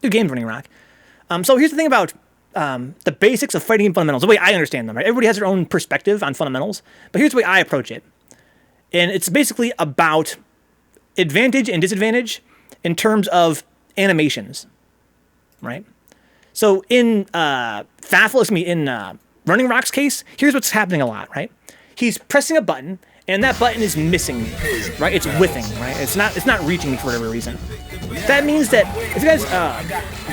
Good games, Running Rock. So here's the thing about the basics of fighting game fundamentals, the way I understand them, right? Everybody has their own perspective on fundamentals, but here's the way I approach it. And it's basically about advantage and disadvantage in terms of animations, right? So in Faffel, in Running Rock's case, here's what's happening a lot, right? He's pressing a button, and that button is missing me, right? It's whiffing, right? It's not reaching me for whatever reason. That means that if you guys,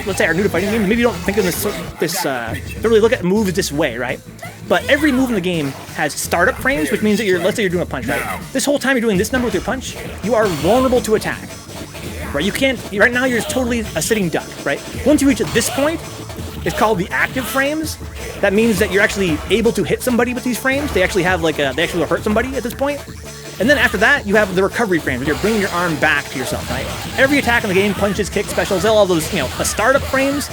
let's say, are new to fighting games, maybe you don't think of don't really look at moves this way, right? But every move in the game has startup frames, which means that let's say you're doing a punch, right? This whole time you're doing this number with your punch, you are vulnerable to attack, right? You can't, right now you're totally a sitting duck, right? Once you reach this point, it's called the active frames. That means that you're actually able to hit somebody with these frames. They actually have they actually hurt somebody at this point. And then after that, you have the recovery frames, where you're bringing your arm back to yourself, right? Every attack in the game, punches, kicks, specials, all those, the startup frames,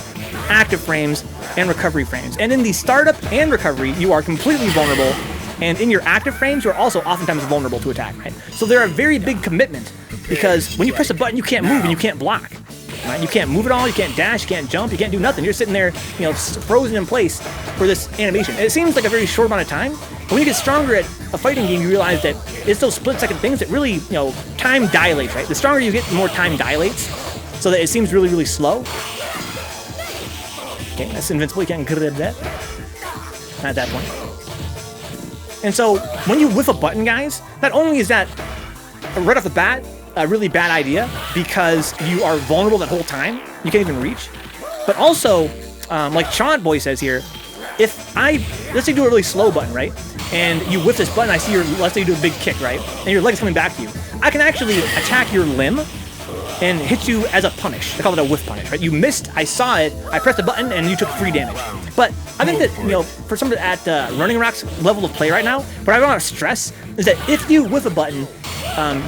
active frames, and recovery frames. And in the startup and recovery, you are completely vulnerable. And in your active frames, you're also oftentimes vulnerable to attack, right? So they're a very big commitment, because when you press a button, you can't move and you can't block. Right? You can't move at all, you can't dash, you can't jump, you can't do nothing. You're sitting there, frozen in place for this animation. And it seems like a very short amount of time. But when you get stronger at a fighting game, you realize that it's those split-second things that really, time dilates, right? The stronger you get, the more time dilates, so that it seems really, really slow. Okay, that's invincible. You can't grab that. Not at that point. And so when you whiff a button, guys, not only is that right off the bat a really bad idea, because you are vulnerable that whole time, you can't even reach, but also, like Chaunt Boy says here, if let's say you do a really slow button, right, and you whiff this button, let's say you do a big kick, right, and your leg's coming back to you, I can actually attack your limb and hit you as a punish. They call it a whiff punish, right? You missed, I saw it, I pressed the button, and you took free damage. But I think that, for somebody at Running Rock's level of play right now, what I want to stress is that if you whiff a button,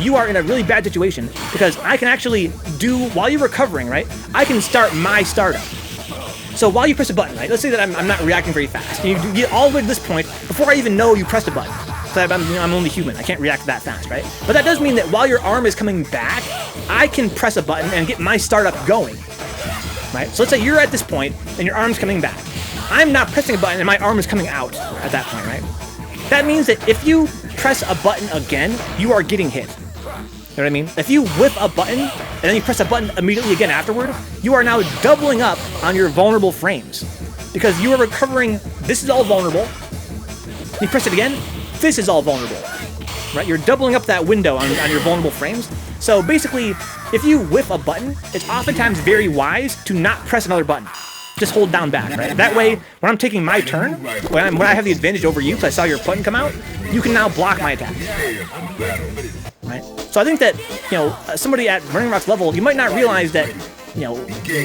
you are in a really bad situation, because I can actually while you're recovering, right, I can start my startup. So while you press a button, right, let's say that I'm not reacting very fast, and you get all the way to this point before I even know you pressed a button. So I'm only human, I can't react that fast, right? But that does mean that while your arm is coming back, I can press a button and get my startup going, right? So let's say you're at this point, and your arm's coming back. I'm not pressing a button, and my arm is coming out at that point, right? That means that if you press a button again, you are getting hit. You know what I mean? If you whiff a button, and then you press a button immediately again afterward, you are now doubling up on your vulnerable frames. Because you are recovering, this is all vulnerable. You press it again, this is all vulnerable. Right? You're doubling up that window on your vulnerable frames. So basically, if you whiff a button, it's oftentimes very wise to not press another button. Just hold down back, right? That way, when I'm taking my turn, when I have the advantage over you, because I saw your button come out, you can now block my attack. Right? So I think that, somebody at Running Rock's level, you might not realize that,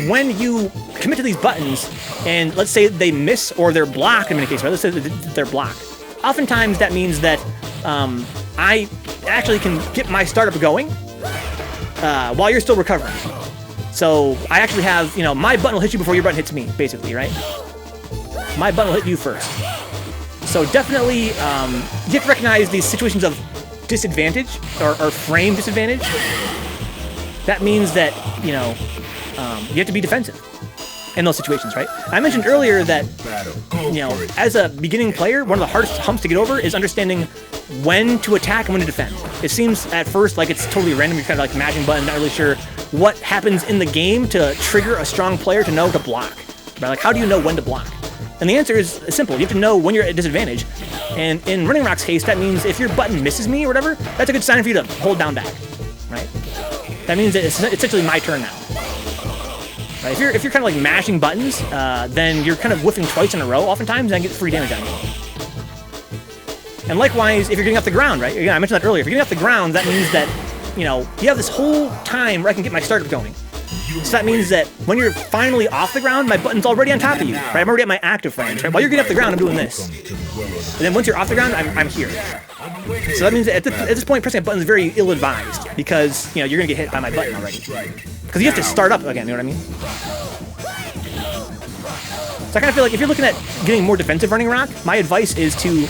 when you commit to these buttons, and let's say they miss or they're blocked in many cases, right? Let's say they're blocked. Oftentimes that means that I actually can get my startup going while you're still recovering. So I actually have, my button will hit you before your button hits me, basically, right? My button will hit you first. So definitely, you have to recognize these situations of disadvantage or frame disadvantage. That means that, you have to be defensive in those situations, right? I mentioned earlier that, as a beginning player, one of the hardest humps to get over is understanding when to attack and when to defend. It seems at first like it's totally random. You're kind of like mashing buttons, not really sure what happens in the game to trigger a strong player to know to block. Right? Like, how do you know when to block? And the answer is simple. You have to know when you're at a disadvantage. And in Running Rock's case, that means if your button misses me or whatever, that's a good sign for you to hold down back, right? That means that it's essentially my turn now. Right? If you're kind of like mashing buttons, then you're kind of whiffing twice in a row oftentimes and get free damage on you. And likewise, if you're getting off the ground, right? Again, I mentioned that earlier. If you're getting off the ground, that means that, you have this whole time where I can get my startup going. So that means that when you're finally off the ground, my button's already on top of you, right? I'm already at my active frames, right? While you're getting off the ground, I'm doing this. And then once you're off the ground, I'm here. So that means that at this point, pressing a button is very ill-advised, because, you're going to get hit by my button already. Because you have to start up again, you know what I mean? So I kind of feel like if you're looking at getting more defensive Running Rock, my advice is to,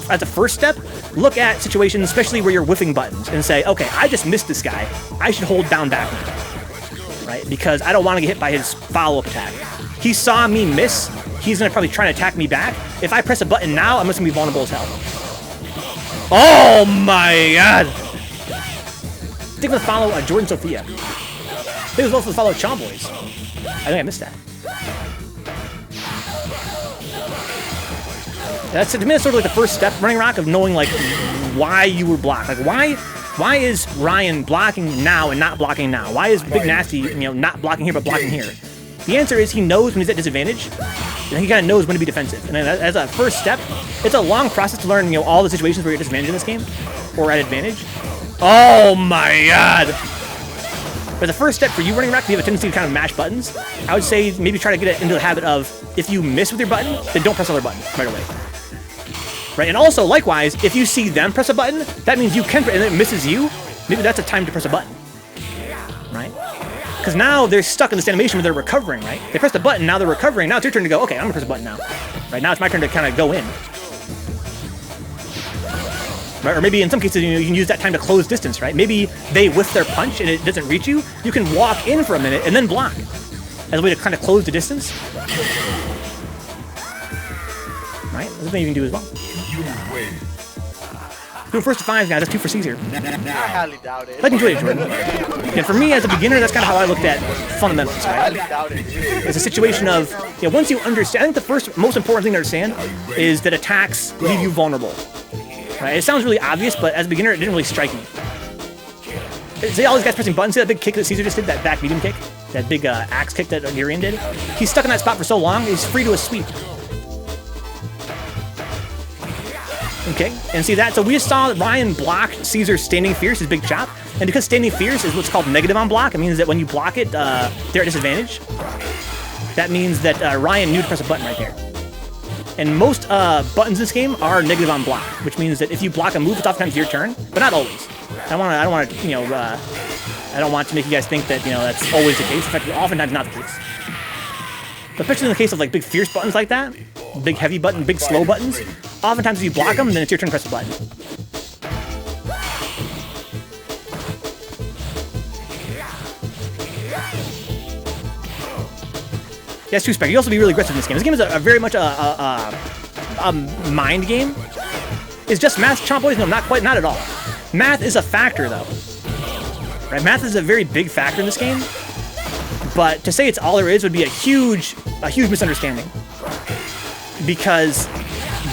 at the first step, look at situations, especially where you're whiffing buttons, and say, okay, I just missed this guy. I should hold down back now. right? Because I don't want to get hit by his follow-up attack. He saw me miss. He's going to probably try to attack me back. If I press a button now, I'm just going to be vulnerable as hell. Oh my god! I think we'll follow Jordan Sophia. I think it was also follow Chomboys. I think I missed that. That's, to me, that's sort of like the first step, Running Rock, of knowing like why you were blocked. Like why is Ryan blocking now and not blocking now? Why is BigNasty, not blocking here but blocking here? The answer is he knows when he's at disadvantage, and he kind of knows when to be defensive. And as a first step, it's a long process to learn, all the situations where you're at disadvantage in this game, or at advantage. Oh my god! But the first step for you, Running Rock, if you have a tendency to kind of mash buttons, I would say maybe try to get into the habit of, if you miss with your button, then don't press another button right away. Right, and also, likewise, if you see them press a button, that means you can, and it misses you, maybe that's a time to press a button. Right? Because now they're stuck in this animation where they're recovering, right? They pressed a button, now they're recovering, now it's your turn to go, okay, I'm gonna press a button now. Right, now it's my turn to kind of go in. Right, or maybe in some cases, you can use that time to close distance, right? Maybe they whiff their punch and it doesn't reach you, you can walk in for a minute and then block. As a way to kind of close the distance. Right, that's what you can do as well. Doing first to 5, guys. That's 2 for Caesar. I highly doubt it. I enjoy it, Jordan. And for me, as a beginner, that's kind of how I looked at fundamentals, right? I highly doubt it. It's a situation of, once you understand, I think the first most important thing to understand is that attacks leave you vulnerable. Right? It sounds really obvious, but as a beginner, it didn't really strike me. See all these guys pressing buttons? See that big kick that Caesar just did? That back medium kick? That big axe kick that Urian did? He's stuck in that spot for so long, he's free to a sweep. Okay, and see that? So we just saw that Ryan blocked Caesar's Standing Fierce, his big chop. And because Standing Fierce is what's called negative on block, it means that when you block it, they're at disadvantage. That means that Ryan knew to press a button right there. And most buttons in this game are negative on block, which means that if you block a move, it's oftentimes your turn, but not always. I don't want to make you guys think that that's always the case. In fact, oftentimes not the case. But especially in the case of like big fierce buttons like that, big heavy button, big slow buttons, oftentimes if you block them, then it's your turn to press the button. Yes, Zspectrez. You also be really aggressive in this game. This game is a very much a mind game. Is just math, Chomp Boys? No, not quite, not at all. Math is a factor, though. Right? Math is a very big factor in this game. But to say it's all there is would be a huge misunderstanding. Because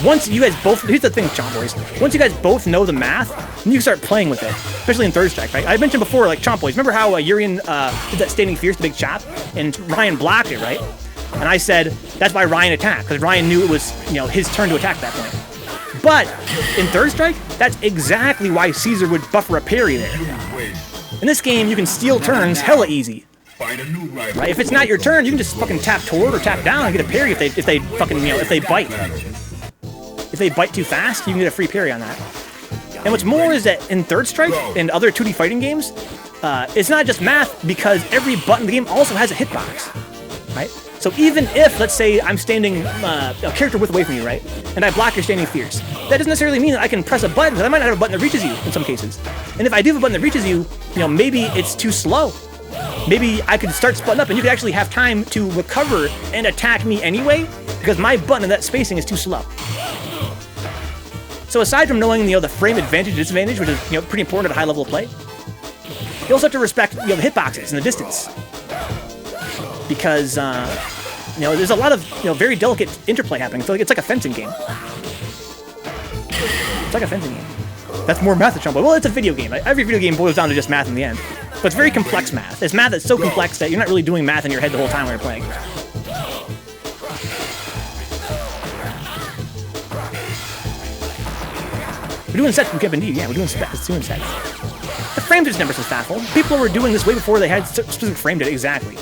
once you guys both, here's the thing, Chomp Boys. Once you guys both know the math, then you can start playing with it, especially in third strike, right? I mentioned before, like Chomp Boys. Remember how Urian did that Standing Fierce, the big chop, and Ryan blocked it, right? And I said that's why Ryan attacked, because Ryan knew it was his turn to attack at that point. But in third strike, that's exactly why Caesar would buffer a parry there. In this game, you can steal turns hella easy. Right? If it's not your turn, you can just fucking tap toward or tap down and get a parry if they fucking if they bite. If they bite too fast, you can get a free parry on that. And what's more is that in third strike and other 2D fighting games, it's not just math, because every button in the game also has a hitbox. Right? So even if, let's say, I'm standing a character width away from you, right? And I block your Standing Fierce, that doesn't necessarily mean that I can press a button, because I might not have a button that reaches you in some cases. And if I do have a button that reaches you, maybe it's too slow. Maybe I could start splitting up and you could actually have time to recover and attack me anyway, because my button in that spacing is too slow. So aside from knowing the frame advantage and disadvantage, which is pretty important at a high level of play, you also have to respect the hitboxes and the distance. Because there's a lot of very delicate interplay happening. So it's like a fencing game. It's like a fencing game. That's more math than Chomp Boy. Well, it's a video game. Every video game boils down to just math in the end. But it's very complex math. It's math that's so complex that you're not really doing math in your head the whole time when you're playing. We're doing sets from indeed. Yeah, we're doing sets. The frames are just never so Faffel. People were doing this way before they had specific frame data. Exactly.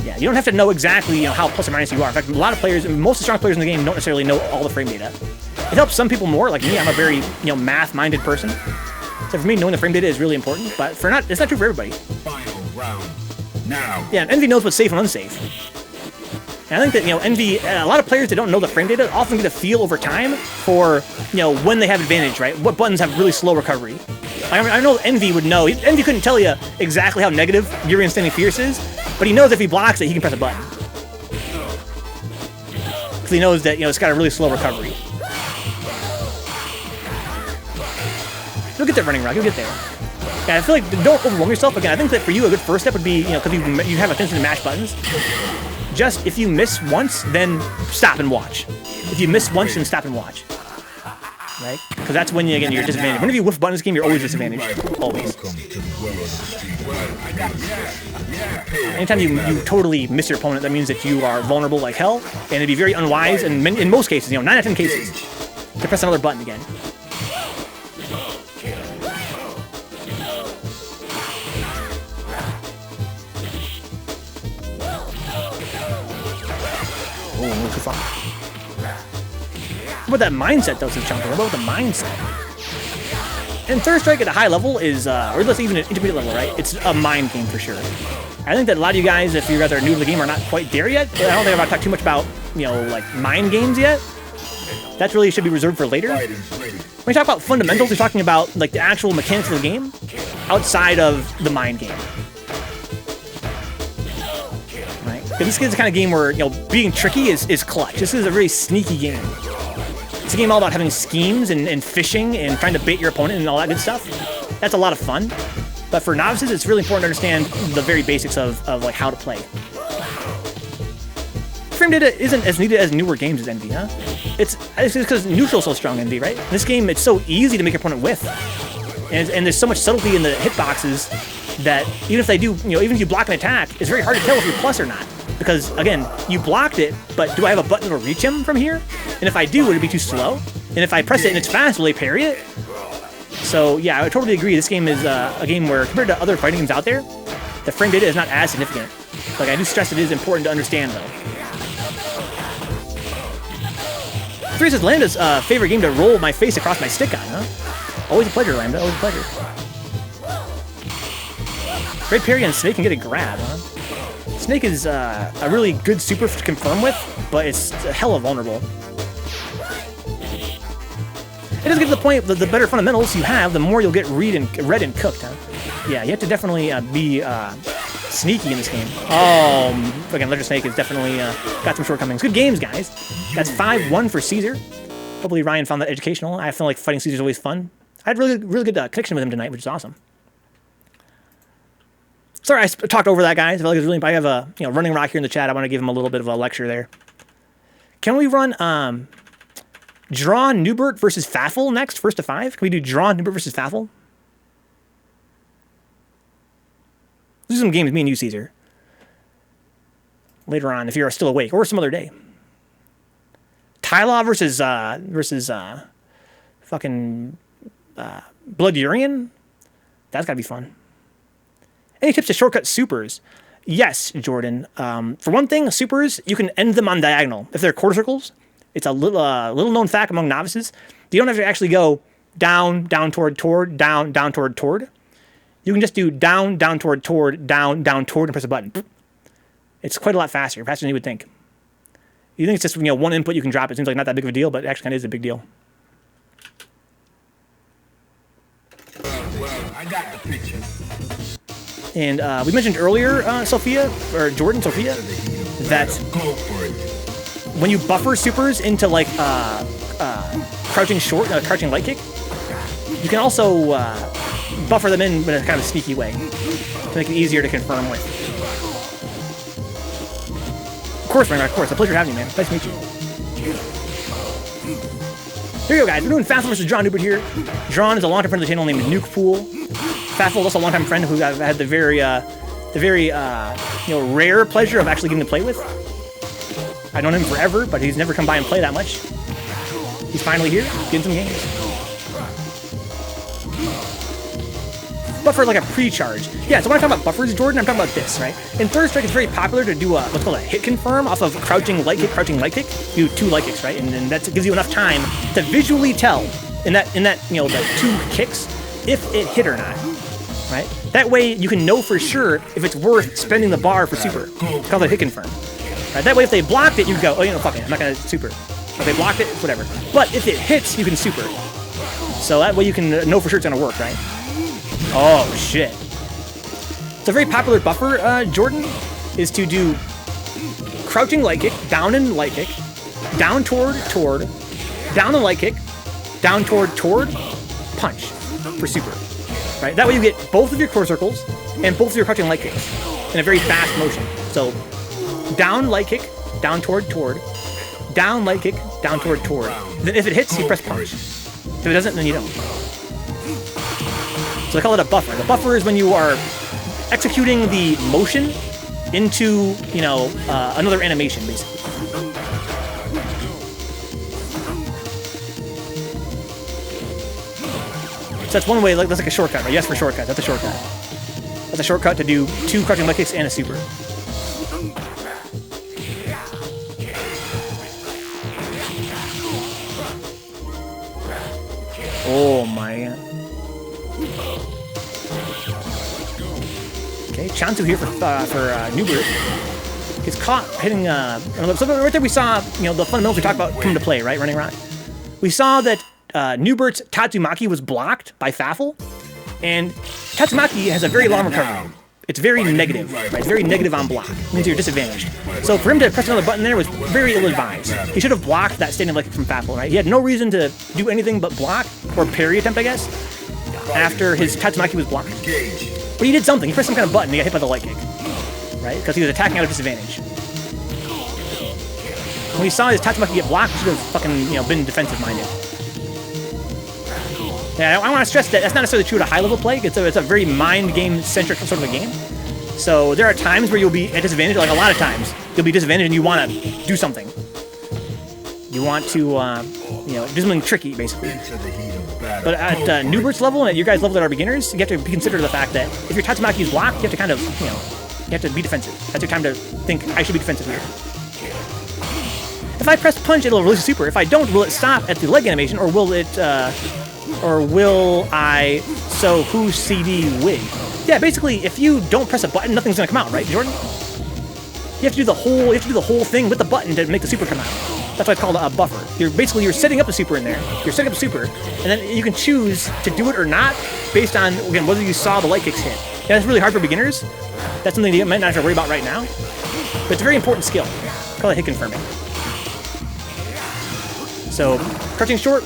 Yeah, you don't have to know exactly how plus or minus you are. In fact, a lot of players, most of the strong players in the game don't necessarily know all the frame data. It helps some people more. Like me, I'm a very math-minded person. So for me, knowing the frame data is really important. But it's not true for everybody. Final round. Now. Yeah, and Envy knows what's safe and unsafe. And I think that Envy, a lot of players that don't know the frame data often get a feel over time for when they have advantage, right? What buttons have really slow recovery? I know Envy would know. Envy couldn't tell you exactly how negative Urian's Standing Fierce is, but he knows if he blocks it, he can press a button. Because he knows that, you know, it's got a really slow recovery. You'll get there, Running Rock. You'll get there. Yeah, I feel like don't overwhelm yourself. Again, I think that for you, a good first step would be, you know, because you have a tendency to mash buttons. Just if you miss once, then stop and watch. If you miss once, then stop and watch. Right? Because that's when, again, you're disadvantaged. Whenever you whiff buttons game, you're always disadvantaged. Always. Anytime you totally miss your opponent, that means that you are vulnerable like hell, and it'd be very unwise, and in most cases, you know, 9 out of 10 cases, to press another button again. Oh, too far. What about that mindset, though, says Chunker? What about the mindset? And Third Strike at a high level is, or let's even an intermediate level, right? It's a mind game for sure. I think that a lot of you guys, if you guys are new to the game, are not quite there yet. But I don't think I'm about to talk too much about, you know, like mind games yet. That really should be reserved for later. When we talk about fundamentals, we're talking about like the actual mechanics of the game outside of the mind game. Right? Because this is the kind of game where, you know, being tricky is clutch. This is a very sneaky game. It's a game all about having schemes and fishing and trying to bait your opponent and all that good stuff. That's a lot of fun. But for novices, it's really important to understand the very basics of like how to play. Frame data isn't as needed as newer games as Envy, huh? It's because neutral's so strong, Envy, right? In this game, it's so easy to make your opponent whiff. And there's so much subtlety in the hitboxes that even if they do, you know, even if you block an attack, it's very hard to tell if you're plus or not. Because, again, you blocked it, but do I have a button that'll reach him from here? And if I do, would it be too slow? And if I press it and it's fast, will they parry it? So, yeah, I would totally agree. This game is a game where, compared to other fighting games out there, the frame data is not as significant. Like, I do stress it is important to understand, though. 3 says Lambda's favorite game to roll my face across my stick on, huh? Always a pleasure, Lambda. Always a pleasure. Great parry on Snake can get a grab, huh? Snake is a really good super to confirm with, but it's hella vulnerable. It does get to the point that the better fundamentals you have, the more you'll get read and cooked, huh? Yeah, you have to definitely be sneaky in this game. Oh, again, Ledger Snake has definitely got some shortcomings. Good games, guys. That's 5-1 for Caesar. Hopefully Ryan found that educational. I feel like fighting Caesar is always fun. I had really good connection with him tonight, which is awesome. Sorry, I talked over that, guys. I feel like it's really. I have a Running Rock here in the chat. I want to give him a little bit of a lecture there. Can we run DrawnNeubert versus Faffel next, 1st to 5? Can we do DrawnNeubert versus Faffel? Let's do some games, me and you, Caesar. Later on, if you're still awake, or some other day. Tylaw versus fucking Blood Urian. That's gotta be fun. Any tips to shortcut supers? Yes, Jordan. For one thing, supers, you can end them on diagonal. If they're quarter circles, it's a little known fact among novices. You don't have to actually go down, down toward, down, down toward, toward. You can just do down, down toward, down, down toward, and press a button. It's quite a lot faster than you would think. You think it's just one input you can drop. It seems like not that big of a deal, but it actually kind of is a big deal. Well, I got the picture. And we mentioned earlier, Sophia, that when you buffer supers into like crouching short, crouching light kick, you can also buffer them in a kind of sneaky way to make it easier to confirm with. Of course, Rainer, of course. A pleasure having you, man. Nice to meet you. Here you go, guys. We're doing Faffel versus DrawnNeubert here. Drawn is a long-time friend of the channel named Nukepool. Faffel is also a long-time friend who I've had the very rare pleasure of actually getting to play with. I've known him forever, but he's never come by and play that much. He's finally here, getting some games. Buffer like a pre-charge. Yeah, so when I talk about buffers, Jordan, I'm talking about this, right? In Third Strike, it's very popular to do what's called a hit confirm off of crouching light kick. You do 2 light kicks, right? And then that gives you enough time to visually tell in that the 2 kicks if it hit or not, right? That way you can know for sure if it's worth spending the bar for super. It's called a hit confirm. Right? That way if they blocked it, you can go, oh, fuck it, I'm not gonna super. If they blocked it, whatever. But if it hits, you can super. So that way you can know for sure it's gonna work, right? Oh, shit. So a very popular buffer, Jordan, is to do crouching light kick, down and light kick, down toward, down and light kick, down toward, punch for super. Right? That way you get both of your core circles and both of your crouching light kicks in a very fast motion. So down light kick, down toward, down light kick, down toward. Then if it hits, you press punch. If it doesn't, then you don't. So I call it a buffer. The buffer is when you are executing the motion into, you know, another animation, basically. So that's one way, like, that's like a shortcut, right? Yes, for shortcut. That's a shortcut. That's a shortcut to do 2 crouching light kicks and a super. Oh, man. Okay, Chansu here for Neubert. Gets caught hitting, so right there we saw, you know, the fundamentals we talked about come into play, right? Running around. We saw that Neubert's Tatsumaki was blocked by Faffel, and Tatsumaki has a very long recovery. It's very negative, right? It's very negative on block. It means you're disadvantaged. So for him to press another button there was very ill-advised. He should have blocked that standing light kick from Faffel, right? He had no reason to do anything but block, or parry attempt, I guess, after his Tatsumaki was blocked. But he did something. He pressed some kind of button, he got hit by the light kick, right? Because he was attacking out of disadvantage. When he saw his Tatsumaki get blocked, he should have fucking, you know, been defensive-minded. Yeah, I want to stress that that's not necessarily true at a high-level play. It's a very mind game-centric sort of a game. So there are times where you'll be at disadvantage, like a lot of times, you'll be disadvantaged and you want to do something. You want to, you know, do something tricky, basically. But at Neubert's level and at your guys' level that are beginners, you have to consider the fact that if your Tatsumaki is blocked, you have to kind of, you know, you have to be defensive. That's your time to think, I should be defensive here. If I press punch, it'll release a super. If I don't, will it stop at the leg animation, or will it, or will I, so who's CD wig? Yeah, basically, if you don't press a button, nothing's gonna come out, right, Jordan? You have to do the whole thing with the button to make the super come out. That's why it's called a buffer. You're setting up a super in there. You're setting up a super, and then you can choose to do it or not based on, again, whether you saw the light kicks hit. Yeah, that's really hard for beginners. That's something you might not have to worry about right now, but it's a very important skill. Call it hit confirming. So crouching short,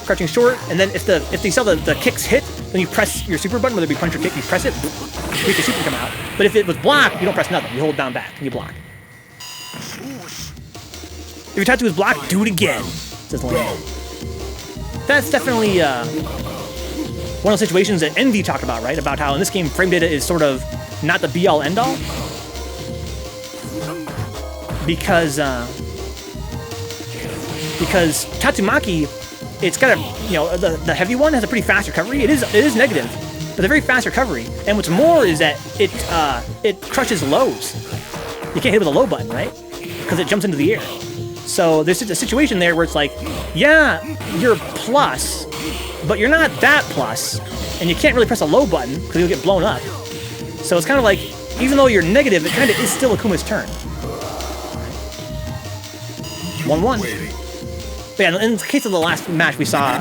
and then if you saw the kicks hit, then you press your super button, whether it be punch or kick, you press it, make the super come out. But if it was blocked, you don't press nothing. You hold down back and you block. If your tattoo is blocked, do it again, says Lamb. That's definitely one of the situations that Envy talked about, right? About how in this game frame data is sort of not the be all end all. Because Tatsumaki, it's got a, you know, the heavy one has a pretty fast recovery. It is negative, but a very fast recovery. And what's more is that it crushes lows. You can't hit with a low button, right? Because it jumps into the air. So there's a situation there where it's like, yeah, you're plus, but you're not that plus, and you can't really press a low button because you'll get blown up. So it's kind of like, even though you're negative, it kind of is still Akuma's turn. 1-1. But yeah, in the case of the last match, we saw,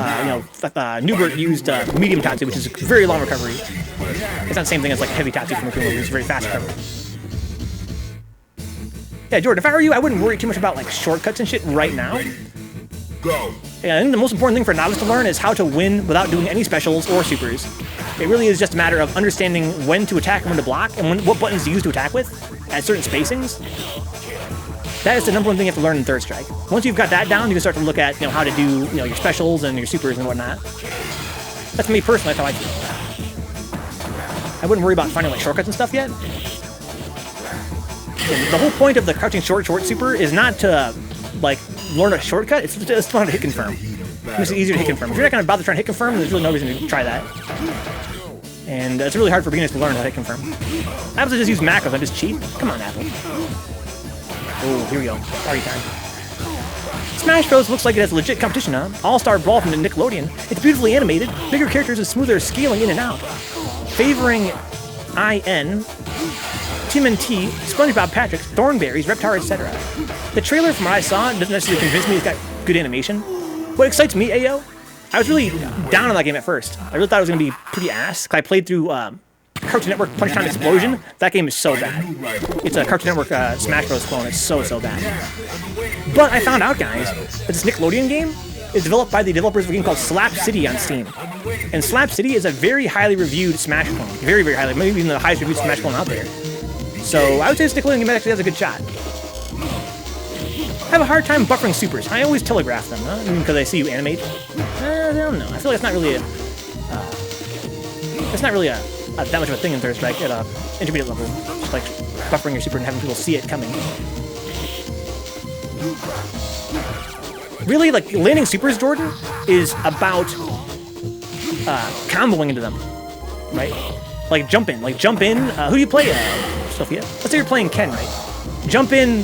Neubert used medium Tatsu, which is a very long recovery. It's not the same thing as like heavy Tatsu from Akuma, which is very fast recovery. Yeah, Jordan, if I were you, I wouldn't worry too much about like shortcuts and shit right now. Go. Yeah, I think the most important thing for a novice to learn is how to win without doing any specials or supers. It really is just a matter of understanding when to attack and when to block, and what buttons to use to attack with at certain spacings. That is the number one thing you have to learn in Third Strike. Once you've got that down, you can start to look at, you know, how to do, you know, your specials and your supers and whatnot. That's me personally. That's how I feel. I wouldn't worry about finding like shortcuts and stuff yet. And the whole point of the crouching short super is not to like learn a shortcut. It's just fun to hit confirm. It's easier to hit confirm. If you're not going to bother trying to hit confirm, there's really no reason to try that. And it's really hard for beginners to learn how to hit confirm. I have to just use macros. I just cheat. Come on, Apple. Oh, here we go. Party time. Smash Bros. Looks like it has legit competition, huh? All-Star Brawl from the Nickelodeon. It's beautifully animated, bigger characters with smoother scaling in and out. Favoring IN, TMNT, SpongeBob Patrick, Thornberries, Reptar, etc. The trailer, from what I saw, doesn't necessarily convince me it's got good animation. What excites me, Ayo? I was really down on that game at first. I really thought it was going to be pretty ass, because I played through Cartoon Network Punch Time Explosion. That game is so bad. It's a Cartoon Network Smash Bros. Clone. It's so bad. But I found out, guys, that this Nickelodeon game is developed by the developers of a game called Slap City on Steam. And Slap City is a very highly reviewed Smash clone. Very highly. Maybe even the highest reviewed Smash clone out there. So I would say this Nickelodeon game actually has a good shot. I have a hard time buffering supers. I always telegraph them, because I see you animate. I don't know. I feel like it's not really that much of a thing in Third Strike at a intermediate level. Just like buffering your super and having people see it coming. Really, like, landing supers, Jordan, is about comboing into them, right? Like, jump in. Who do you play? Sophia? Let's say you're playing Ken, right? Jump in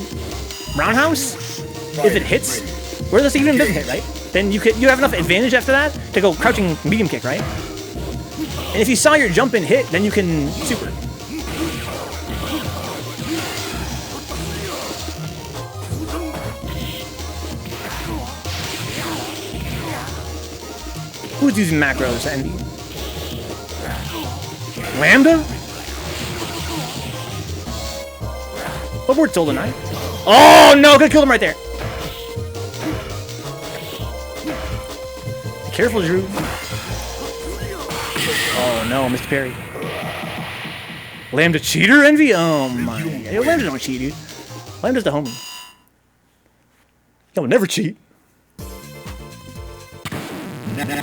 roundhouse. If it hits, or let's say even if it doesn't hit, right? Then you have enough advantage after that to go crouching medium kick, right? And if you saw your jump in hit, then you can super. Who's using macros, Envy? Lambda? What word told tonight? Oh no, could have killed him right there. Be careful, Drew. Oh no, Mr. Perry. Lambda cheater, Envy? Oh my god. Yo, Lambda don't cheat, dude. Lambda's the homie. He'll never cheat.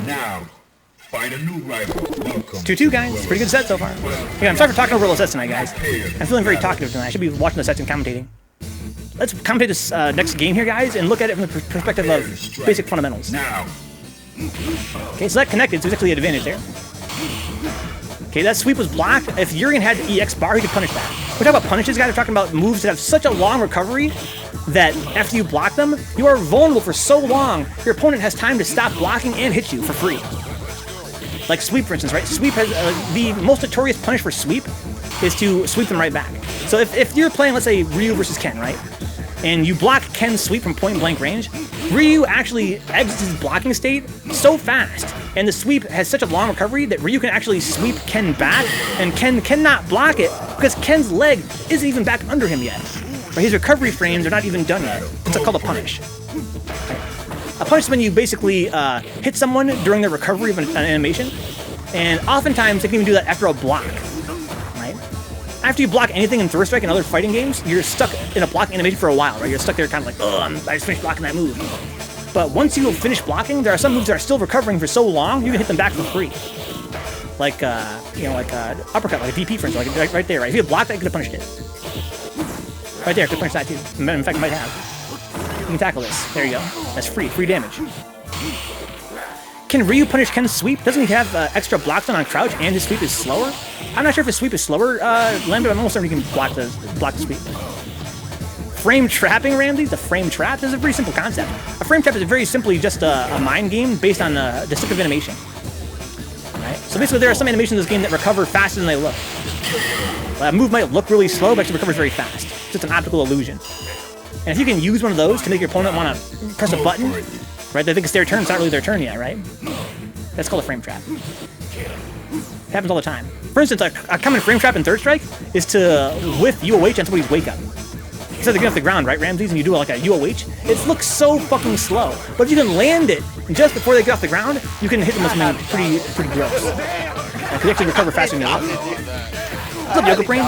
Now, find a new rival. Welcome. 2-2, guys. It's a pretty good set so far. Yeah, I'm sorry for talking over the sets tonight, guys. I'm feeling very talkative tonight. I should be watching the sets and commentating. Let's commentate this next game here, guys, and look at it from the perspective of basic fundamentals. Now. Okay, so that connected, so it's actually an advantage there. Okay, that sweep was blocked. If Urian had the EX bar, he could punish that. We're talking about punishes, guys. We're talking about moves that have such a long recovery that after you block them, you are vulnerable for so long, your opponent has time to stop blocking and hit you for free. Like sweep, for instance, right? Sweep has the most notorious punish for sweep is to sweep them right back. So if you're playing, let's say, Ryu versus Ken, right? And you block Ken's sweep from point blank range, Ryu actually exits his blocking state so fast, and the sweep has such a long recovery that Ryu can actually sweep Ken back, and Ken cannot block it because Ken's leg isn't even back under him yet. But his recovery frames are not even done yet. It's called a punish. A punish is when you basically hit someone during their recovery of an animation, and oftentimes they can even do that after a block. After you block anything in Third Strike and other fighting games, you're stuck in a blocking animation for a while, right? You're stuck there kind of like, oh, I just finished blocking that move. But once you finish blocking, there are some moves that are still recovering for so long, you can hit them back for free. Like, uppercut, like a DP, for instance, like right there, right? If you had blocked that, you could have punished it. Right there, I could punish that too. In fact, I might have. You can tackle this. There you go. That's free damage. Can Ryu punish Ken's sweep? Doesn't he have extra blocks on crouch and his sweep is slower? I'm not sure if his sweep is slower, Lambda, but I'm almost certain he can block the sweep. Frame trapping, Ramsey? The frame trap is a pretty simple concept. A frame trap is very simply just a mind game based on deceptive animation. Right? So basically there are some animations in this game that recover faster than they look. A move might look really slow, but actually recovers very fast. It's just an optical illusion. And if you can use one of those to make your opponent want to press a button, right? They think it's their turn, it's not really their turn yet, right? That's called a frame trap. It happens all the time. For instance, a common frame trap in Third Strike is to whiff UOH on somebody's wake up. Instead of getting off the ground, right, Ramses, and you do like a UOH, it looks so fucking slow. But if you can land it just before they get off the ground, you can hit them with something pretty gross. Because they actually recover faster than you. What's up, Yoga Brain?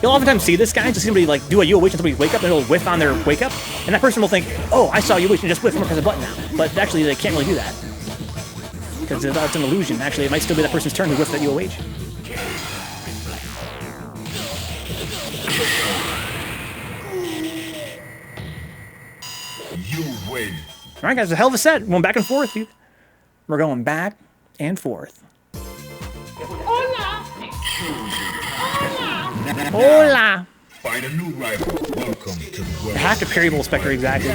You'll oftentimes see this guy, just somebody like do a UOH on somebody's wake up, and it'll whiff on their wake up, and that person will think, oh, I saw UOH and just whiff, I'm gonna press a button now. But actually, they can't really do that. Because it's an illusion. Actually, it might still be that person's turn to whiff that UOH. You win. All right, guys, a hell of a set. We're going back and forth, dude. We're going back and forth. Hola! Hola! Find a new rival. Welcome to the world. I have to parry Bull Spectre exactly.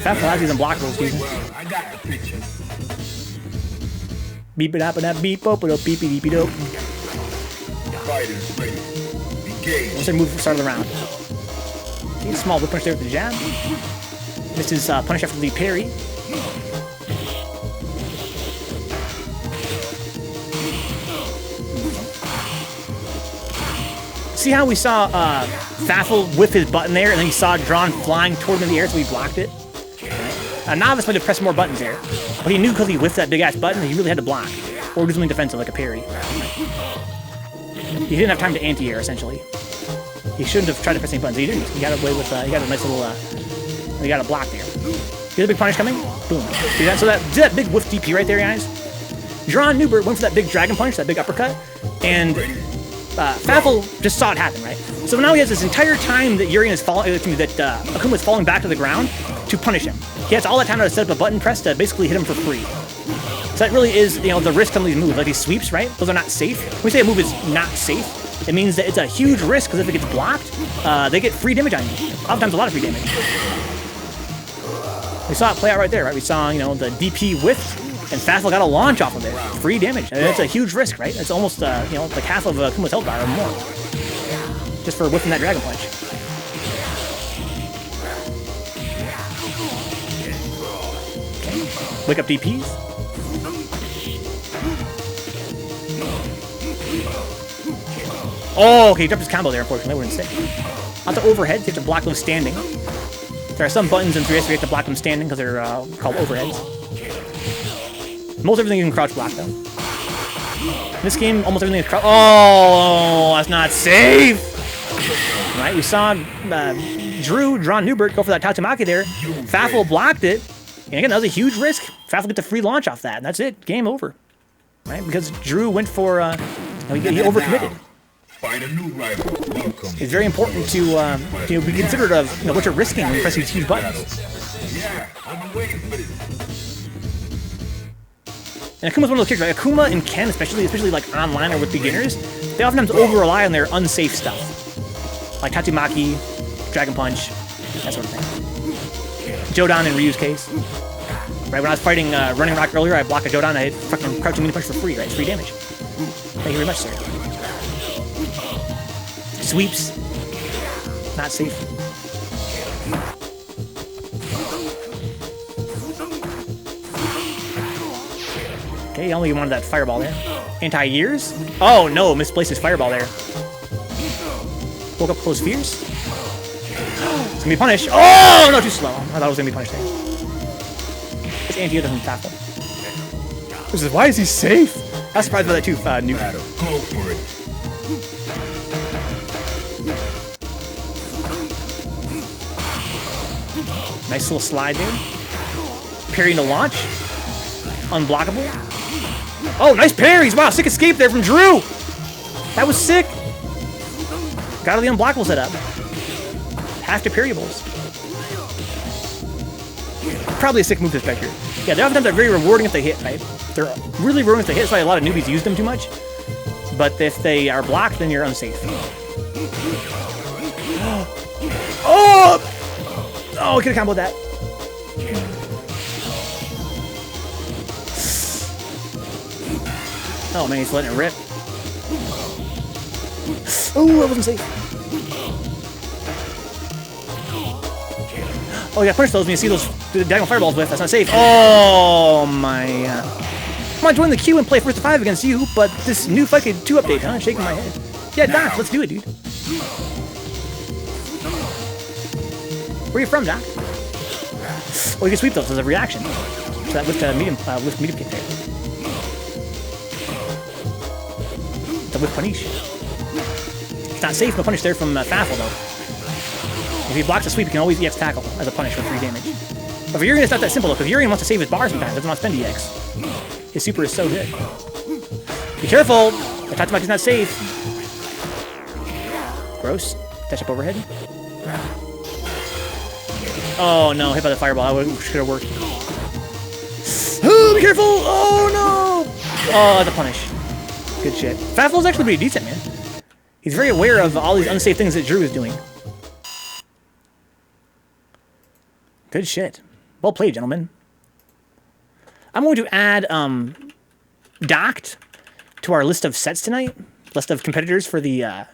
Faffel has these unblockables, dude. I got the picture. Beep it up and up, beep up, beep beep beep dope. Fighters ready. Engage. Once they move start of the round. Okay, small whip punch there with the jab. This is punish after the parry. See how we saw Faffel whip his button there, and then he saw Drawn flying toward him in the air, so he blocked it? A novice might have pressed more buttons there, but he knew because he whiffed that big-ass button that he really had to block, or do something defensive like a parry. He didn't have time to anti-air, essentially. He shouldn't have tried to press any buttons. He didn't. He got away with, he got a nice little, he got a block there. See the big punish coming? Boom. See that? So see that big whiff DP right there, guys? DrawnNeubert went for that big dragon punch, that big uppercut, and Faffel just saw it happen, right? So now he has this entire time that Urian is falling, that Akuma is falling back to the ground to punish him. He has all that time to set up a button press to basically hit him for free. So that really is, you know, the risk on these moves, like these sweeps, right? Those are not safe. When we say a move is not safe, it means that it's a huge risk because if it gets blocked, they get free damage on you. Oftentimes a lot of free damage. We saw it play out right there, right? We saw, you know, the DP whiffed, and Faffel got a launch off of it. Free damage. I mean, it's a huge risk, right? It's almost, you know, like half of Akuma's health bar or more. Just for whiffing that Dragon Punch. Okay. Wake up DPs. Oh, okay, he dropped his combo there, unfortunately. That wouldn't stick. On the overheads, you have to block those standing. There are some buttons in 3S where you have to block them standing because they're called overheads. Most everything you can crouch block, though. In this game, almost everything is crouch. Oh, that's not safe! Right, we saw DrawnNeubert go for that Tatsumaki there. Faffel blocked it. And again, that was a huge risk. Faffel gets a free launch off that, and that's it. Game over. Right, because Drew went for, he overcommitted. Find a new rival. Welcome. It's very important to you know, be considerate of, you know, what you're risking when you press these huge buttons. Yeah, I've been waiting for this. And Akuma's one of those characters, like Akuma and Ken, especially like online or with beginners, they oftentimes over-rely on their unsafe stuff. Like Tatsumaki, Dragon Punch, that sort of thing. Jodan in Ryu's case. Right, when I was fighting Running Rock earlier, I blocked a Jodan, I hit fucking Crouching Mini Punch for free, right? It's free damage. Thank you very much, sir. Sweeps. Not safe. Okay, only wanted that fireball there. Anti-years? Oh no, misplaced his fireball there. Woke up close fears. It's gonna be punished. Oh no, too slow. I thought it was gonna be punished there. It's anti-year from Faffel. This is, why is he safe? I was surprised by that too, Nuke. Go for it. Nice little slide there. Parrying the launch. Unblockable. Oh, nice parries! Wow, sick escape there from Drew! That was sick! Got all the unblockable set up. Half to parryables. Probably a sick move, Zspectrez. Yeah, they oftentimes are very rewarding if they hit, right? They're really rewarding if they hit, that's why a lot of newbies use them too much. But if they are blocked, then you're unsafe. Oh! Oh, I could have comboed that. Oh man, he's letting it rip. Oh, that wasn't safe. Oh, yeah, punish those when you see those diagonal fireballs with. That's not safe. Oh my. Come on, join the queue and play first to 5 against you, but this new fucking 2 update, huh? Shaking my head. Yeah, Doc, let's do it, dude. Where are you from, Doc? Oh, you can sweep those as a reaction. So that with medium kick there. The whip punish. It's not safe, no punish there from Faffel though. If he blocks a sweep, he can always EX tackle as a punish for 3 damage. But for Urian, it's not that simple though, because Urian wants to save his bar sometimes, doesn't want to spend EX. His super is so good. Be careful! The Tatsumaki's not safe. Gross. Touch up overhead. Oh no, hit by the fireball. That should have worked. Oh, be careful! Oh no! Oh, that's a punish. Good shit. Faffel's actually pretty decent, man. He's very aware of all these unsafe things that Drew is doing. Good shit. Well played, gentlemen. I'm going to add Docked to our list of sets tonight. List of competitors for the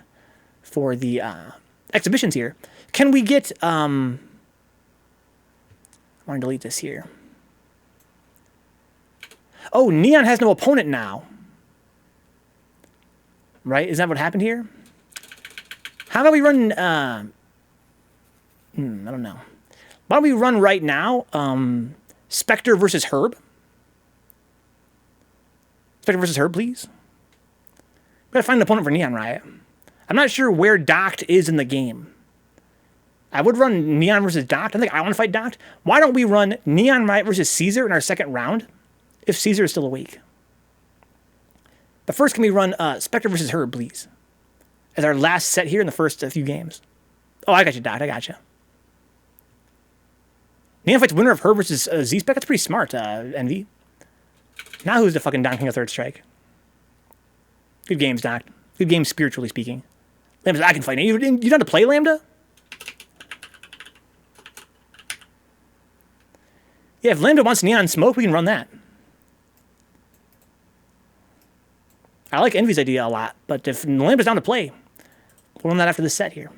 exhibitions here. Can we get I want to delete this here. Oh, Neon has no opponent now. Right? Is that what happened here? How about we run, I don't know. Why don't we run right now, Spectre versus Herb? Spectre versus Herb, please. We gotta find an opponent for neonriot. I'm not sure where Doct is in the game. I would run Neon versus Doct. I think I want to fight Doct. Why don't we run neonriot versus Caesar in our second round, if Caesar is still awake? But first, can we run Spectre versus Herb, please? As our last set here in the first few games. Oh, I got you, Doct. I got you. Neon fights winner of Herb versus Zspectrez. That's pretty smart, Envy. Now who's the fucking Don King of Third Strike? Good games, Doc. Good games, spiritually speaking. Lambda, I can fight. You know how to play, Lambda? Yeah, if Lambda wants Neon Smoke, we can run that. I like Envy's idea a lot, but if Lambda's down to play, we'll run that after this set here.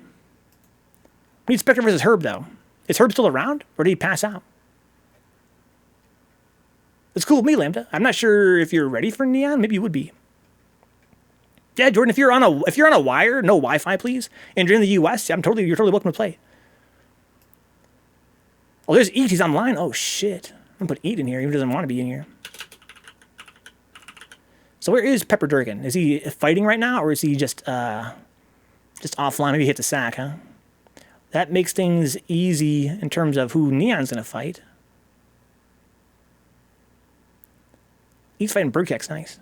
We need Spectre versus Herb, though. Is Herb still around, or did he pass out? It's cool with me, Lambda. I'm not sure if you're ready for Neon. Maybe you would be. Yeah, Jordan, if you're on a wire, no Wi-Fi, please, and you're in the US, you're totally welcome to play. Oh, there's EAT. He's online. Oh shit! I'm gonna put EAT in here. He doesn't want to be in here. So where is Pepper Durgan? Is he fighting right now, or is he just offline? Maybe he hit the sack, huh? That makes things easy in terms of who Neon's gonna fight. He's fighting Birdkex. Nice.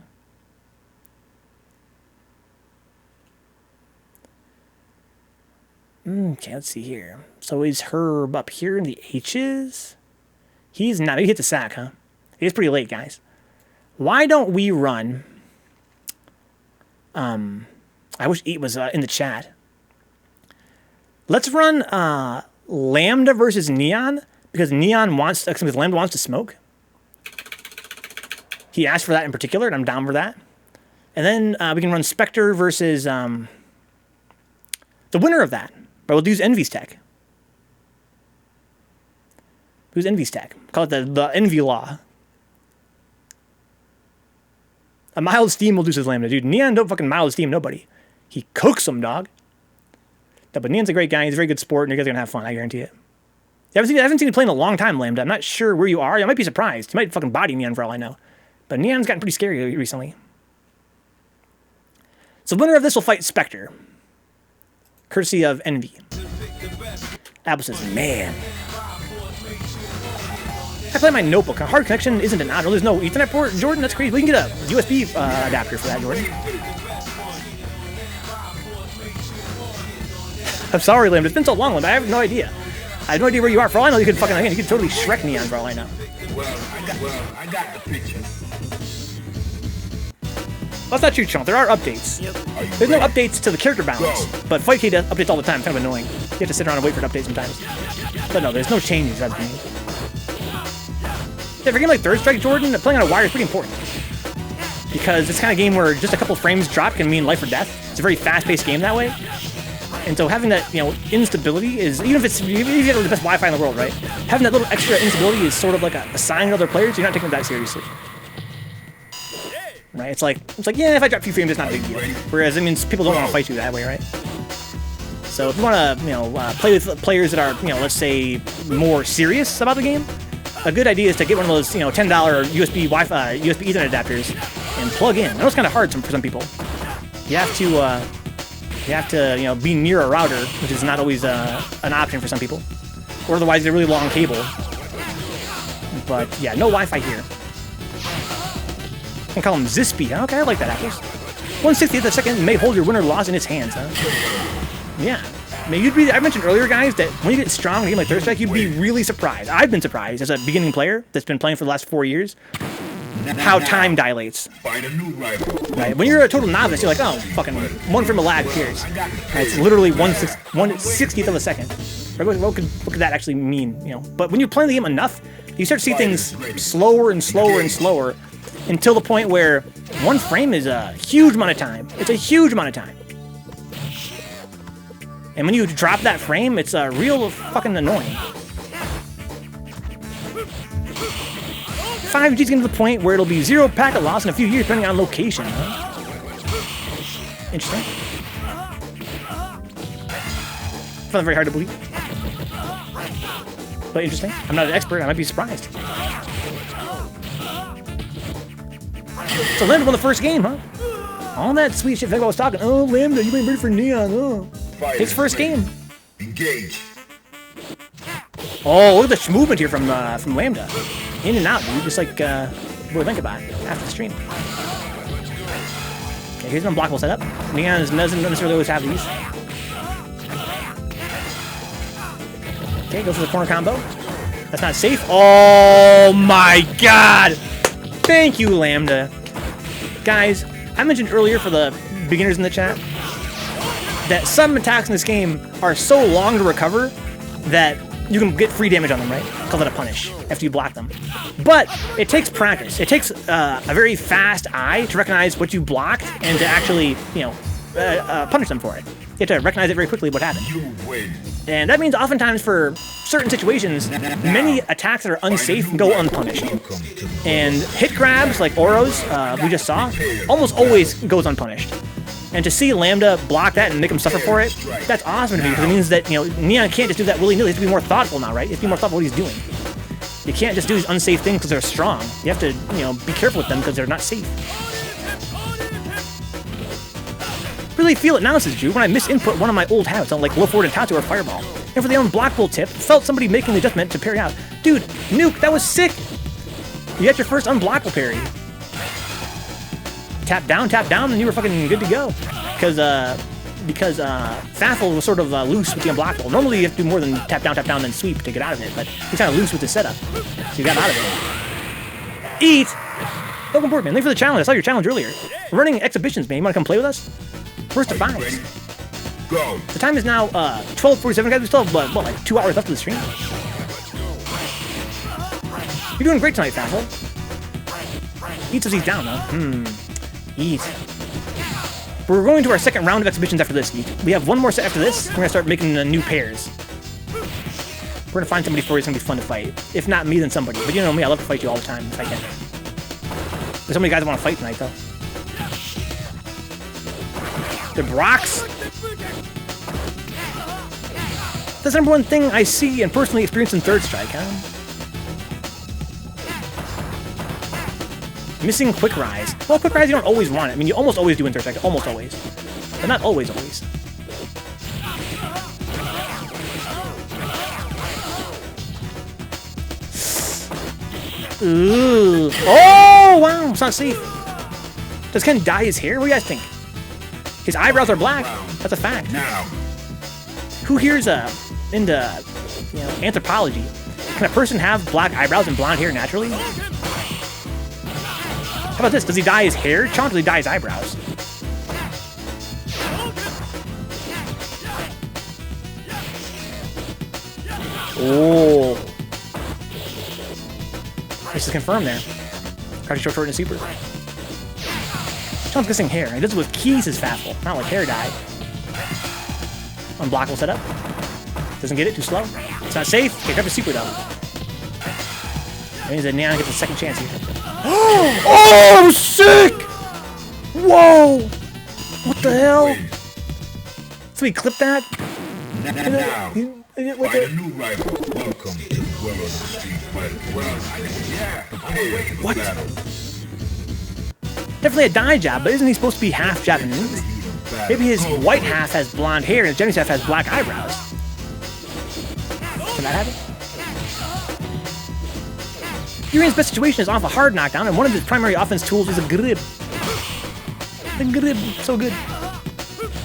Okay, let's see here. So is Herb up here in the H's? He's not. He hit the sack, huh? It's pretty late, guys. Why don't we run... I wish EAT was in the chat. Let's run Lambda versus Neon, because Neon wants... Because Lambda wants to smoke. He asked for that in particular, and I'm down for that. And then we can run Spectre versus the winner of that. But we'll use Envy's tech. Use Envy's tech. Call it the Envy Law. A mild steam will do his Lambda. Dude, Neon don't fucking mild steam nobody. He cooks them, dog. No, but Neon's a great guy. He's a very good sport, and you guys are going to have fun. I guarantee it. I haven't seen you play in a long time, Lambda. I'm not sure where you are. I might be surprised. You might fucking body Neon for all I know. But Neon's gotten pretty scary recently. So the winner of this will fight Spectre. Courtesy of Envy. Apple says, man. I play my notebook. A hard connection isn't an option. There's no Ethernet port. Jordan, that's crazy. We can get a USB adapter for that, Jordan. I'm sorry, Lambda. It's been so long, Lambda. I have no idea. I have no idea where you are. For all I know, you could fucking, again, you could totally Shrek Neon for all I know. Well, I got the picture. That's not true, Chunk. There are updates. There's no updates to the character balance, but Fight K does updates all the time. Kind of annoying. You have to sit around and wait for an update sometimes. But no, there's no changes. Yeah, for a game like Third Strike, Jordan, playing on a wire is pretty important. Because it's the kind of game where just a couple frames drop can mean life or death. It's a very fast-paced game that way. And so having that, instability is, even if you have the best Wi-Fi in the world, right? Having that little extra instability is sort of like a sign to other players. You're not taking it that seriously. Right? It's like, yeah, if I drop a few frames, it's not a big deal. Whereas it means people don't want to fight you that way, right? So if you want to, play with players that are, let's say, more serious about the game, a good idea is to get one of those, $10 USB Wi-Fi, USB Ethernet adapters and plug in. I know it's kind of hard for some people. You have to, be near a router, which is not always an option for some people. Or otherwise, they're really long cable. But yeah, no Wi-Fi here. I can call him Zispy. Okay, I like that, Apples. 1/60th of a second may hold your win or loss in its hands, huh? Yeah. I mean, I mentioned earlier, guys, that when you get strong in a game like Third Strike, you'd be really surprised. I've been surprised as a beginning player that's been playing for the last 4 years, how time dilates. Find a new rival. Right? When you're a total novice, you're like, oh, fucking one frame of lag appears. Right? It's literally 1/60th of a second. What could that actually mean? But when you're playing the game enough, you start to see things slower and slower and slower until the point where one frame is a huge amount of time. It's a huge amount of time. And when you drop that frame, it's real fucking annoying. 5G's getting to the point where it'll be 0 packet loss in a few years, depending on location. Huh? Interesting. Found it very hard to believe. But interesting. I'm not an expert. I might be surprised. So Lambda won the first game, huh? All that sweet shit Vencabot was talking. Oh, Lambda, you ain't ready for Neon. Oh. His first game. Engage. Oh, look at the movement here from Lambda. In and out, dude. Just like we're thinking about after the stream. Okay, here's an unblockable setup. Neon doesn't necessarily always have these. Okay, go for the corner combo. That's not safe. Oh my god! Thank you, Lambda. Guys, I mentioned earlier for the beginners in the chat that some attacks in this game are so long to recover that you can get free damage on them, right? Call it a punish after you block them. But it takes practice. It takes a very fast eye to recognize what you blocked and to actually, you know, punish them for it. You have to recognize it very quickly what happened. You win. And that means oftentimes for certain situations, many attacks that are unsafe go unpunished. And hit grabs like Oro's, we just saw, almost always goes unpunished. And to see Lambda block that and make him suffer for it, that's awesome to me, because it means that, you know, Neon can't just do that willy-nilly. He has to be more thoughtful now, right? He has to be more thoughtful what he's doing. You can't just do these unsafe things because they're strong. You have to, you know, be careful with them because they're not safe. Really feel it now, says Drew, when I misinput one of my old habits on like low forward and Tatsu or Fireball. And for the unblockable tip, felt somebody making the adjustment to parry out. Dude, Nuke, that was sick! You got your first unblockable parry. Tap down, and you were fucking good to go. Because Faffel was sort of loose with the unblockable. Normally you have to do more than tap down, then sweep to get out of it, but he's kind of loose with the setup. So you got out of it. Eat! Welcome aboard, man. Thanks for the challenge. I saw your challenge earlier. We're running exhibitions, man. You want to come play with us? First to 5. Go. The time is now 12:47, guys. We still have, what, like 2 hours left of the stream? You're doing great tonight, Faffel. Eat says he's down, huh? Eat. We're going to our second round of exhibitions after this, Eat. We have one more set after this. We're going to start making new pairs. We're going to find somebody for you. It's going to be fun to fight. If not me, then somebody. But you know me, I love to fight you all the time if I can. There's so many guys that want to fight tonight, though. The Brocks. That's the number one thing I see and personally experience in Third Strike, huh? Missing Quick Rise. Well, Quick Rise, you don't always want it. I mean, you almost always do in Third Strike. Almost always. But not always. Ooh. Oh, wow. It's not safe. Does Ken dye his hair? What do you guys think? His eyebrows are black. That's a fact. Now. Who here's into, you know, anthropology? Can a person have black eyebrows and blonde hair naturally? How about this? Does he dye his hair? Chomp, does he dye his eyebrows? Oh. This is confirmed there. Crouching short and super. Chomp's guessing hair. He does it with keys as Faffel, not like hair dye. Unblockable setup. Doesn't get it, too slow. It's not safe. Okay, grab the super though. That means that Neon gets a second chance here. Oh, sick! Whoa! What the hell? So we clip that? Now. Find a new rival. Welcome to Dweller on the Street Fighter. Prepare for What? battle. Definitely a dye job, but isn't he supposed to be half Japanese? Maybe his white half has blonde hair and his Japanese half has black eyebrows. Can that happen? Urian's best situation is off a hard knockdown, and one of his primary offense tools is a grip. The grip, so good.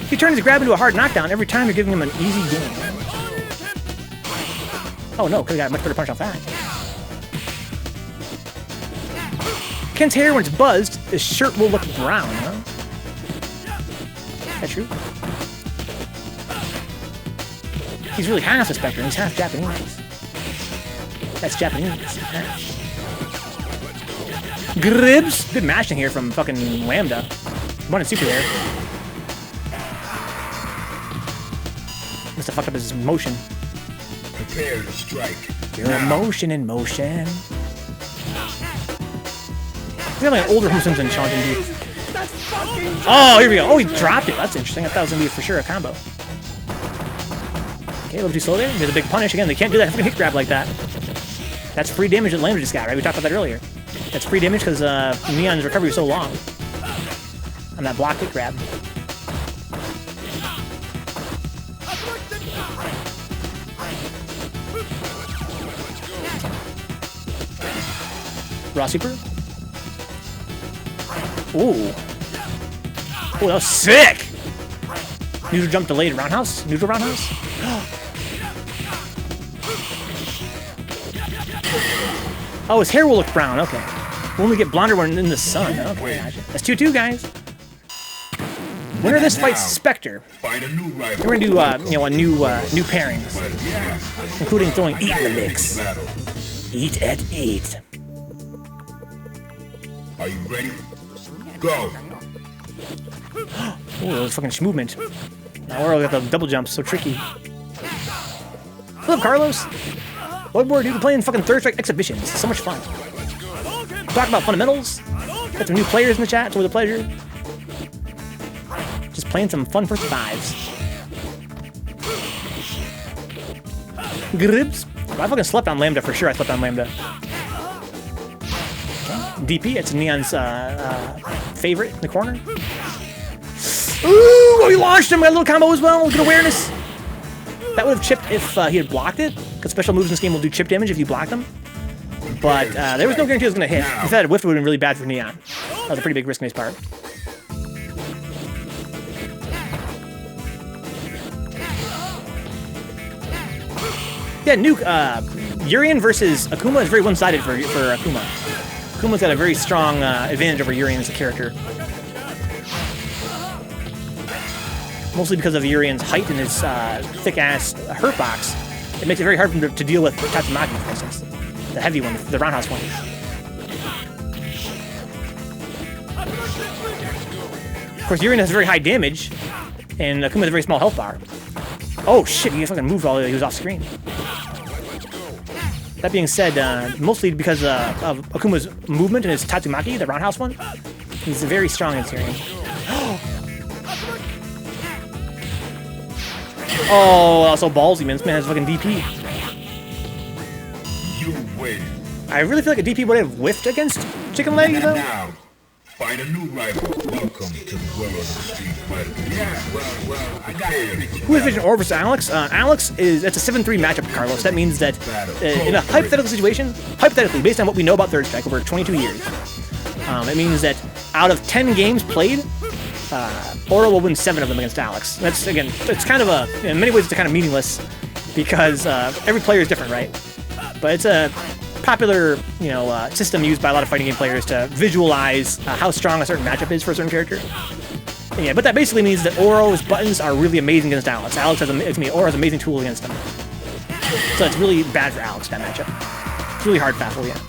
He turns his grab into a hard knockdown every time you're giving him an easy game. Oh no, could've got a much better punch off that. Ken's hair, when it's buzzed, his shirt will look brown, huh? Is that true? He's really half a Zspectrez, he's half Japanese. That's Japanese. Gribs! Good mashing here from fucking Lambda. Wanted super there. Must have fucked up his motion. Prepare to strike. Your emotion in motion. He's got like an older Homer Simpson chanting, dude. Oh, here we go. Oh, he dropped it. That's interesting. I thought it was going to be for sure a combo. Okay, a little too slow there. There's a big punish. Again, they can't do that fucking hit grab like that. That's free damage that Lambda just got, right? We talked about that earlier. That's free damage because Neon's recovery was so long. On that block hit grab. Raw super. Ooh. Oh, that was sick! Neutral jump delayed roundhouse? Neutral roundhouse? Oh, his hair will look brown. Okay. We'll only get blonder when in the sun. Okay, gotcha. That's 2-2, guys. Winner of this fight's Spectre. We're gonna do, you know, new pairings, including throwing EAT in the mix. EATETEET. Are you ready? Go! Oh, that was fucking movement. Now we're got the double jumps, so tricky. What's up, Carlos? What more, dude? We're playing fucking Third Strike exhibitions. It's so much fun. Talk about fundamentals. Got some new players in the chat. It's always a pleasure. Just playing some fun first fives. Gribs. I fucking slept on Lambda for sure. I slept on Lambda. DP, it's Neon's favorite in the corner. Ooh, oh, he launched him. Got a little combo as well. Good awareness. That would have chipped if he had blocked it, because special moves in this game will do chip damage if you block them. But there was no guarantee it was going to hit. If that had whiffed, it would have been really bad for Neon. That was a pretty big risk on his part. Yeah, Nuke, Urian versus Akuma is very one-sided for Akuma. Akuma's got a very strong advantage over Urian as a character. Mostly because of Urian's height and his thick-ass hurt box. It makes it very hard for him to deal with Tatsumaki, for instance. The heavy one, the roundhouse one. Of course, Urian has very high damage, and Akuma has a very small health bar. Oh shit, he fucking moved while he was off screen. That being said, mostly because of Akuma's movement and his Tatsumaki, the roundhouse one, he's very strong in this Urian. Oh, so ballsy, man. This man has fucking DP. You win. I really feel like a DP would have whiffed against Chicken Leg, though. Now, find a new rival. Welcome to the world of the street fighter. Yeah, well, I got it. Who is Vision Or versus Alex? Alex it's a 7-3 matchup, Carlos. That means that in a hypothetical situation, hypothetically, based on what we know about Third Strike over 22 years, it means that out of 10 games played, Oro will win 7 of them against Alex. That's, again, it's kind of a, in many ways, it's kind of meaningless because every player is different, right? But it's a popular, you know, system used by a lot of fighting game players to visualize how strong a certain matchup is for a certain character. Yeah, but that basically means that Oro's buttons are really amazing against Alex. Oro has an amazing tool against him. So it's really bad for Alex, that matchup. It's really hard Faffel, yeah.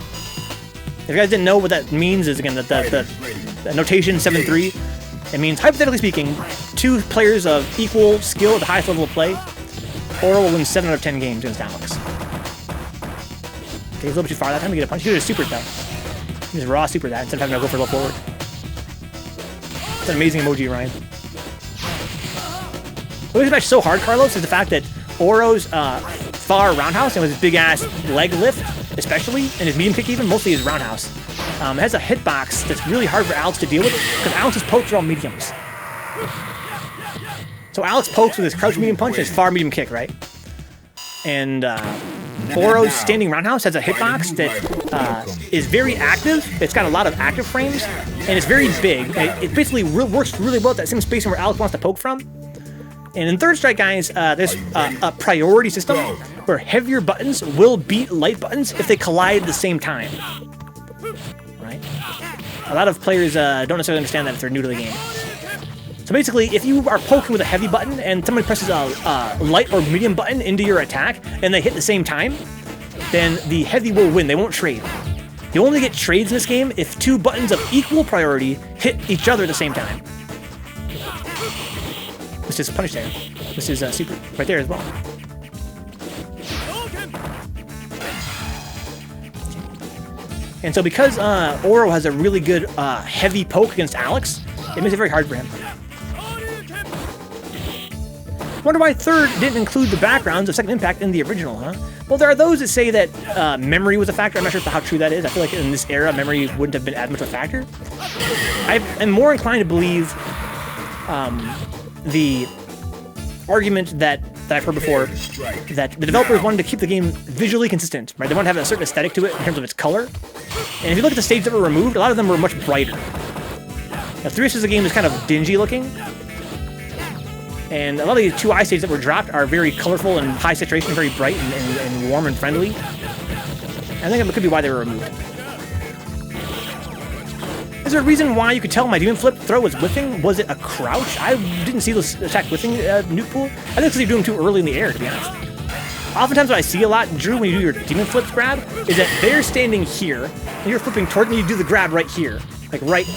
If you guys didn't know what that means, is again that the notation 7-3. It means, hypothetically speaking, 2 players of equal skill at the highest level of play, Oro will win 7 out of 10 games against Alex. Okay, he's a little bit too far that time to get a punch. He did a super though. He just raw super that instead of having to go for a low forward. It's an amazing emoji, Ryan. What makes this match so hard, Carlos, is the fact that Oro's far roundhouse and with his big ass leg lift, especially, and his medium kick even, mostly his roundhouse, has a hitbox that's really hard for Alex to deal with because Alex's pokes are all mediums. So Alex pokes with his crouch medium punch and his far medium kick, right? And Oro's standing roundhouse has a hitbox that is very active. It's got a lot of active frames, and it's very big. It basically works really well at that same space where Alex wants to poke from. And in Third Strike, guys, there's a priority system where heavier buttons will beat light buttons if they collide at the same time. Right? A lot of players don't necessarily understand that if they're new to the game. So basically, if you are poking with a heavy button and somebody presses a light or medium button into your attack and they hit the same time, then the heavy will win. They won't trade. You only get trades in this game if 2 buttons of equal priority hit each other at the same time. This is punish there. This is super right there as well. And so because Oro has a really good heavy poke against Alex, it makes it very hard for him. Wonder why third didn't include the backgrounds of Second Impact in the original, huh? Well, there are those that say that memory was a factor. I'm not sure how true that is. I feel like in this era, memory wouldn't have been as much of a factor. I am more inclined to believe the argument that I've heard before, that the developers wanted to keep the game visually consistent, right? They wanted to have a certain aesthetic to it in terms of its color. And if you look at the stages that were removed, a lot of them were much brighter. Now, 3 of the game is kind of dingy looking. And a lot of the 2i stages that were dropped are very colorful and high saturation, very bright and warm and friendly. I think that could be why they were removed. Is there a reason why you could tell my demon flip throw was whiffing? Was it a crouch? I didn't see this attack whiffing Nukepool. I think it's because you're doing too early in the air, to be honest. Oftentimes what I see a lot, Drew, when you do your demon flips grab, is that they're standing here, and you're flipping toward them, and you do the grab right here. Like right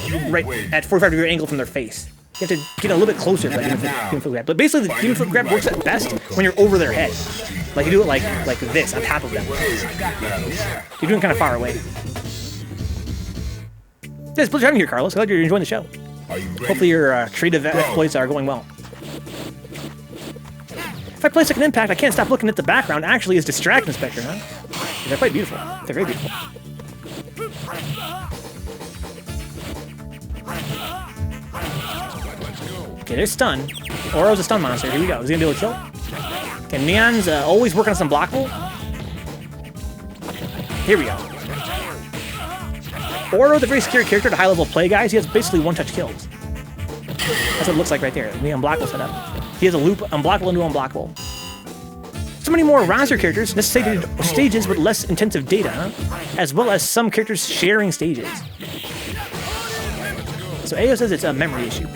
at 45-degree angle from their face. You have to get a little bit closer for that demon flip grab. But basically the demon flip grab works at best when you're over their head. Like you do it like this, on top of them. You're doing kind of far away. Yeah, it's a pleasure having you here, Carlos. Glad you're enjoying the show. Hopefully your creative exploits are going well. If I play Second Impact, I can't stop looking at the background. Actually, is distracting Zspectrez, huh? They're quite beautiful. They're very beautiful. Okay, there's stun. Oro's a stun monster. Here we go. Is he gonna be able to kill? Okay, Neon's always working on some blockable. Here we go. Oro's a very scary character to high-level play, guys. He has basically one-touch kills. That's what it looks like right there. The unblockable setup. He has a loop, unblockable into unblockable. So many more roster characters, necessitated stages with less intensive data, huh? As well as some characters sharing stages. So AO says it's a memory issue.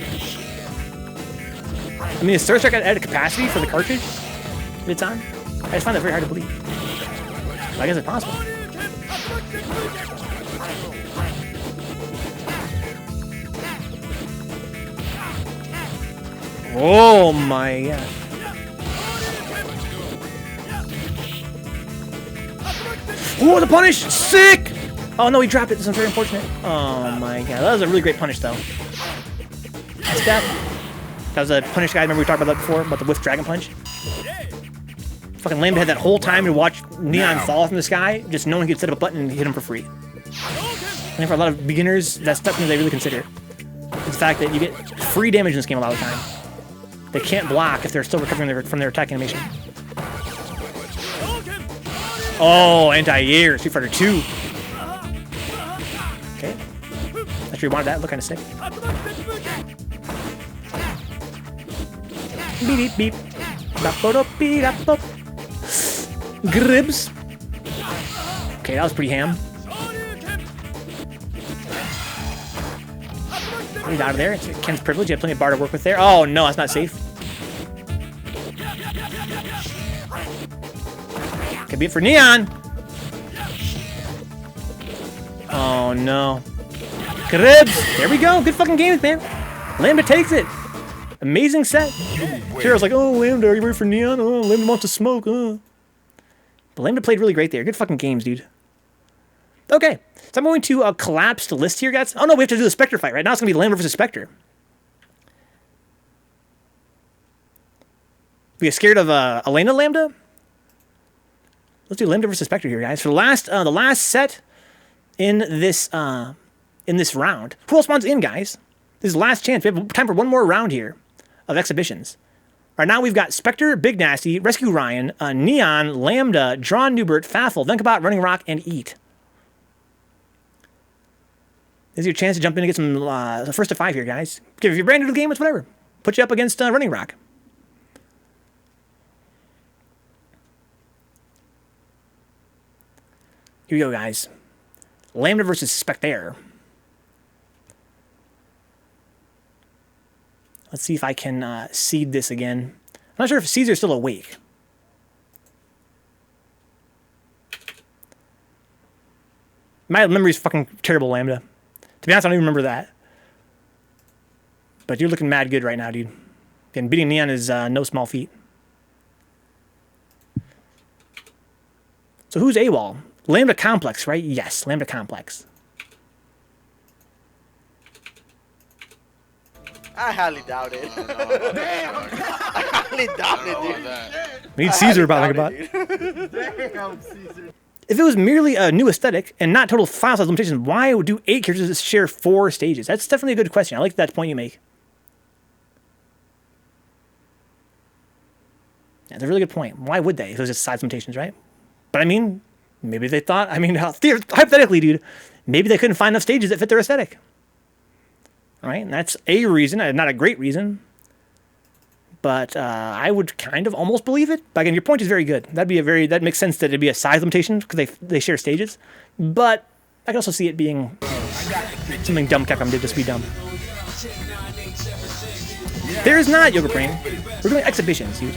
I mean, is Star Trek at a capacity for the cartridge that it's on? I just find that very hard to believe. But I guess it's possible. Oh my god. Oh, the punish! Sick! Oh no, he dropped it. This is very unfortunate. Oh my god. That was a really great punish, though. That's that. That was a punish guy. Remember we talked about that before? About the whiff dragon punch? Fucking Lambda had that whole time to watch Neon fall from the sky. Just no one could set up a button and hit him for free. I think for a lot of beginners, that's something they really consider. It's the fact that you get free damage in this game a lot of the time. They can't block if they're still recovering from their attack animation. Oh, anti-air, Street Fighter 2. Okay. Not sure you wanted that. Look kind of sick. Beep beep beep. Gribs. Okay, that was pretty ham. He's out of there. It's Ken's privilege. You have plenty of bar to work with there. Oh no, that's not safe. Could be it for Neon. Oh no. Cribs. There we go. Good fucking games, man. Lambda takes it. Amazing set. Hero's like, oh, Lambda, are you ready for Neon? Oh, Lambda wants to smoke. But Lambda played really great there. Good fucking games, dude. Okay. So I'm going to collapse the list here, guys. Oh no, we have to do the Spectre fight, right? Now it's going to be Lambda versus Spectre. We get scared of Elena Lambda? Let's do Lambda versus Spectre here, guys. For the last set in this round. Who else wants in, guys? This is the last chance. We have time for one more round here of exhibitions. Right now we've got Spectre, BigNasty, RescueRyan, Neon, Lambda, DrawnNeubert, Faffel, Vencabot, Running Rock, and EATEET. This is your chance to jump in and get some first to 5 here, guys. Okay, if you're brand new to the game, it's whatever. Put you up against Running Rock. Here we go, guys. Lambda versus Spectre. Let's see if I can seed this again. I'm not sure if Caesar's still awake. My memory's fucking terrible, Lambda. To be honest, I don't even remember that. But you're looking mad good right now, dude. And beating Neon is no small feat. So who's AWOL? LambdaComplex, right? Yes, LambdaComplex. I highly doubt it. I highly doubt it, dude. We need Caesar about about. Damn, Caesar. If it was merely a new aesthetic and not total file size limitations, why do 8 characters share 4 stages? That's definitely a good question. I like that point you make. Yeah, that's a really good point. Why would they if it was just size limitations, right? But I mean, maybe they thought, I mean, hypothetically, dude, maybe they couldn't find enough stages that fit their aesthetic. All right, and that's a reason, not a great reason. But I would kind of almost believe it. But again, your point is very good. That makes sense that it'd be a size limitation because they share stages. But I can also see it being something dumb Capcom did just to be dumb. There is not Yoga Brain. We're doing exhibitions, dude.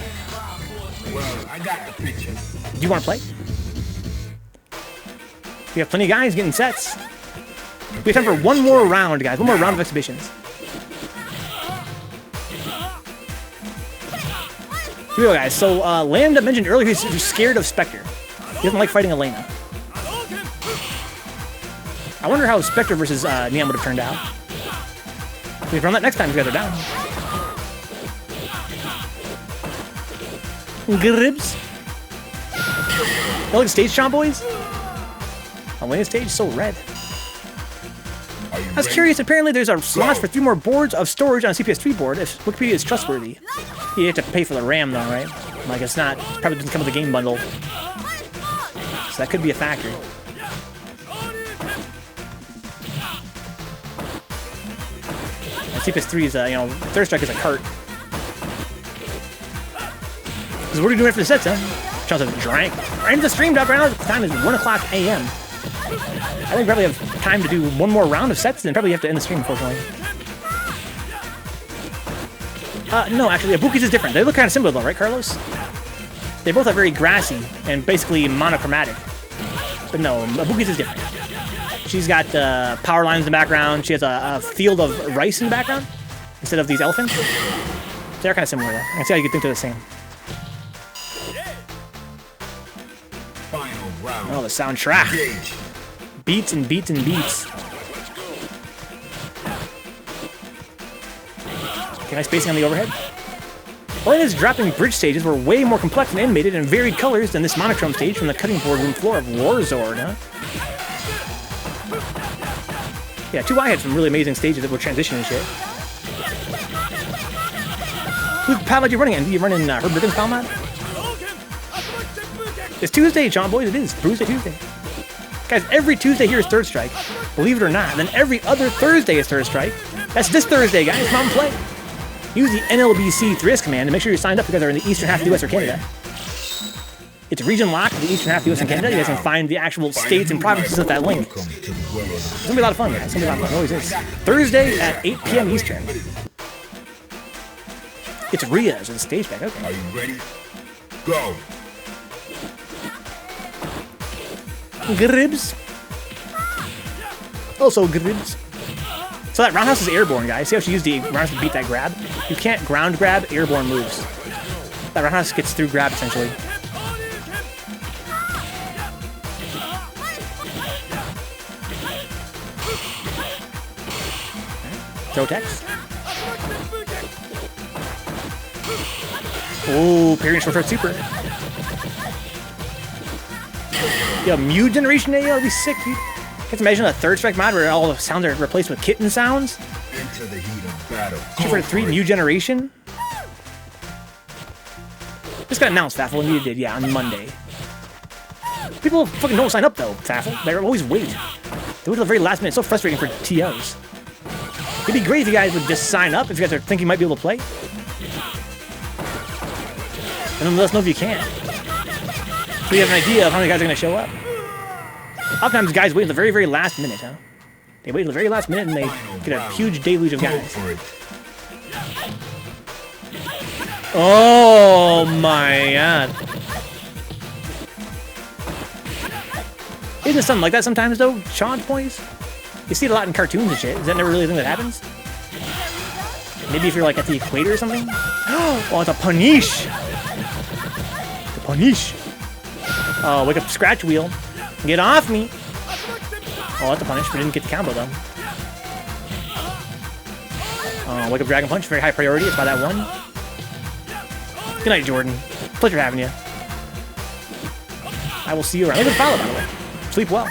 Well, I got the picture. Do you want to play? We have plenty of guys getting sets. We have time for one more round, guys. One more round of exhibitions. Here we go, guys. So, Lambda mentioned earlier he's scared of Spectre. He doesn't like fighting Elena. I wonder how Spectre versus Neon would have turned out. We can run that next time if you guys are down. Gribs. You like stage chomp, boys? Elena's stage is so red. I was curious, apparently there's a slot for 3 more boards of storage on a CPS3 board if Wikipedia is trustworthy. You have to pay for the RAM though, right? Like it's not, probably doesn't come with a game bundle. So that could be a factor. And CPS3 is, you know, Third Strike is a cart. Because what are you doing for the sets, huh? Chance of drank. Right into the stream drop right now. The time is 1 o'clock a.m. I think we probably have time to do one more round of sets, and probably have to end the stream, unfortunately. No, actually, Ibuki's is different. They look kind of similar, though, right, Carlos? They both are very grassy and basically monochromatic. But no, Ibuki's is different. She's got power lines in the background. She has a field of rice in the background instead of these elephants. They're kind of similar, though. I can see how you could think they're the same. Final round. Oh, the soundtrack. Beats and beats and beats. Okay, nice spacing on the overhead. Elena's dropping bridge stages were way more complex and animated in varied colors than this monochrome stage from the cutting board room floor of Warzord, huh? Yeah, 2i had some really amazing stages that would transition and shit. Whose pal mod you running in? Do you run in Herb Brigham's pal mod? It's Tuesday, John boys. It is Bruise-day Tuesday. Guys, every Tuesday here is Third Strike. Believe it or not. And then every other Thursday is Third Strike. That's this Thursday, guys. Come on and play. Use the NLBC 3S command to make sure you're signed up because they're in the eastern half of the US or Canada. It's region locked in the eastern half of the US and Canada. You guys can find the actual states and provinces with that link. It's gonna be a lot of fun, guys. It's gonna be a lot of fun. It always is. Thursday at 8 p.m. Eastern. It's Ria's with the stage back. Okay. Are you ready? Go. Gribs. Also gribs. So that roundhouse is airborne, guys. See how she used the roundhouse to beat that grab? You can't ground grab airborne moves. That roundhouse gets through grab, essentially. Throw text. Oh, parry and short super. Yo, Mew generation AO, that'd be sick, dude. Can't imagine a Third Strike mod where all the sounds are replaced with kitten sounds. Into the heat of battle. Street Fighter 3 Mew generation. Just got announced, Faffel, and you did, yeah, on Monday. People fucking don't sign up though, Faffel. They always wait. They wait till the very last minute. It's so frustrating for TOs. It'd be great if you guys would just sign up if you guys are thinking you might be able to play. And then let us know if you can. So you have an idea of how many guys are going to show up. Oftentimes guys wait till the very, very last minute, huh? They wait till the very last minute and they get a huge deluge of guys. Oh my god. Isn't it something like that sometimes though, Sean boys? You see it a lot in cartoons and shit. Is that never really a thing that happens? Maybe if you're like at the equator or something? Oh, it's a punish! The punish! Oh, wake up Scratch Wheel. Get off me! Oh, that's a punish. We didn't get the combo though. Wake up Dragon Punch, very high priority. It's by that one. Good night, Jordan. Pleasure having you. I will see you around. Look at the follow, by the way. Sleep well.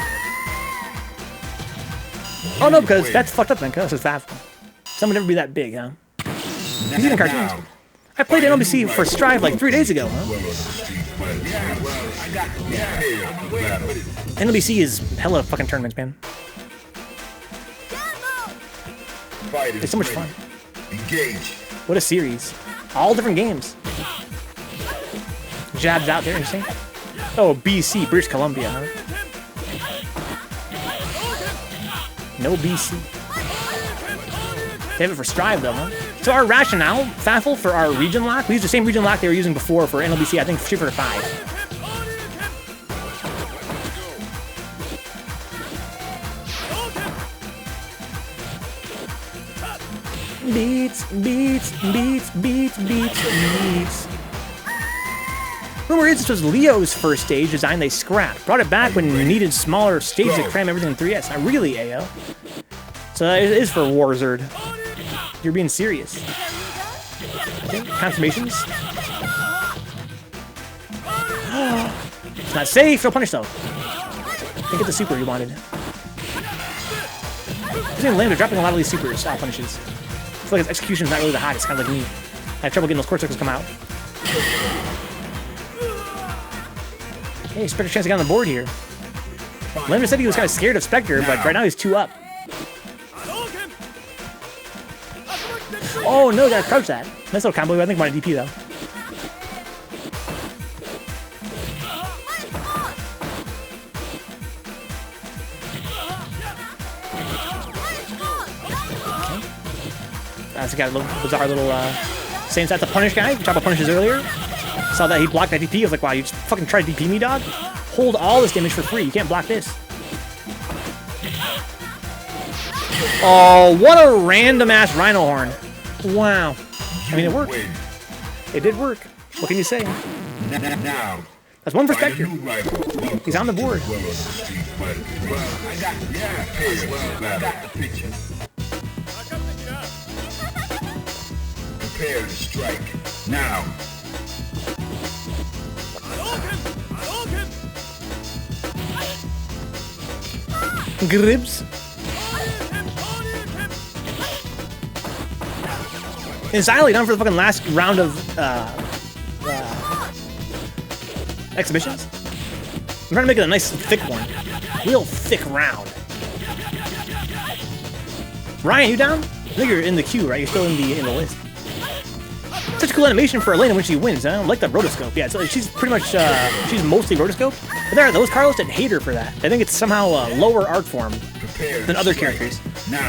Oh no, because that's fucked up then, because this is Faffel. Some would never be that big, huh? He's even cartoons. I played NBC for Strive like 3 days ago, huh? NBC is hella fucking tournaments, man. It's so much fun. What a series. All different games. Jabs out there, interesting. Oh, BC, British Columbia, huh? No BC. They have it for Strive, though, huh? So our rationale, Faffel, for our region lock, we used the same region lock they were using before for NLBC, I think, Super 5. Beats, beats, beats, beats, beats, beats. Rumor is this was Leo's first stage design they scrapped. Brought it back when needed smaller stages to cram everything in 3S. Not really, AO. So it is for Warzard. You're being serious. Okay, confirmations. It's not safe. No punish, though. Didn't get the super you wanted. I've seen Lambda dropping a lot of these super style punishes. I feel like his execution's not really the hottest, kind of like me. I have trouble getting those core circles come out. Hey, Zspectrez chance to get on the board here. Lambda said he was kind of scared of Spectre, but right now he's 2 up. Oh no, gotta crouch that. Nice little combo. I think I'm on a DP though. That's got a little bizarre little same set to punish guy. We talked about punishes earlier. Saw that he blocked that DP. I was like, wow, you just fucking tried to DP me, dog? Hold all this damage for free. You can't block this. Oh, what a random ass Rhino Horn. Wow. I mean, it worked. It did work. What can you say? That's one for Spectre. He's on the board. Prepare to strike now. Gribs. Is Xylee down for the fucking last round of exhibitions? I'm trying to make it a nice thick one. Real thick round. Ryan, you down? I think you're in the queue, right? You're still in the list. Such a cool animation for Elena when she wins. I don't like the rotoscope. Yeah, so she's pretty much she's mostly rotoscoped. But there are those Carlos that hate her for that. I think it's somehow a lower art form than other characters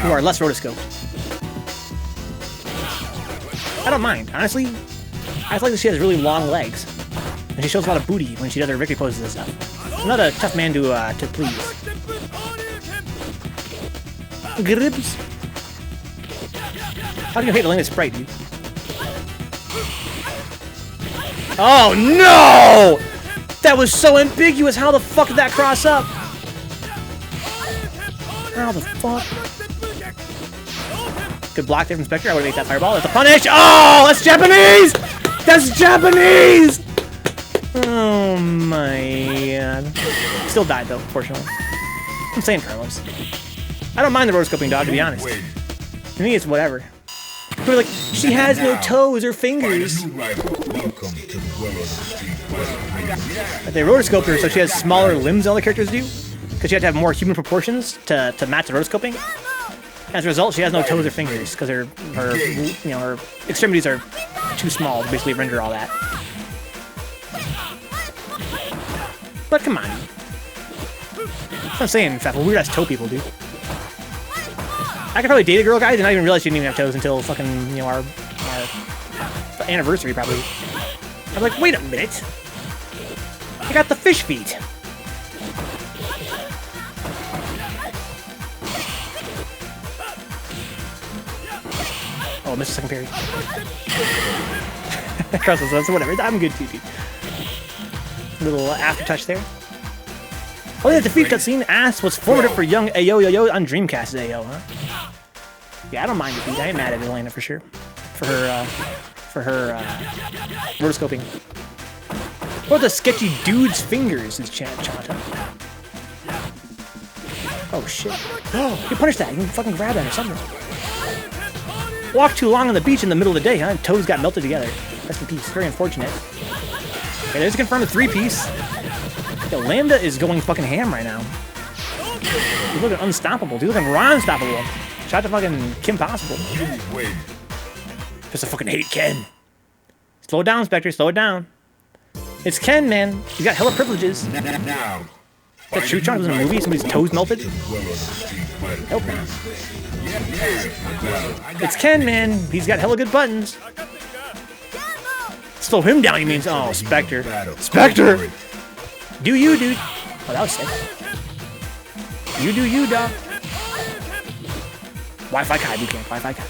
who are less rotoscoped. I don't mind, honestly. I just like that she has really long legs, and she shows a lot of booty when she does her victory poses and stuff. I'm not a tough man to please. Gribs. How do you hate Elena's sprite, dude? Oh no! That was so ambiguous. How the fuck did that cross up? How the fuck? Good block there from Spectre. I would have made that fireball. That's a punish. Oh, that's Japanese! That's Japanese! Oh my god. Still died though, fortunately. I'm saying Carlos. I don't mind the rotoscoping, dog, to be honest. To me, it's whatever. But like, she has no toes or fingers. But they rotoscoped her so she has smaller limbs than all the characters do. Because she had to have more human proportions to match the rotoscoping. As a result, she has no toes or fingers because her extremities are too small to basically render all that. But come on. I'm saying, Faffel, weird ass toe people, dude. I could probably date a girl, guys, and not even realize she didn't even have toes until fucking, our anniversary, probably. I'm like, wait a minute. I got the fish feet. Oh, missed a second parry. Crosses us, whatever. I'm good too, dude. Little aftertouch there. Oh, yeah, defeat cutscene. Ass was formative for young Ayo Yo Yo on Dreamcast AO, huh? Yeah, I don't mind defeat. I ain't mad at Elena for sure. For her rotoscoping. What the sketchy dude's fingers is Chanta? Oh shit. Oh, you punished that. You can fucking grab that or something. Walk too long on the beach in the middle of the day, huh? Toes got melted together. Rest in peace. Very unfortunate. Okay, there's confirmed a 3-piece. Yo, Lambda is going fucking ham right now. He's looking unstoppable. Dude, looking raw unstoppable. Shout out to fucking Kim Possible. Just I fucking hate Ken. Slow it down, Spectre. Slow it down. It's Ken, man. He's got hella privileges. Now, That true Chunk was in a movie. Somebody's toes melted. Nope. It's Ken, man. He's got hella good buttons. Slow him down, he means. Oh, Spectre. Spectre! Do you, dude? Oh, that was sick. You do you, dog. Wi-Fi Kai, you can't. Wi-Fi Kai.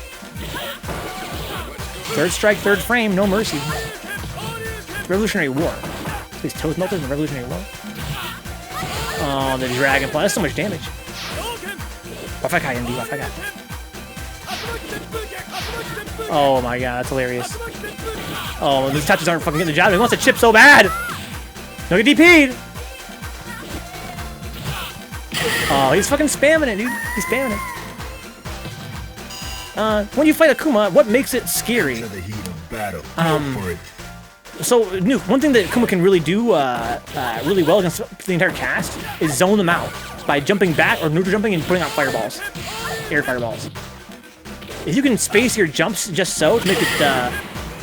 Third strike, third frame, no mercy. Revolutionary War. His toes melted in the Revolutionary War. Oh, the Dragonfly. That's so much damage. Wi-Fi Kai, MD. Wi-Fi Kai. Oh my god, that's hilarious. Oh, these touches aren't fucking getting the job. He wants to chip so bad. No, get DP'd. Oh, he's fucking spamming it, dude. He's spamming it. When you fight Akuma, what makes it scary? So, Nuke, one thing that Akuma can really do really well against the entire cast is zone them out by jumping back or neutral jumping and putting out fireballs. Air fireballs. If you can space your jumps just so to make it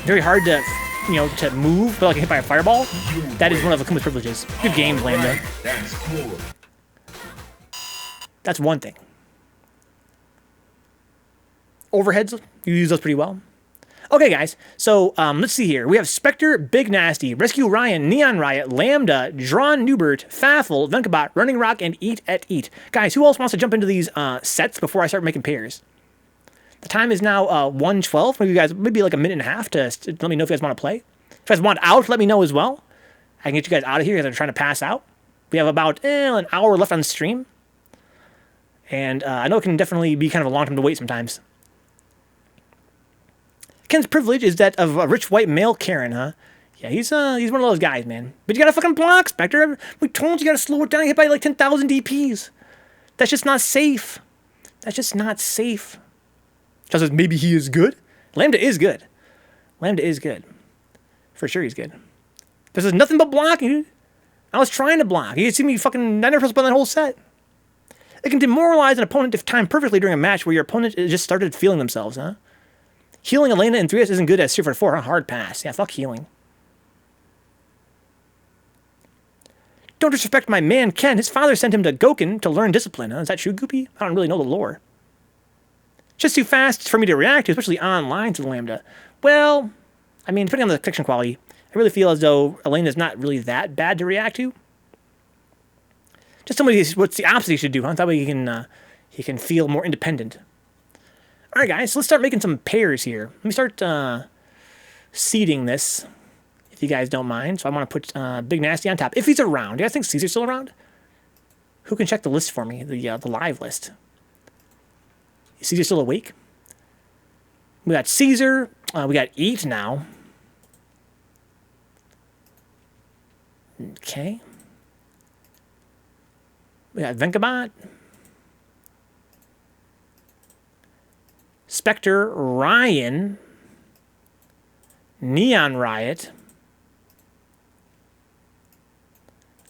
very hard to, you know, to move, but like hit by a fireball, that is one of Akuma's privileges. Good game, Lambda. That's one thing. Overheads, you use those pretty well. Okay, guys, so let's see here. We have Spectre, BigNasty, RescueRyan, neonriot, Lambda, DrawnNeubert, Faffel, Vencabot, Running Rock, and EATEET. Guys, who else wants to jump into these sets before I start making pairs? The time is now 1:12. Maybe you guys, maybe like a minute and a half to let me know if you guys want to play. If you guys want out, let me know as well. I can get you guys out of here because I'm trying to pass out. We have about an hour left on stream. And I know it can definitely be kind of a long time to wait sometimes. Ken's privilege is that of a rich white male Karen, huh? Yeah, he's one of those guys, man. But you gotta fucking block, Spectre. We told you gotta slow it down. You hit by like 10,000 DPs. That's just not safe. That's just not safe. Just says maybe he is good. Lambda is good. Lambda is good. For sure he's good. This is nothing but blocking, dude. I was trying to block. You see me fucking 90% by that whole set. It can demoralize an opponent if timed perfectly during a match where your opponent just started feeling themselves, huh? Healing Elena in 3S isn't good as 3-4, huh? Hard pass. Yeah, fuck healing. Don't disrespect my man, Ken. His father sent him to Goken to learn discipline, huh? Is that true, Goopy? I don't really know the lore. Just too fast for me to react to, especially online to Lambda. Well, I mean, depending on the connection quality, I really feel as though Elena's not really that bad to react to. Just somebody what's the opposite he should do, huh? That way he can feel more independent. All right, guys, so let's start making some pairs here. Let me start seeding this, if you guys don't mind. So I want to put BigNasty on top, if he's around. Do you guys think Caesar's still around? Who can check the list for me, the live list? Is Caesar still awake? We got Caesar. We got EAT now. Okay. We got Vencabot. SpectreRyan. neonriot.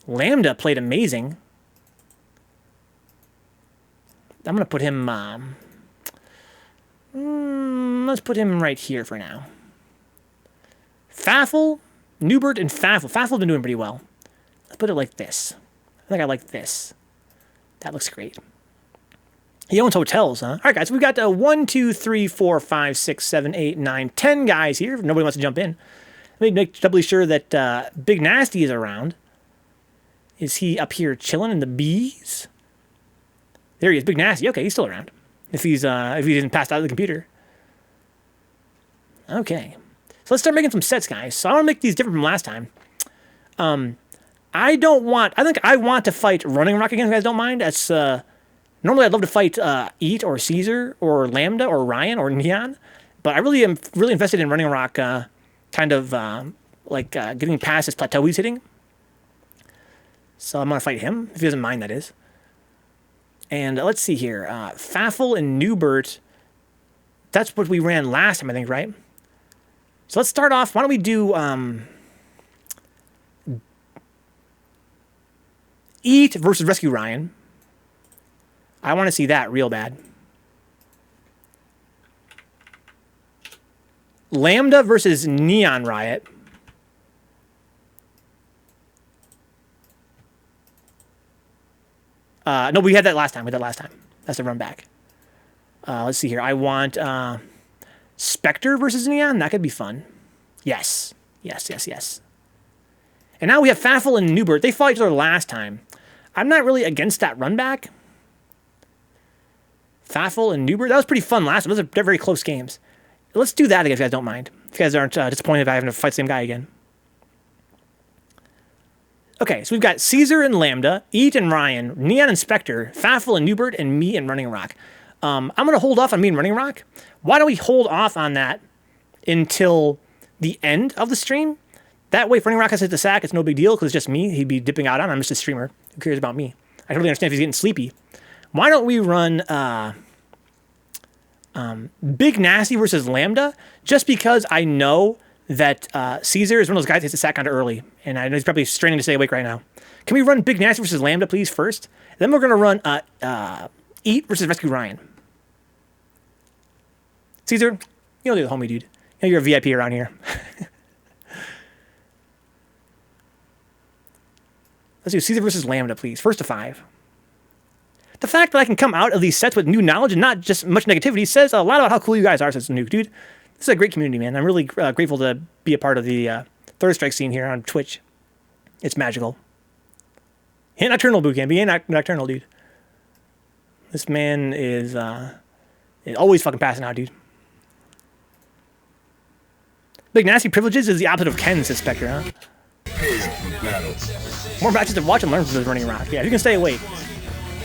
Lambda played amazing. I'm going to put him... let's put him right here for now. Faffel, Neubert, and Faffel. Faffel's been doing pretty well. Let's put it like this. I think I like this. That looks great. He owns hotels, huh? All right, guys. We've got 1, 2, 3, 4, 5, 6, 7, 8, 9, 10 guys here. If nobody wants to jump in. Let me make doubly sure that BigNasty is around. Is he up here chilling in the bees? There he is, BigNasty. Okay, he's still around. If he isn't passed out of the computer. Okay. So let's start making some sets, guys. So I want to make these different from last time. I think I want to fight Running Rock again, if you guys don't mind. That's Normally, I'd love to fight EAT or Caesar or Lambda or Ryan or Neon, but I really am invested in Running Rock, kind of getting past this plateau he's hitting. So I'm gonna fight him if he doesn't mind. That is. And let's see here, Faffel and Neubert. That's what we ran last time, I think, right? So let's start off. Why don't we do EAT versus RescueRyan. I want to see that real bad. Lambda versus neonriot. No, we had that last time. That's the run back. Let's see here. I want Spectre versus Neon. That could be fun. Yes. And now we have Faffel and Neubert. They fought each other last time. I'm not really against that run back. Faffel and Neubert. That was pretty fun last time. Those are very close games. Let's do that again if you guys don't mind. If you guys aren't disappointed if I have to fight the same guy again. Okay, so we've got Caesar and Lambda, EAT and Ryan, Neon and Spectre, Faffel and Neubert, and me and Running Rock. I'm going to hold off on me and Running Rock. Why don't we hold off on that until the end of the stream? That way, if Running Rock has hit the sack, it's no big deal because it's just me. He'd be dipping out on. I'm just a streamer. Who cares about me? I totally understand if he's getting sleepy. Why don't we run BigNasty versus Lambda? Just because I know that Caesar is one of those guys that hits the sack kind of early, and I know he's probably straining to stay awake right now. Can we run BigNasty versus Lambda, please, first? Then we're going to run EAT versus RescueRyan. Caesar, you're the homie, dude. You know you're a VIP around here. Let's do Caesar versus Lambda, please. First to 5. The fact that I can come out of these sets with new knowledge and not just much negativity says a lot about how cool you guys are, says Nuke, dude. This is a great community, man. I'm really grateful to be a part of the Third Strike scene here on Twitch. It's magical. He ain't Nocturnal Bootcamp. He ain't Nocturnal, dude. This man is always fucking passing out, dude. BigNasty privileges is the opposite of Ken, says Spectre, huh? More matches to watch and learn from this Running Rock. Yeah, if you can stay awake.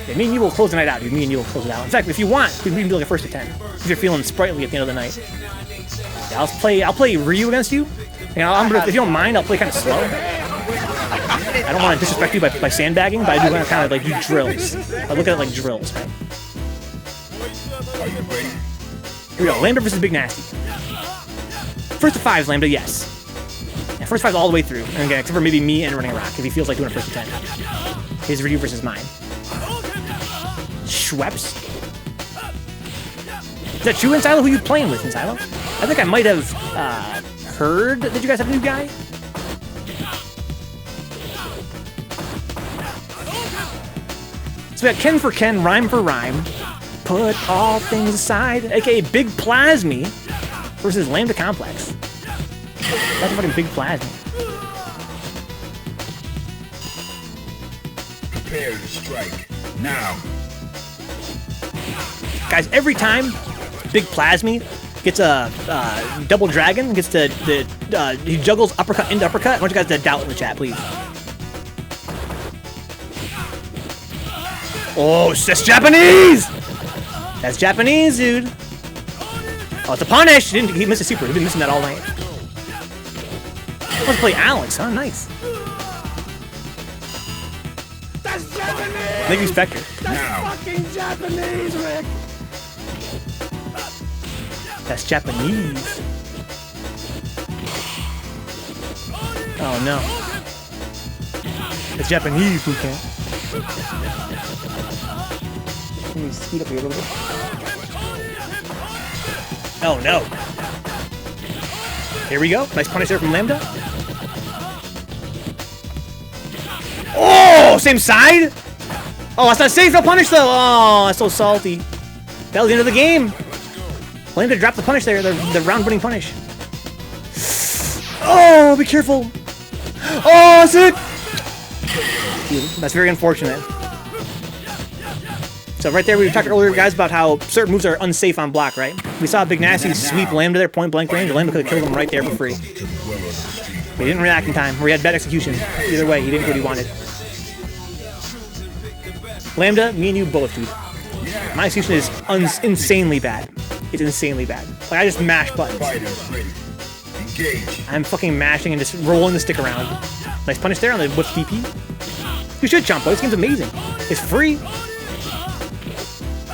Yeah, me and you will close the night out, dude. Me and you will close it out. In fact, if you want, we can do like a first to 10. If you're feeling sprightly at the end of the night. Yeah, I'll play Ryu against you. And if you don't mind, I'll play kind of slow. I don't want to disrespect you by sandbagging, but I do want to kind of like do drills. I look at it like drills, right? Here we go. Lambda versus BigNasty. First to 5 is Lambda, yes. Yeah, first 5 all the way through. And again, except for maybe me and Running Rock, if he feels like doing a first to 10. His Ryu versus mine. Schweppes. Is that true, Insilo? Who are you playing with, Insilo? I think I might have heard that you guys have a new guy. So we got Ken for Ken, Rhyme for Rhyme. Put all things aside, aka Big Plasmy versus LambdaComplex. That's a fucking Big Plasmy. Prepare to strike now. Guys, every time Big Plasmy gets a double dragon, gets he juggles uppercut into uppercut. I want you guys to doubt in the chat, please. Oh, that's Japanese! That's Japanese, dude. Oh, it's a punish! He missed a super. He's been missing that all night. Let's play Alex, huh? Nice. That's Japanese! Thank you, Spectre. That's fucking Japanese, Rick! That's Japanese. Oh no. It's Japanese, who can't. Let me speed up here a little bit. Oh no. Here we go. Nice punish there from Lambda. Oh, same side? Oh, that's not safe. No punish though. Oh, that's so salty. That was the end of the game. Lambda dropped the punish there, the round-winning punish. Oh, be careful. Oh, sick. That's very unfortunate. So right there, we talked earlier, guys, about how certain moves are unsafe on block, right? We saw BigNasty sweep Lambda there, point-blank range. Lambda could have killed him right there for free. But he didn't react in time, or he had bad execution. Either way, he didn't get what he wanted. Lambda, me and you both, dude. My execution is insanely bad. It's insanely bad. Like, I just mash buttons. Fighters ready. Engage. I'm fucking mashing and just rolling the stick around. Nice punish there on the whiff DP. You should, Chompo. This game's amazing. It's free.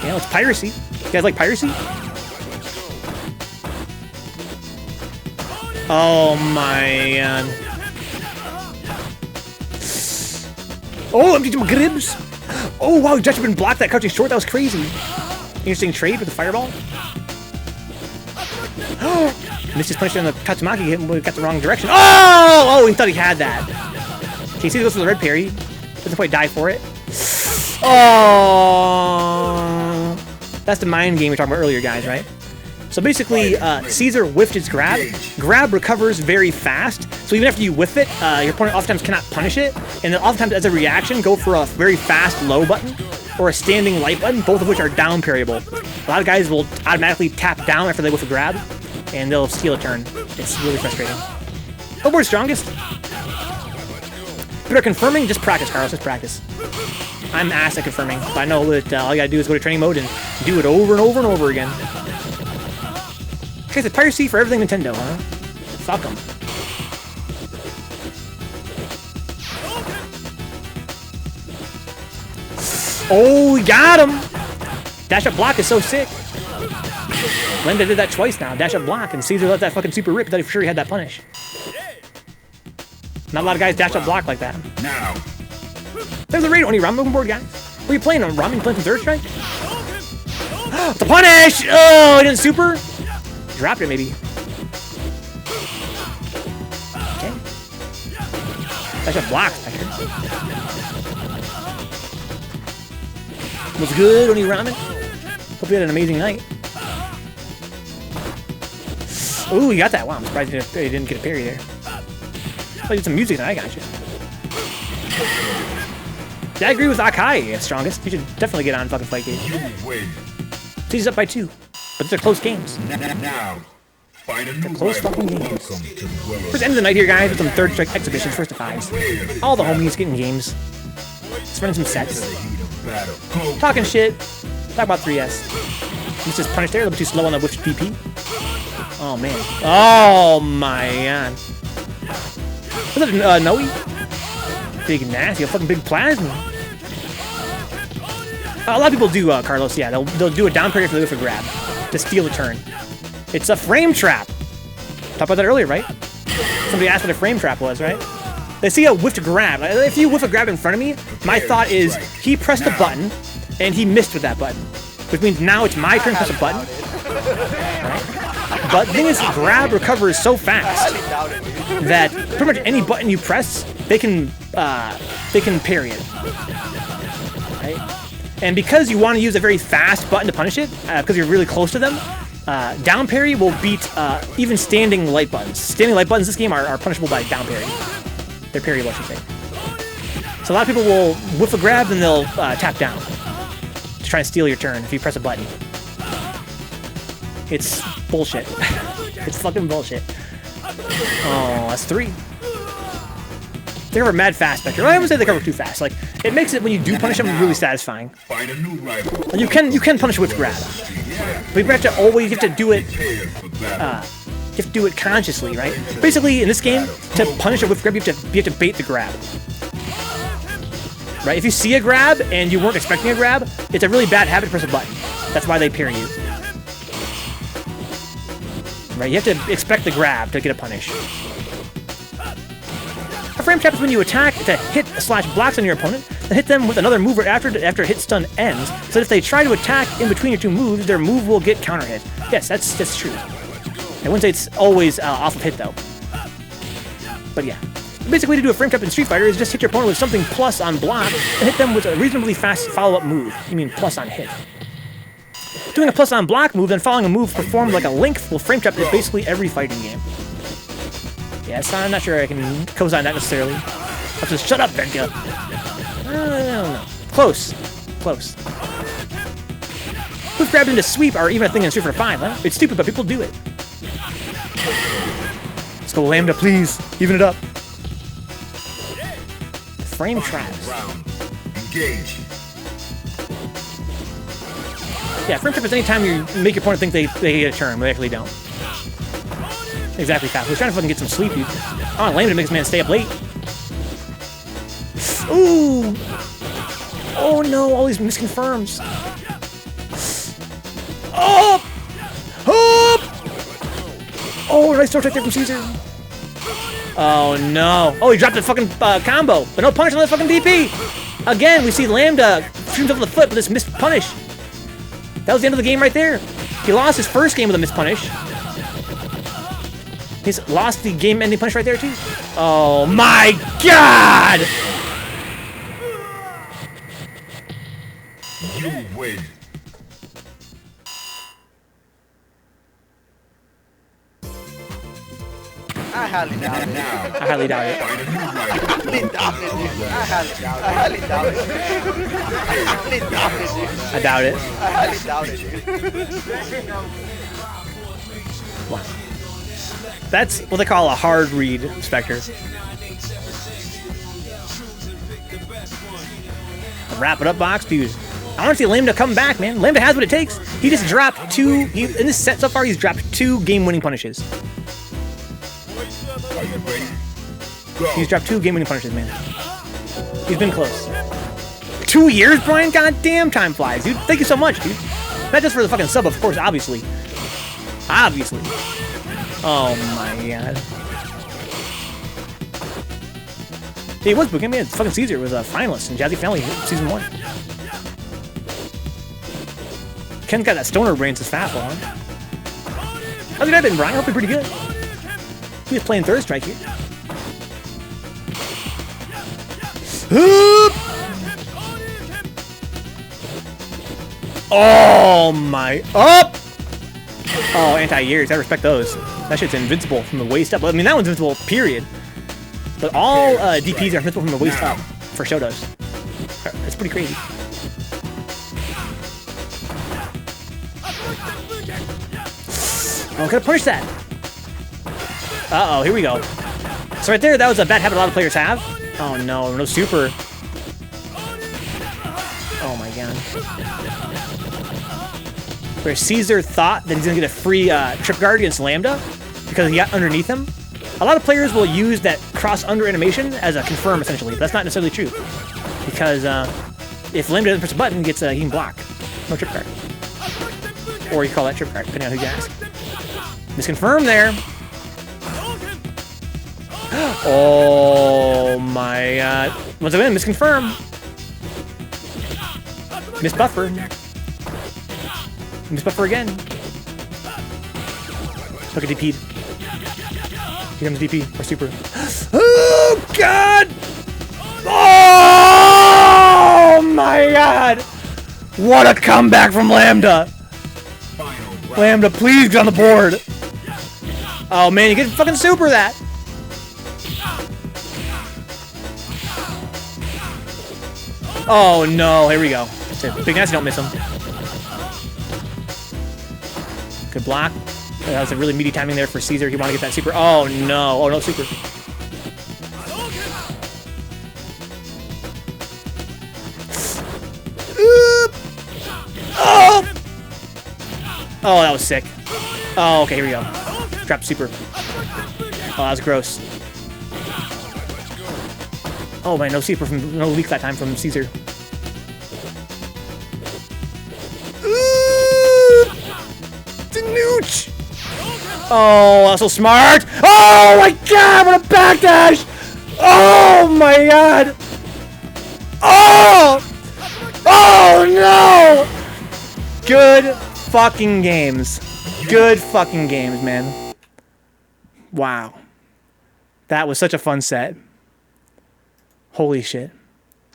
Yeah, it's piracy. You guys like piracy? Oh my god. Oh, I'm teaching my gribs. Oh wow, Dutch been blocked that crouching short. That was crazy. Interesting trade with the fireball. Missed his punish on the Tatsumaki. Hit him, got the wrong direction. Oh! Oh, he thought he had that. Okay, see, he goes for the red parry. Doesn't quite die for it. Oh! That's the mind game we were talking about earlier, guys, right? So basically, Caesar whiffed his grab. Grab recovers very fast, so even after you whiff it, your opponent oftentimes cannot punish it, and then oftentimes as a reaction, go for a very fast low button, or a standing light button, both of which are down parryable. A lot of guys will automatically tap down after they whiff a grab, and they'll steal a turn. It's really frustrating. Billboard's strongest. People are confirming, just practice, Carlos, just practice. I'm ass at confirming, but I know that all you gotta do is go to training mode and do it over and over and over again. Okay, so piracy for everything Nintendo, huh? Fuck them. Oh, we got him! Dash up block is so sick. Lambda did that twice now. Dash up block, and Caesar let that fucking super rip. Thought he for sure he had that punish. Not a lot of guys dash up block like that. Now. There's a raid on your ramen board, guys. What are you playing on ramen? You playing some Third Strike? The punish! Oh, he didn't super? Dropped it, maybe. Okay. Dash up block, Spectre. Was good on your ramen. Hope you had an amazing night. Ooh, you got that. Wow, I'm surprised you didn't get a parry there. I did some music and I got you. Yeah, I agree with Akai, strongest. You should definitely get on fucking Fight Game. He's up by 2. But these are close games. Now. Find a new Close rival. fucking games. Welcome to Dwellers. First end of the night here, guys, with some Third Strike exhibitions, first to 5s. All the homies getting games. Just running some sets. Battle. Go. Talking shit. Talk about 3S. This is punished there, a little bit too slow on the whiff DP. Oh man. Oh my god. What's that, Noe? BigNasty, a fucking big plasma. A lot of people do, Carlos, yeah. They'll do a down parry for the whiff grab to steal a turn. It's a frame trap. Talked about that earlier, right? Somebody asked what a frame trap was, right? They see a whiffed grab. If you whiff a grab in front of me, my thought is he pressed a button and he missed with that button. Which means now it's my turn to press a button. Right? But the thing is, grab recovers so fast that pretty much any button you press, they can parry it. Right? And because you want to use a very fast button to punish it, because you're really close to them, down parry will beat even standing light buttons. Standing light buttons in this game are punishable by down parry. They're parryable, I should say. So a lot of people will whiff a grab and they'll tap down to try and steal your turn if you press a button. It's bullshit. It's fucking bullshit. Oh, that's 3. They cover mad fast, Spectre. I wouldn't say they cover too fast. Like, it makes it when you do punish them really satisfying. Find a new rival. And you can punish with grab, but you have to always to do it. Prepare for battle. You have to do it consciously, right? Basically, in this game, to punish a whiff grab, you have to bait the grab. Right? If you see a grab and you weren't expecting a grab, it's a really bad habit to press a button. That's why they parry you. Right? You have to expect the grab to get a punish. A frame trap is when you attack to hit / blocks on your opponent, then hit them with another move after hit stun ends, so that if they try to attack in between your 2 moves, their move will get counter hit. Yes, that's true. I wouldn't say it's always off of hit though. But yeah. The basic way to do a frame trap in Street Fighter is just hit your opponent with something plus on block, and hit them with a reasonably fast follow-up move. You mean plus on hit. Doing a plus on block move, then following a move performed like a link will frame trap in basically every fighting game. Yeah, I'm not sure I can co-sign that necessarily. I'll just shut up, Benka. I don't know. Close. Close. Whiff grab into sweep are even a thing in Street Fighter 5, huh? It's stupid, but people do it. Let's go Lambda, please. Even it up. Frame traps. Round. Engage. Yeah, frame trip is any time you make your opponent think they get a turn, but they actually don't. Exactly, Faffel. He's trying to fucking get some sleep, dude. Oh, Lambda makes man stay up late. Ooh! Oh no, all these misconfirms. Oh! Oh! Oh, nice torch right there from Caesar. Oh no. Oh, he dropped a fucking combo, but no punish on the fucking DP. Again, we see Lambda streams over the foot with this missed punish. That was the end of the game right there. He lost his first game with a missed punish. He's lost the game-ending punish right there too. Oh my god! You win. I highly doubt it. I highly doubt it. Find a new rival. I highly doubt it, dude. I highly doubt it. I highly doubt it, dude. I doubt it. I highly doubt it, dude. Wow. That's what they call a hard read, Spectre. Wrap it up, box, dude. I want to see Lambda come back, man. Lambda has what it takes. He just dropped two. In this set so far, he's dropped 2 game-winning punishes. Are you ready? Go. He's dropped 2 game-winning punishes, man. He's been close. 2 years, Brian? Goddamn, time flies, dude. Thank you so much, dude. Not just for the fucking sub, of course, obviously. Obviously. Oh my god. Hey, it was Bootcamp, man. Fucking Caesar was a finalist in Jazzy Family Season 1. Ken's got that stoner brains as Faffel, huh? How's it been, Brian? I hope you're pretty good. He was playing Third Strike here. Oh my. Up! Oh, anti-years. I respect those. That shit's invincible from the waist up. I mean, that one's invincible, period. But all DPs are invincible from the waist up for Shotos. That's pretty crazy. Oh, gotta punish that. Uh-oh, here we go. So right there, that was a bad habit a lot of players have. Oh no, no super. Oh my god. Where Caesar thought that he's gonna get a free trip guard against Lambda because he got underneath him. A lot of players will use that cross-under animation as a confirm, essentially, but that's not necessarily true. Because if Lambda doesn't press a button, he can block. No trip guard. Or you call that trip guard, depending on who you ask. Misconfirm there. Oh my god. Once again, misconfirm. Misbuffer. Misbuffer again. Look at DP'd. Here comes DP or super. Oh god! Oh my god! What a comeback from Lambda! Lambda, please get on the board! Oh man, you can fucking super that! Oh no, here we go. That's it. BigNasty, don't miss him. Good block. That was a really meaty timing there for Caesar. He wanted to get that super. Oh no. Oh no, super. Oh! Oh, that was sick. Oh, okay, here we go. Drop super. Oh, that was gross. Oh man, no super from no leak that time from Caesar. Nooch! Oh, that's so smart! Oh my god, what a backdash! Oh my god! Oh! Oh no! Good fucking games. Good fucking games, man. Wow. That was such a fun set. Holy shit.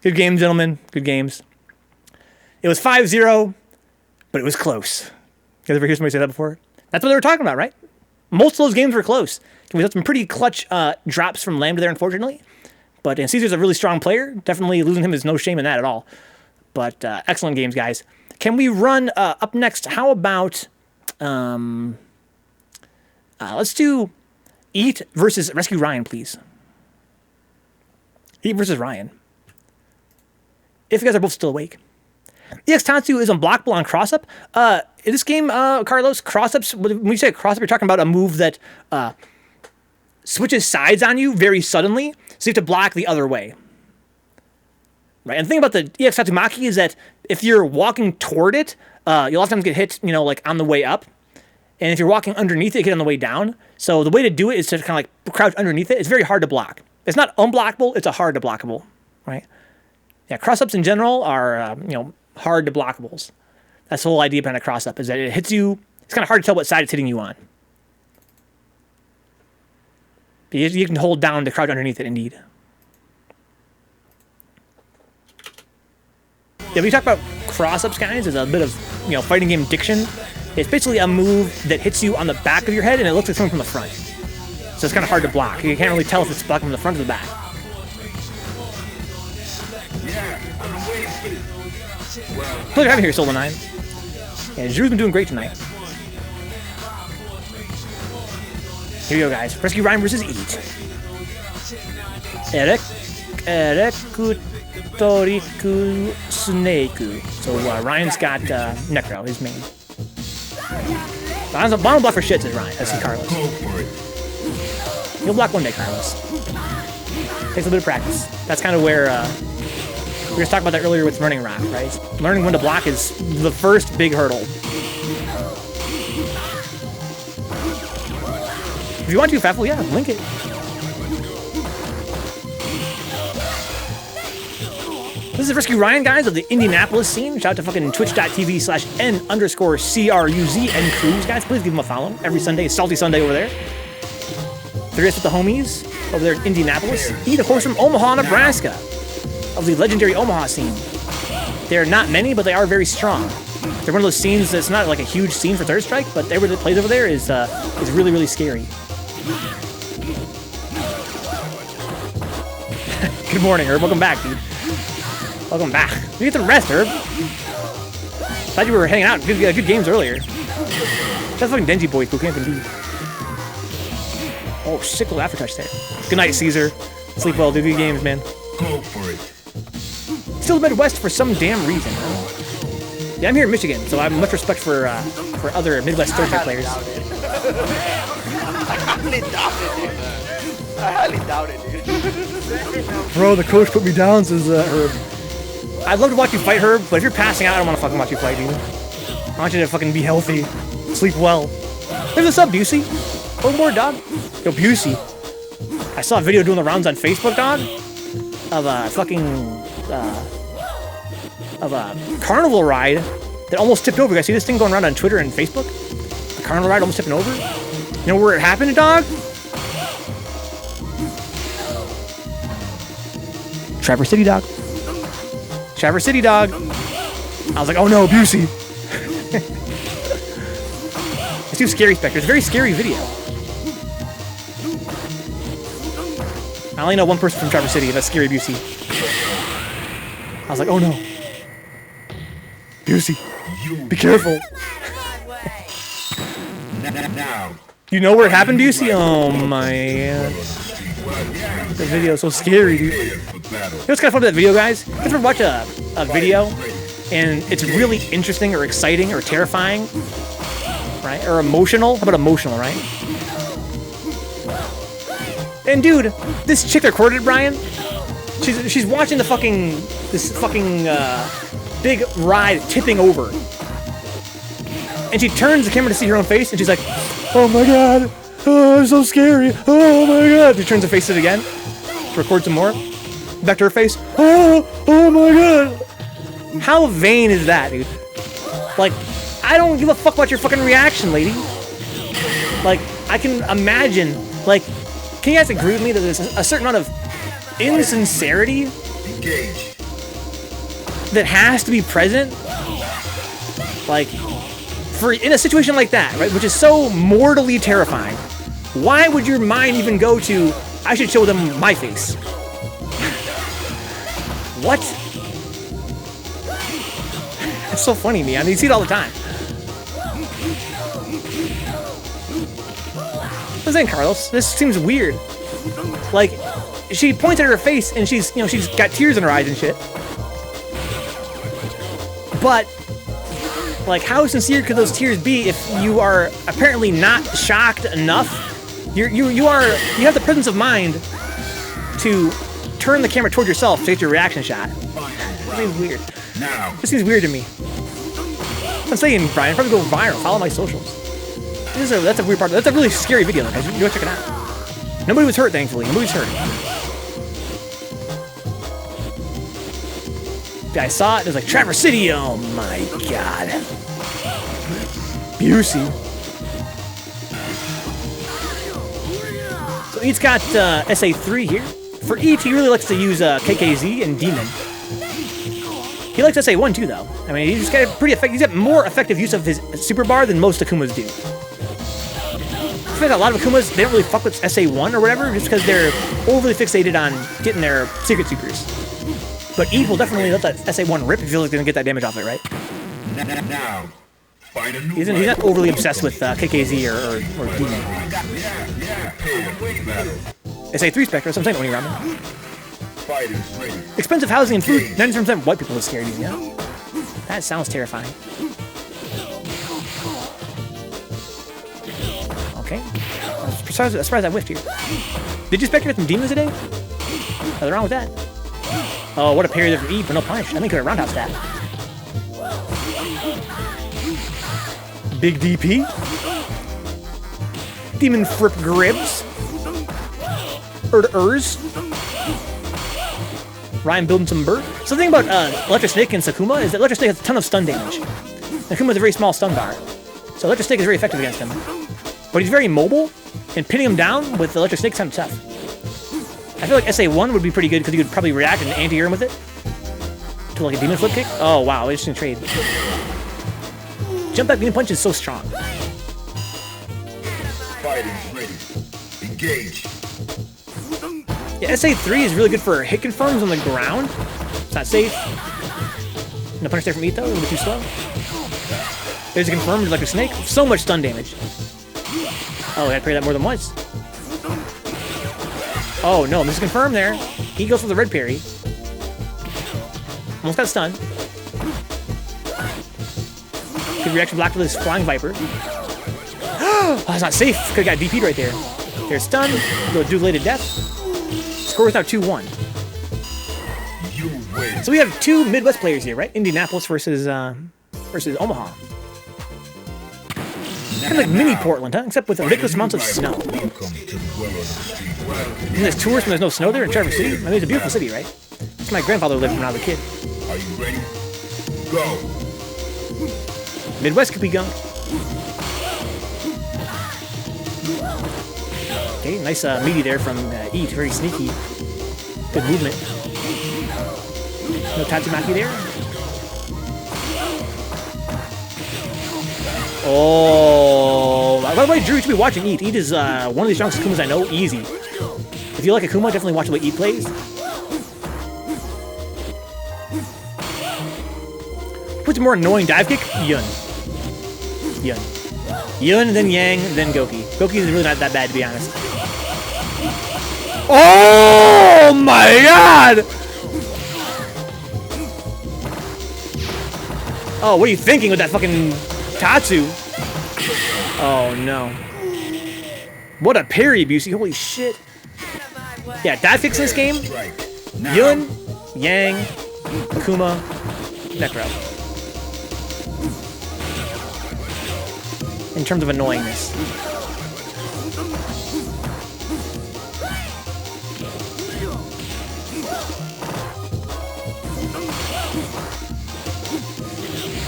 Good games, gentlemen. Good games. It was 5-0, but it was close. You guys ever hear somebody say that before? That's what they were talking about, right? Most of those games were close. We had some pretty clutch drops from Lambda there, unfortunately. But Caesar's a really strong player. Definitely losing him is no shame in that at all. But excellent games, guys. Can we run up next? How about let's do EATEET versus RescueRyan, please. EATEET versus Ryan. If you guys are both still awake. EX Tatsu is unblockable on cross-up. In this game, Carlos, cross-ups, when you say cross-up, you're talking about a move that switches sides on you very suddenly, so you have to block the other way. Right? And the thing about the EX Tatsumaki is that if you're walking toward it, you'll oftentimes get hit, you know, like on the way up. And if you're walking underneath it, you get on the way down. So the way to do it is to kind of like crouch underneath it. It's very hard to block. It's not unblockable, it's a hard to blockable, right? Yeah, cross-ups in general are, you know, hard to blockables. That's the whole idea behind a cross-up, is that it hits you. It's kind of hard to tell what side it's hitting you on. But you can hold down to crouch underneath it, indeed. Yeah, when you talk about cross-ups, guys, there's a bit of, you know, fighting game diction. It's basically a move that hits you on the back of your head, and it looks like something from the front. So it's kind of hard to block. You can't really tell if it's blocking from the front or the back. Pleasure having you here, Solo 9. Yeah, Drew's been doing great tonight. Here we go, guys. RescueRyan versus EATEET. Ereku Toriku Suneku. So Ryan's got Necro, his main. Bottom block for shit, says Ryan. I see Carlos. You'll block one day, Carlos. Takes a bit of practice. That's kind of where we were talking about that earlier with running rock, right? Learning when to block is the first big hurdle. If you want to, Faffel, yeah, link it. This is RescueRyan, guys, of the Indianapolis scene. Shout out to fucking twitch.tv/N_CRUZN Cruise, guys. Please give them a follow. Every Sunday, Salty Sunday over there. They're with the homies over there in Indianapolis. EATEET, of course, from Omaha, Nebraska, of the legendary Omaha scene. They're not many, but they are very strong. They're one of those scenes that's not like a huge scene for Third Strike, but everybody that plays over there is really, really scary. Good morning, Herb. Welcome back, dude. Welcome back. You get some rest, Herb. Thought you were hanging out. Good games earlier. That's fucking Denji boy who can't believe. Oh, sick little aftertouch there. Good night, Caesar. Sleep well, do good games, man. Go for it. Still the Midwest for some damn reason. Yeah, I'm here in Michigan, so I have much respect for other Midwest Star Trek players. I highly doubt it, dude. Bro, the coach put me down, says Herb. I'd love to watch you fight, Herb, but if you're passing out, I don't want to fucking watch you fight, dude. I want you to fucking be healthy, sleep well. There's a sub, Busey. Oh, more, dog. Yo, Busey. I saw a video doing the rounds on Facebook, dog, of a fucking, of a carnival ride that almost tipped over. You guys see this thing going around on Twitter and Facebook? A carnival ride almost tipping over? You know where it happened, dog? Traverse City, dog. Traverse City, dog. I was like, oh no, Busey. It's too scary, Spectre. It's a very scary video. I only know one person from Traverse City, and that's Scary Busey. I was like, oh no. Busey, be careful. Now. You know where it happened, Busey? Oh man. The video's so scary, dude. You know what's kind of fun about that video, guys? You ever watch a video and it's really interesting or exciting or terrifying, right? Or emotional? How about emotional, right? And dude, this chick that recorded it, Brian, she's watching this fucking big ride tipping over. And she turns the camera to see her own face and she's like, oh my god, oh, I'm so scary, oh my god. She turns her face to it again, records some more, back to her face, oh my god. How vain is that, dude? Like, I don't give a fuck about your fucking reaction, lady. Like, I can imagine, like, can you guys agree with me that there's a certain amount of insincerity that has to be present? Like, in a situation like that, right, which is so mortally terrifying, why would your mind even go to, I should show them my face? What? It's so funny to me. I mean, you see it all the time. What's saying, Carlos? This seems weird. Like, she points at her face and she's got tears in her eyes and shit. But like, how sincere could those tears be if you are apparently not shocked enough? You have the presence of mind to turn the camera towards yourself to get your reaction shot. This seems weird. This seems weird to me. I'm saying, Brian, probably go viral. Follow my socials. That's a weird part. That's a really scary video, guys. You go check it out. Nobody was hurt, thankfully. Nobody was hurt. Yeah, I saw it. It was like Traverse City. Oh my god. Busey. So EAT's got SA3 here. For EAT, he really likes to use KKZ and Demon. He likes SA1 too, though. I mean, he's got a pretty effective. He's got more effective use of his super bar than most Akumas do. I feel like a lot of Akumas, they don't really fuck with SA1 or whatever, just because they're overly fixated on getting their secret supers. But EAT will definitely let that SA1 rip if he feels like they're gonna get that damage off it, right? Now, find a new He's not overly obsessed with KKZ or Demon. SA3 Spectrez, I'm saying only ramen. Expensive housing and food, 97% white people are scared of, yeah? That sounds terrifying. Okay. I'm surprised I whiffed here. Did you Spectrez some demons today? Nothing wrong with that. Oh, what a parry there from EAT, but no punish. I think I could have roundhouse that. Big DP. Demon Fripp Gribs. Urs. Ryan building some bird. So the thing about Electric Snake and Sakuma is that Electric Snake has a ton of stun damage. Sakuma has a very small stun bar. So Electric Snake is very effective against him. But he's very mobile, and pinning him down with Electric Snake is kind of tough. I feel like SA1 would be pretty good because you could probably react and anti-air him with it. To like a Demon Flip Kick. Oh wow, interesting trade. Jump back Demon Punch is so strong. Fighting ready. Engage. Yeah, SA3 is really good for hit confirms on the ground. It's not safe. No punish there from EAT though, a little bit too slow. There's a confirmed like a snake. So much stun damage. Oh, I had to parry that more than once. Oh no, this is confirmed there. He goes for the red parry. Almost got stunned. Good reaction block with his Flying Viper. Oh, that's not safe. Could've got DP'd right there. There's stun. Go do Bladed Death. Score is now 2-1. So we have two Midwest players here, right? Indianapolis versus Omaha. Kind of like mini Portland, huh? Except with ridiculous amounts of snow. And there's tours when there's no snow there in Traverse City. I mean, it's a beautiful city, right? It's my grandfather lived when I was a kid. Are you ready? Go. Midwest could be gone. Okay, nice meaty there from EAT. Very sneaky. Good movement. No Tatsumaki there. Oh, by the way, Drew, you should be watching EAT. EAT is one of the strongest Akumas I know. Easy. If you like Akuma, definitely watch the way EAT plays. What's a more annoying dive kick? Yun. Yun, then Yang, then Goki. Goki is really not that bad, to be honest. Oh my god! Oh, what are you thinking with that fucking Tatsu? Oh no. What a parry, Busey. Holy shit. Yeah, dive kicks in this game. Yun, Yang, Akuma, Necro. In terms of annoyingness.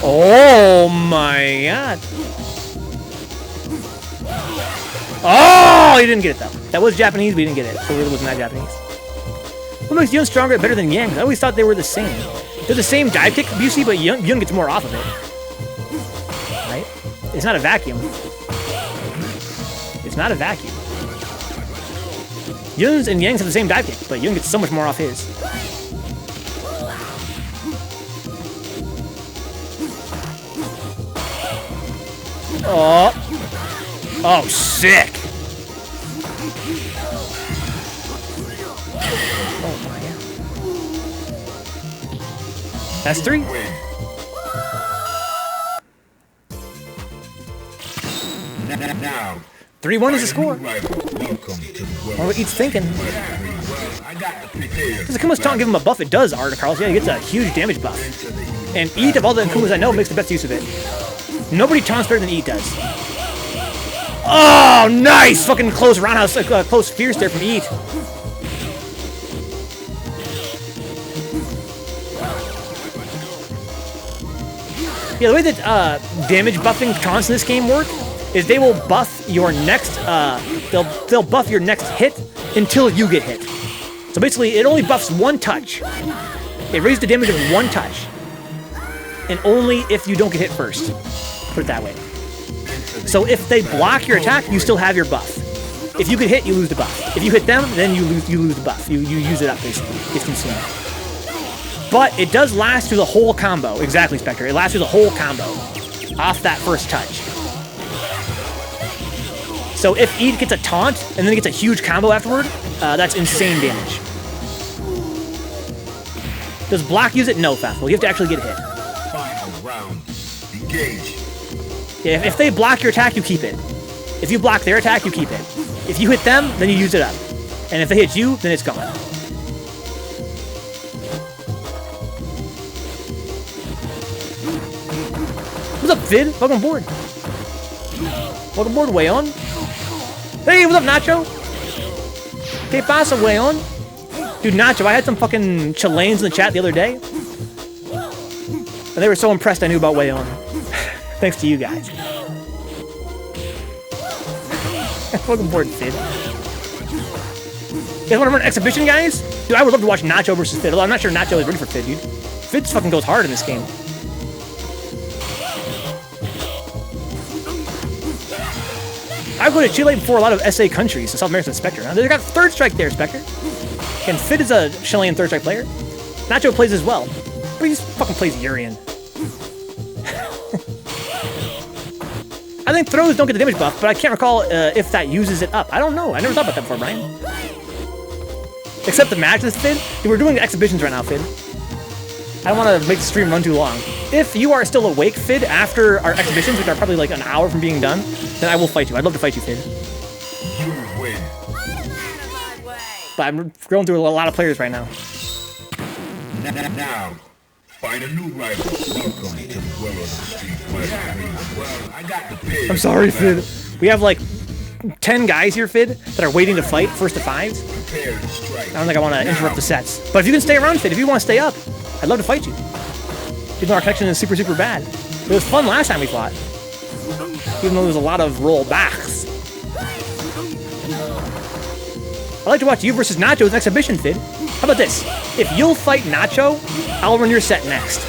Oh my god. Oh, he didn't get it though. That was Japanese, but he didn't get it. So it really wasn't that Japanese. What makes Yun stronger and better than Yang? I always thought they were the same. They're the same dive kick, Busey, but Yun gets more off of it. Right? It's not a vacuum. It's not a vacuum. Yun's and Yang's have the same dive kick, but Yun gets so much more off his. Oh. Oh, sick. Oh my god. That's 3. Now, 3-1 is the score. welcome to the world. What Eat's thinking. I got the prepared. Does Akuma's taunt give him a buff? It does, Art Carlos. Yeah, he gets a huge damage buff. And Eat, of all the Akumas I know, makes the best use of it. Nobody taunts better than Eat does. Oh, nice! Fucking close roundhouse, close fierce there from Eat. Yeah, the way that damage buffing taunts in this game work is they will buff your next, they'll buff your next hit until you get hit. So basically, it only buffs one touch. It raises the damage of one touch. And only if you don't get hit first. Put it that way. So if they block your attack, you still have your buff. If you get hit, you lose the buff. If you hit them, then you lose the buff. You use it up, basically, if consumed. But it does last through the whole combo. Exactly, Spectre. It lasts through the whole combo. Off that first touch. So if Eat gets a taunt, and then gets a huge combo afterward, that's insane damage. Does block use it? No, Faffel. You have to actually get hit. Final round. Engage. Yeah, if they block your attack, you keep it. If you block their attack, you keep it. If you hit them, then you use it up. And if they hit you, then it's gone. What's up, Vid? Welcome aboard. Welcome aboard, Way On. Hey, what's up, Nacho? Que pasa, Way On? Dude, Nacho, I had some fucking Chileans in the chat the other day. And they were so impressed I knew about Way On. Thanks to you guys. Welcome aboard, Fid. You guys want to run an exhibition, guys? Dude, I would love to watch Nacho versus Fid, although I'm not sure Nacho is ready for Fid, dude. Fid fucking goes hard in this game. I go to Chile before a lot of SA countries, so South American Spectre. Huh? They got third strike there, Spectre. And Fid is a Chilean third strike player. Nacho plays as well, but he just fucking plays Urian. I think throws don't get the damage buff, but I can't recall if that uses it up. I don't know. I never thought about that before, Brian. Except the matches, Fid. We're doing exhibitions right now, Fid. I don't want to make the stream run too long. If you are still awake, Fid, after our exhibitions, which are probably like an hour from being done, then I will fight you. I'd love to fight you, Fid. You win. But I'm going through a lot of players right now. Now, find a new rival. Welcome to the world of the street fighter. Well, I got the pig. I'm sorry, Fid. We have like 10 guys here, Fid, that are waiting to fight first to fives. Prepare to strike. I don't think I want to interrupt the sets. But if you can stay around, Fid, if you want to stay up, I'd love to fight you. Even though our connection is super, super bad. It was fun last time we fought. Even though there was a lot of rollbacks. I'd like to watch you versus Nacho as an exhibition, Fid. How about this? If you'll fight Nacho, I'll run your set next.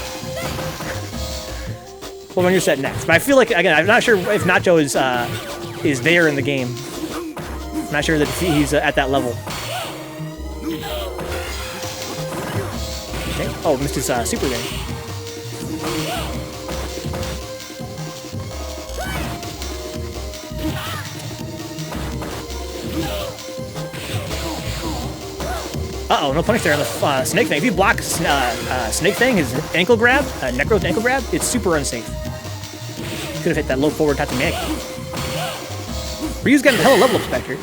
We'll run your set next. But I feel like, again, I'm not sure if Nacho is there in the game. I'm not sure that he's at that level. Okay. Oh, missed his super there. Uh-oh, no punish there on the Snake Fang. If you block Snake Fang, his ankle grab, Necro's ankle grab, it's super unsafe. Could have hit that low forward Tatsumaki. Ryu's got a hella level up, Spectre.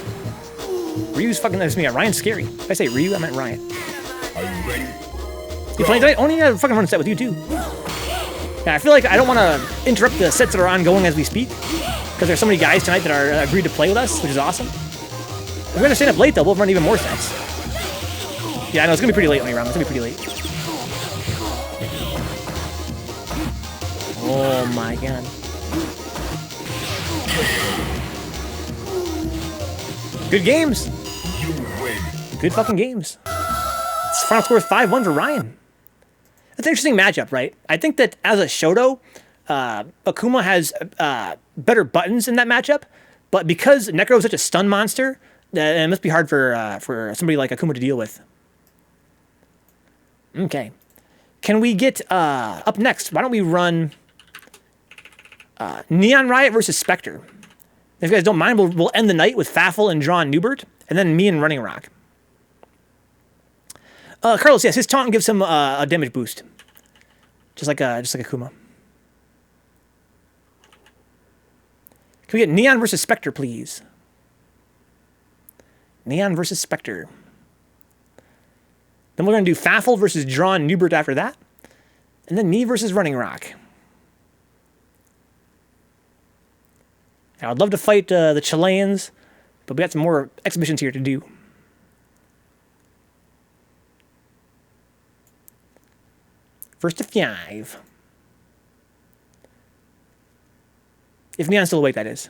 Ryu's fucking, that's me, Ryan's scary. If I say Ryu, I meant Ryan. Are you ready? You playing tonight? Only I fucking run a set with you too. Yeah, I feel like I don't want to interrupt the sets that are ongoing as we speak, because there's so many guys tonight that are agreed to play with us, which is awesome. If we're gonna stay up late though, we'll run even more sets. Yeah, I know it's gonna be pretty late on the round. It's gonna be pretty late. Oh my god. Good games. You win. Good fucking games. Final score is 5-1 for Ryan. That's an interesting matchup, right? I think that as a Shoto, Akuma has better buttons in that matchup, but because Necro is such a stun monster, it must be hard for somebody like Akuma to deal with. Okay. Can we get up next? Why don't we run neonriot versus Spectre? If you guys don't mind, we'll end the night with Faffel and DrawnNeubert, and then me and Running Rock. Carlos, yes, his taunt gives him a damage boost, just like Akuma. Can we get Neon versus Spectre, please? Neon versus Spectre. Then we're going to do Faffel versus DrawnNeubert after that. And then me versus Running Rock. Now, I'd love to fight the Chileans, but we got some more exhibitions here to do. First to 5. If Neon's still awake, that is.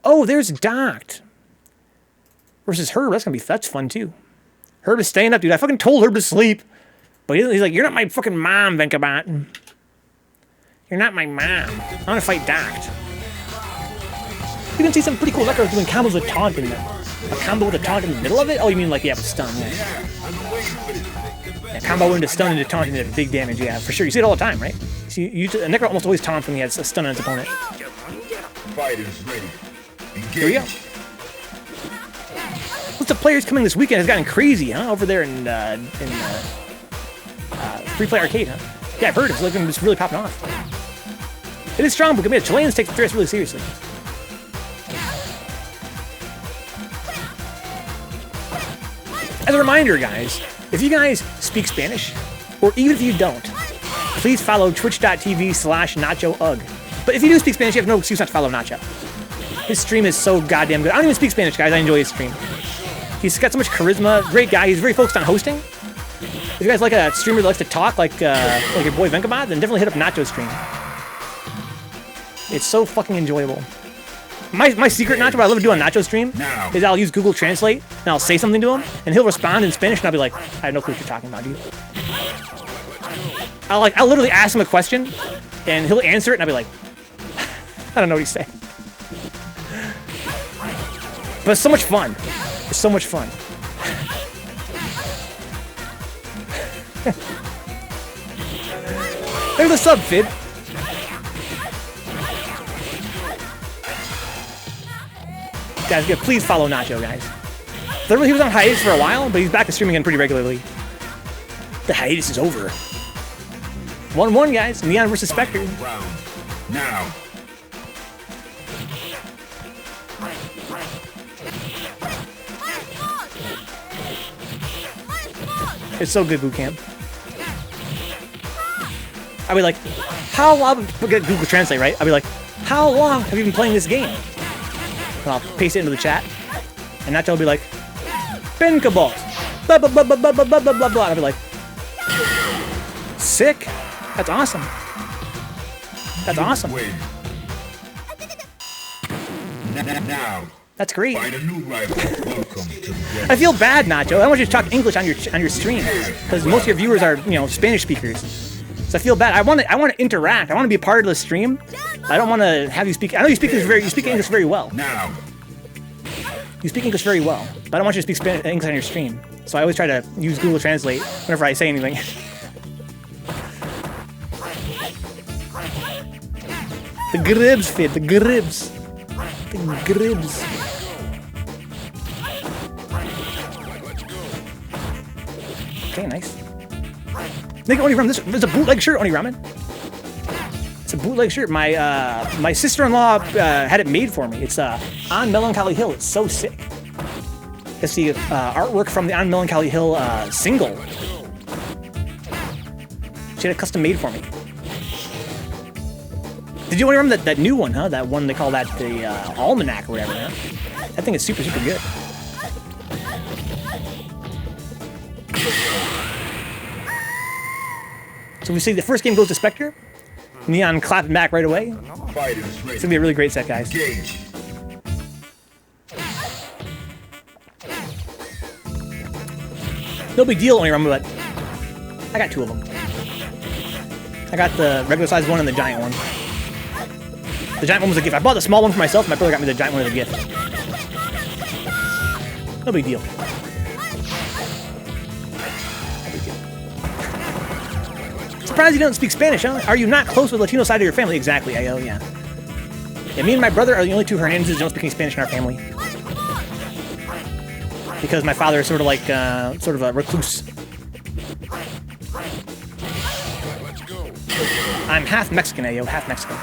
Oh, there's Docked. Versus Herb. That's fun too. Herb is staying up, dude. I fucking told Herb to sleep. But he's like, you're not my fucking mom, Vencabot. You're not my mom. I want to fight Docked. You can see some pretty cool records doing combos with taunt in there. A combo with a taunt in the middle of it? Oh, you mean like, yeah, with stun, yeah. Yeah, combo into stun into taunt into big damage, yeah, for sure. You see it all the time, right? See, a Necro almost always taunts when he has a stun on his opponent. Fighters ready. Here we go. List of players coming this weekend has gotten crazy, huh? Over there in Free Play Arcade, huh? Yeah, I've heard it's looking, it's really popping off. It is strong, but Chileans take the threats really seriously. As a reminder, guys, if you guys speak Spanish, or even if you don't, please follow twitch.tv/NachoUg. But if you do speak Spanish, you have no excuse not to follow Nacho. His stream is so goddamn good. I don't even speak Spanish, guys. I enjoy his stream. He's got so much charisma. Great guy. He's very focused on hosting. If you guys like a streamer that likes to talk like your boy Vencabot, then definitely hit up Nacho's stream. It's so fucking enjoyable. My secret, Nacho, what I love to do on Nacho's stream is I'll use Google Translate and I'll say something to him and he'll respond in Spanish and I'll be like, I have no clue what you're talking about, dude. I'll literally ask him a question and he'll answer it and I'll be like, I don't know what he's saying. But it's so much fun. It's so much fun. There's a sub, Fid. Guys, yeah, please follow Nacho, guys. He was on hiatus for a while, but he's back to streaming again pretty regularly. The hiatus is over. 1-1, guys. Neon versus Spectre. Now. It's so good, boot camp. I'll be like, how long? Forget Google Translate, right? I'll be like, how long have you been playing this game? And I'll paste it into the chat, and Nacho will be like, Vencabot, blah blah blah blah blah blah blah blah blah. I'll be like, sick. That's awesome. That's awesome. Now. That's great. Find a new rival. Welcome to the I feel bad, Nacho. I don't want you to talk English on your stream because most of your viewers are, Spanish speakers. So I feel bad. I want to interact. I want to be a part of the stream. I don't want to have you speak. I know you speak English very well. Now. You speak English very well, but I don't want you to speak English on your stream. So I always try to use Google Translate whenever I say anything. The gribs, Fit. The gribs. The gribs. Okay, nice. Nigga, Oniramen, there's a bootleg shirt, Oniramen. It's a bootleg shirt. My sister-in-law had it made for me. It's On Melancholy Hill. It's so sick. It's the artwork from the On Melancholy Hill single. She had it custom made for me. Did you remember that new one, huh? That one they call that the Almanac or whatever, huh? That thing is super, super good. So we see the first game goes to Spectre. Neon clapping back right away. It's gonna be a really great set, guys. No big deal, Oniramen, but I got 2 of them. I got the regular size one and the giant one. The giant one was a gift. I bought the small one for myself. My brother got me the giant one as a gift. No big deal. Surprised you don't speak Spanish, huh? Are you not close with the Latino side of your family? Exactly, I.O., yeah. Yeah, me and my brother are the only 2 Hernandezes who don't speak any Spanish in our family. Because my father is sort of like, sort of a recluse. I'm half Mexican, A.O., half Mexican.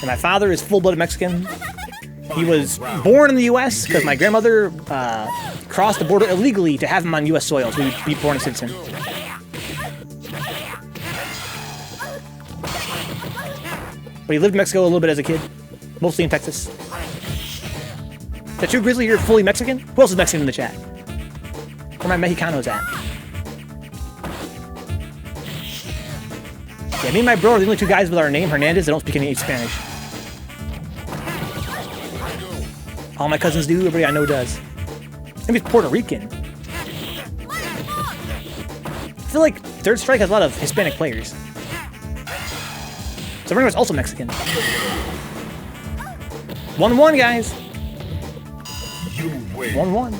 And my father is full-blooded Mexican. He was born in the U.S. because my grandmother crossed the border illegally to have him on U.S. soil, so he'd be born a citizen. But he lived in Mexico a little bit as a kid, mostly in Texas. Is that true, Grizzly? You're fully Mexican? Who else is Mexican in the chat? Where my Mexicanos at? Yeah, me and my bro are the only two guys with our name, Hernandez, that don't speak any Spanish. All my cousins do, everybody I know does. Maybe it's Puerto Rican. I feel like Third Strike has a lot of Hispanic players. So everyone's also Mexican. 1-1, guys. 1-1.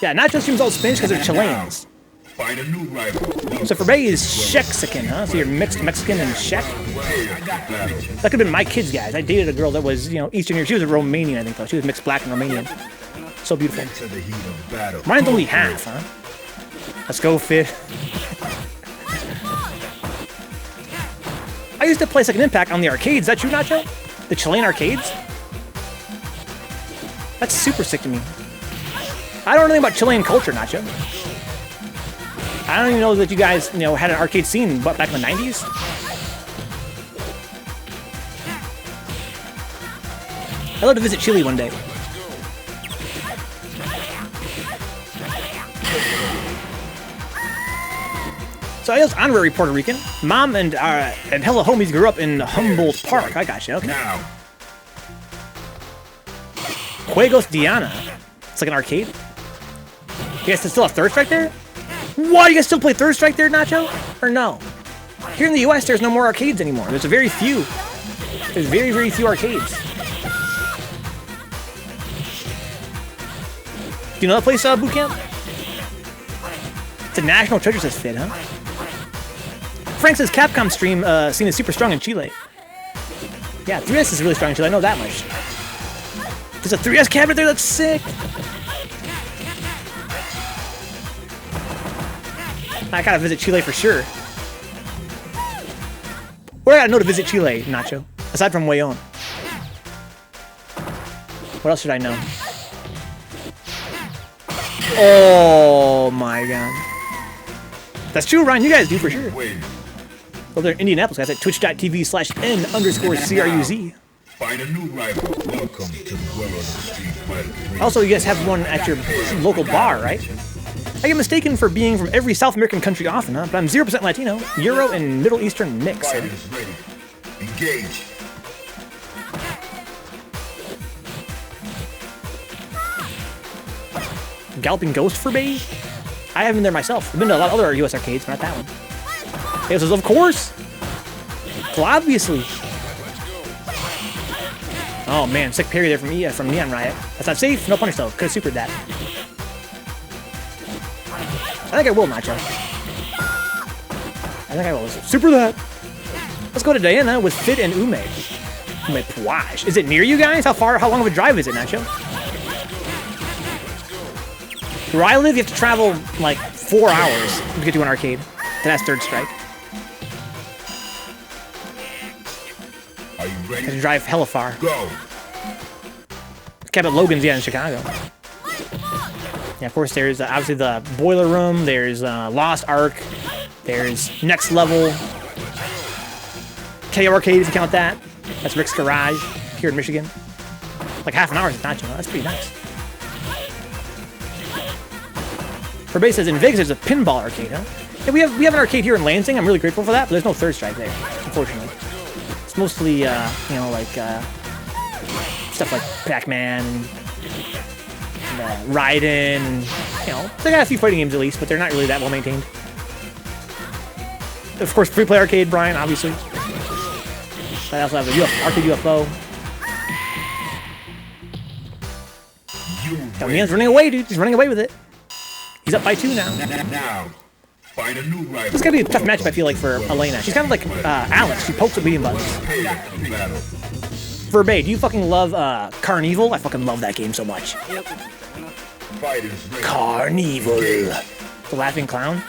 Yeah, not just streams all Spanish because they're Chileans. Find a new rival. So for Bay is Shexican, huh? So you're mixed Mexican and Czech? That could have been my kids, guys. I dated a girl that was, you know, Eastern Europe. She was a Romanian, I think, though. She was mixed black and Romanian. So beautiful. Mine's only half, huh? Let's go, Fid. I used to play Second Impact on the arcades. Is that true, Nacho? The Chilean arcades? That's super sick to me. I don't know anything about Chilean culture, Nacho. I don't even know that you guys, you know, had an arcade scene back in the 90s. I'd love to visit Chile one day. So I was honorary Puerto Rican. Mom and hella homies grew up in Humboldt Park. I got you. Okay. Juegos Diana. It's like an arcade. You guys still have Third Strike there? What? You guys still play Third Strike there, Nacho? Or no? Here in the US, there's no more arcades anymore. There's very few. There's very, very few arcades. Do you know that place, Boot Camp? It's a national treasure, says Fid, huh? Frank says Capcom stream scene is super strong in Chile. Yeah, 3S is really strong in Chile, I know that much. There's a 3S cabinet there, that's sick! I gotta visit Chile for sure. What do I gotta know to visit Chile, Nacho? Aside from Wayon. What else should I know? Oh my god. That's true, Ryan. You guys do for sure. Over there in Indianapolis, guys, at twitch.tv/n_CRUZ. Find a new rival. Welcome to the world of the street fighter. Also, you guys have one at your local bar, right? I get mistaken for being from every South American country often, huh? But I'm 0% Latino, Euro, and Middle Eastern mix. Huh? Fighters ready. Engage. Galloping Ghost for Bay? I haven't been there myself. I've been to a lot of other US arcades, but not that one. He says, of course! Well, obviously. Oh man, sick parry there from neonriot. That's not safe. No punish though. Could have supered that. I think I will, Nacho. I think I will. Super that! Let's go to Diana with Fid and Ume. Ume Puaj. Is it near you guys? How long of a drive is it, Nacho? Where I live, you have to travel like 4 hours to get to an arcade that has Third Strike. Are you ready? You have to drive hella far. Go. Cabot Logan's, yeah, in Chicago. Yeah, of course, there's obviously the Boiler Room, there's Lost Ark, there's Next Level, KO Arcade, if you count that. That's Rick's Garage here in Michigan. Like half an hour is Nacho. That's pretty nice. For Bay says in Vegas there's a pinball arcade, huh? Yeah, we have an arcade here in Lansing. I'm really grateful for that, but there's no Third Strike there, unfortunately. It's mostly, you know, like stuff like Pac-Man and Raiden, and, you know, they got a few fighting games at least, but they're not really that well maintained. Of course, free play arcade, Brian, obviously. I also have the arcade UFO. Damian's running away, dude. He's running away with it. He's up by 2 now. Now, find a new rival. It's gonna be a tough matchup, I feel like, for Elena. She's kind of like Alex. She pokes with medium buttons. For Bay, do you fucking love Carnival? I fucking love that game so much. Carnival. The Laughing Clown.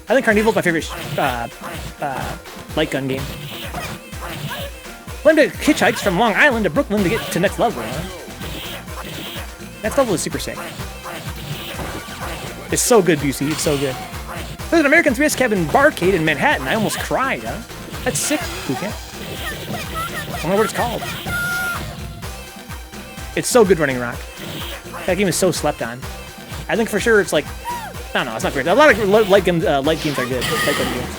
I think Carnival's my favorite light gun game. Lambda hitchhikes from Long Island to Brooklyn to get to next level, huh? Next level is super sick. It's so good, Busey. It's so good. There's an American 3S cabin barcade in Manhattan. I almost cried, huh? That's sick, Bouquet. I don't know what it's called. It's so good, Running Rock. That game is so slept on. I think for sure it's like, I don't know, it's not great. A lot of light games are good. Light gun games.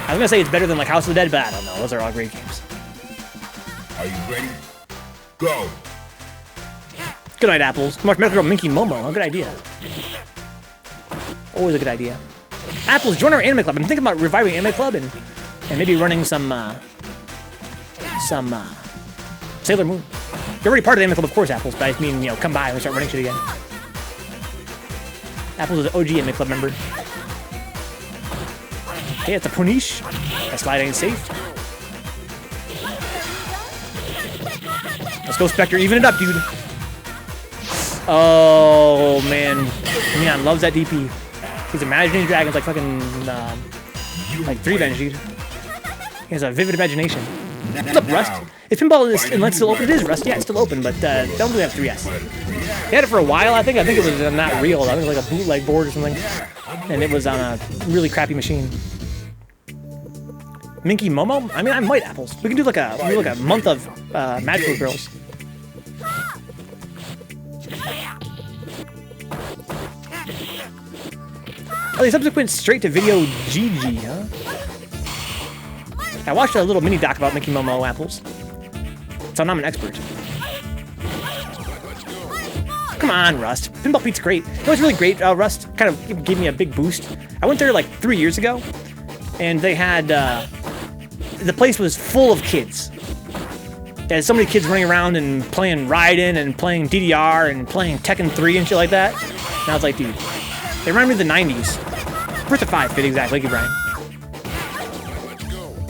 I was gonna say it's better than like House of the Dead, but I don't know. Those are all great games. Are you ready? Go. Good night, Apples. Mark Medical Girl Minky Momo. A good idea. Always a good idea. Apples, join our anime club. I'm thinking about reviving anime club and maybe running some Sailor Moon. You're already part of the anime club, of course, Apples. But I mean, you know, come by and we start running shit again. Apples is an OG anime club member. Okay, it's a Punish. That slide ain't safe. Let's go, Spectre. Even it up, dude. Oh, man. Neon loves that DP. He's imagining dragons like fucking, like 3-Venge, dude. He has a vivid imagination. What's up, Rust? If pinball is still open, it is, Rust. Yeah, it's still open, but don't really have 3S. They had it for a while, I think. I think it was not real. I think it was like a bootleg board or something. And it was on a really crappy machine. Minky Momo? I mean, I might, Apples. We can do like a month of Magical Girls. Oh, the subsequent straight-to-video GG, huh? I watched a little mini-doc about Minky Momo Apples. So I'm an expert. Come on, Rust. Pinball Pete's great. You know what's really great, Rust? Kind of gave me a big boost. I went there like 3 years ago, and they had... the place was full of kids. They had so many kids running around and playing Raiden and playing DDR and playing Tekken 3 and shit like that. And I was like, dude, they remind me of the 90s. FT5 fit exactly, thank you, Brian.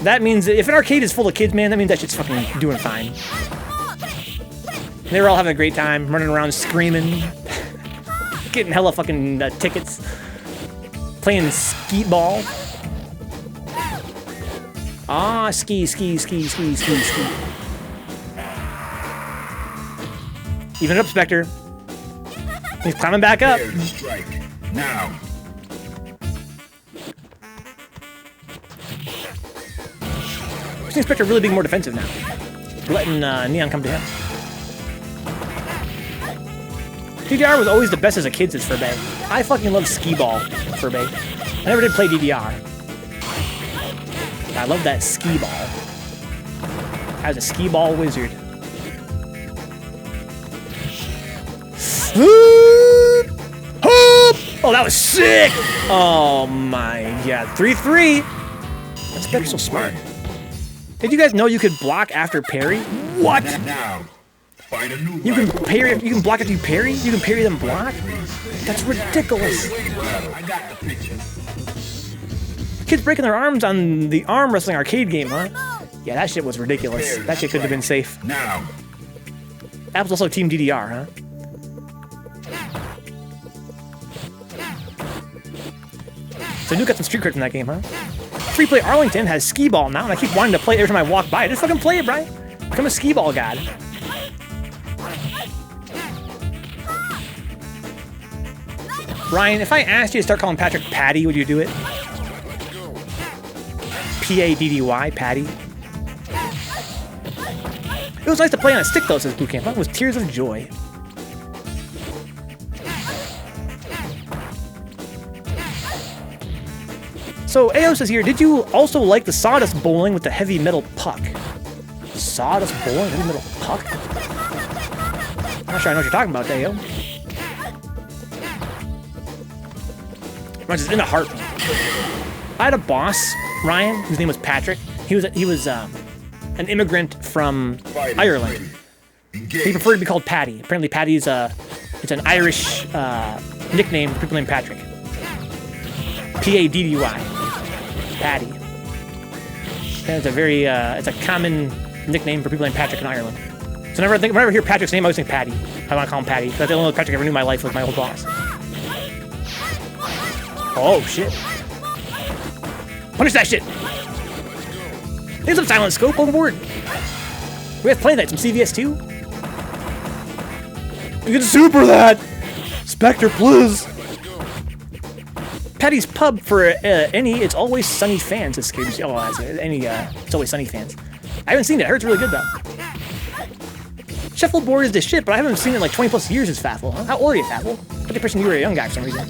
That means that if an arcade is full of kids, man, that means that shit's fucking doing fine. And they were all having a great time, running around screaming, getting hella fucking tickets, playing skeet ball. Ah, ski. Even it up, Spectre. He's climbing back up. Strike. Now. I've seen Spectre really being more defensive now. Letting Neon come to him. DDR was always the best as a kid, says Furbay. I fucking love skee ball, Furbay. I never did play DDR. I love that skee ball. I was a skee ball wizard. Oh, that was sick! Oh my god. 3-3. That Spectre's so smart. Did you guys know you could block after parry? What? Now. Find a new You can parry. You can block after you parry. You can parry then block. That's ridiculous. I got the picture. Kids breaking their arms on the arm wrestling arcade game, huh? Yeah, that shit was ridiculous. That shit couldn't have been safe. Now. Apple's also Team DDR, huh? So Nuke got some street creds in that game, huh? Free Play Arlington has skee ball now, and I keep wanting to play it every time I walk by. Just fucking play it, Brian. Become a skee ball god. Ryan, if I asked you to start calling Patrick Patty, would you do it? P-A-D-D-Y, Patty. It was nice to play on a stick, though, says Bootcamp. That was tears of joy. So, AO says here, did you also like the sawdust bowling with the heavy metal puck? Sawdust bowling, heavy metal puck? I'm not sure I know what you're talking about, AO. Runs in a heartbeat. I had a boss, Ryan, whose name was Patrick. He was an immigrant from Ireland. He preferred to be called Paddy. Apparently, Paddy's it's an Irish nickname for people named Patrick. P-A-D-D-Y. Paddy. And it's a common nickname for people named Patrick in Ireland. So whenever I hear Patrick's name, I always think Paddy. I want to call him Paddy. That's the only Patrick I ever knew in my life was my old boss. Oh, shit. Punish that shit! There's some silent scope on board. We have to play that, some CVS2. You can super that! Spectre, please! Patty's Pub for any It's Always Sunny fans. It's It's Always Sunny fans. I haven't seen it. I heard it's really good, though. Shuffleboard is the shit, but I haven't seen it in like 20 plus years as Faffel. Huh? How old are you, Faffel? But the person you were a young guy for some reason.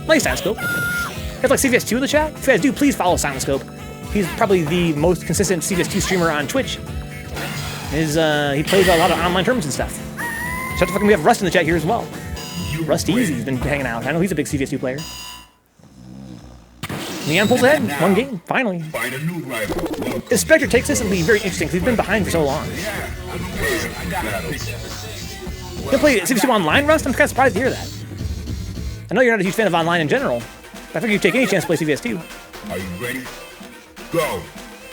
Nice Silent Scope. You guys like CVS2 in the chat? If you guys do, please follow Silent Scope. He's probably the most consistent CVS2 streamer on Twitch. He plays a lot of online tournaments and stuff. Shut the fuck up, we have Rust in the chat here as well. Rust Easy's been hanging out. I know he's a big CVS2 player. Neon pulls ahead. One game, finally. If Spectre takes this, it'll be very interesting because he's been behind for so long. You play CVS2 online, Rust? I'm kind of surprised to hear that. I know you're not a huge fan of online in general, but I figure you'd take any chance to play CVS2. Are you ready? Go.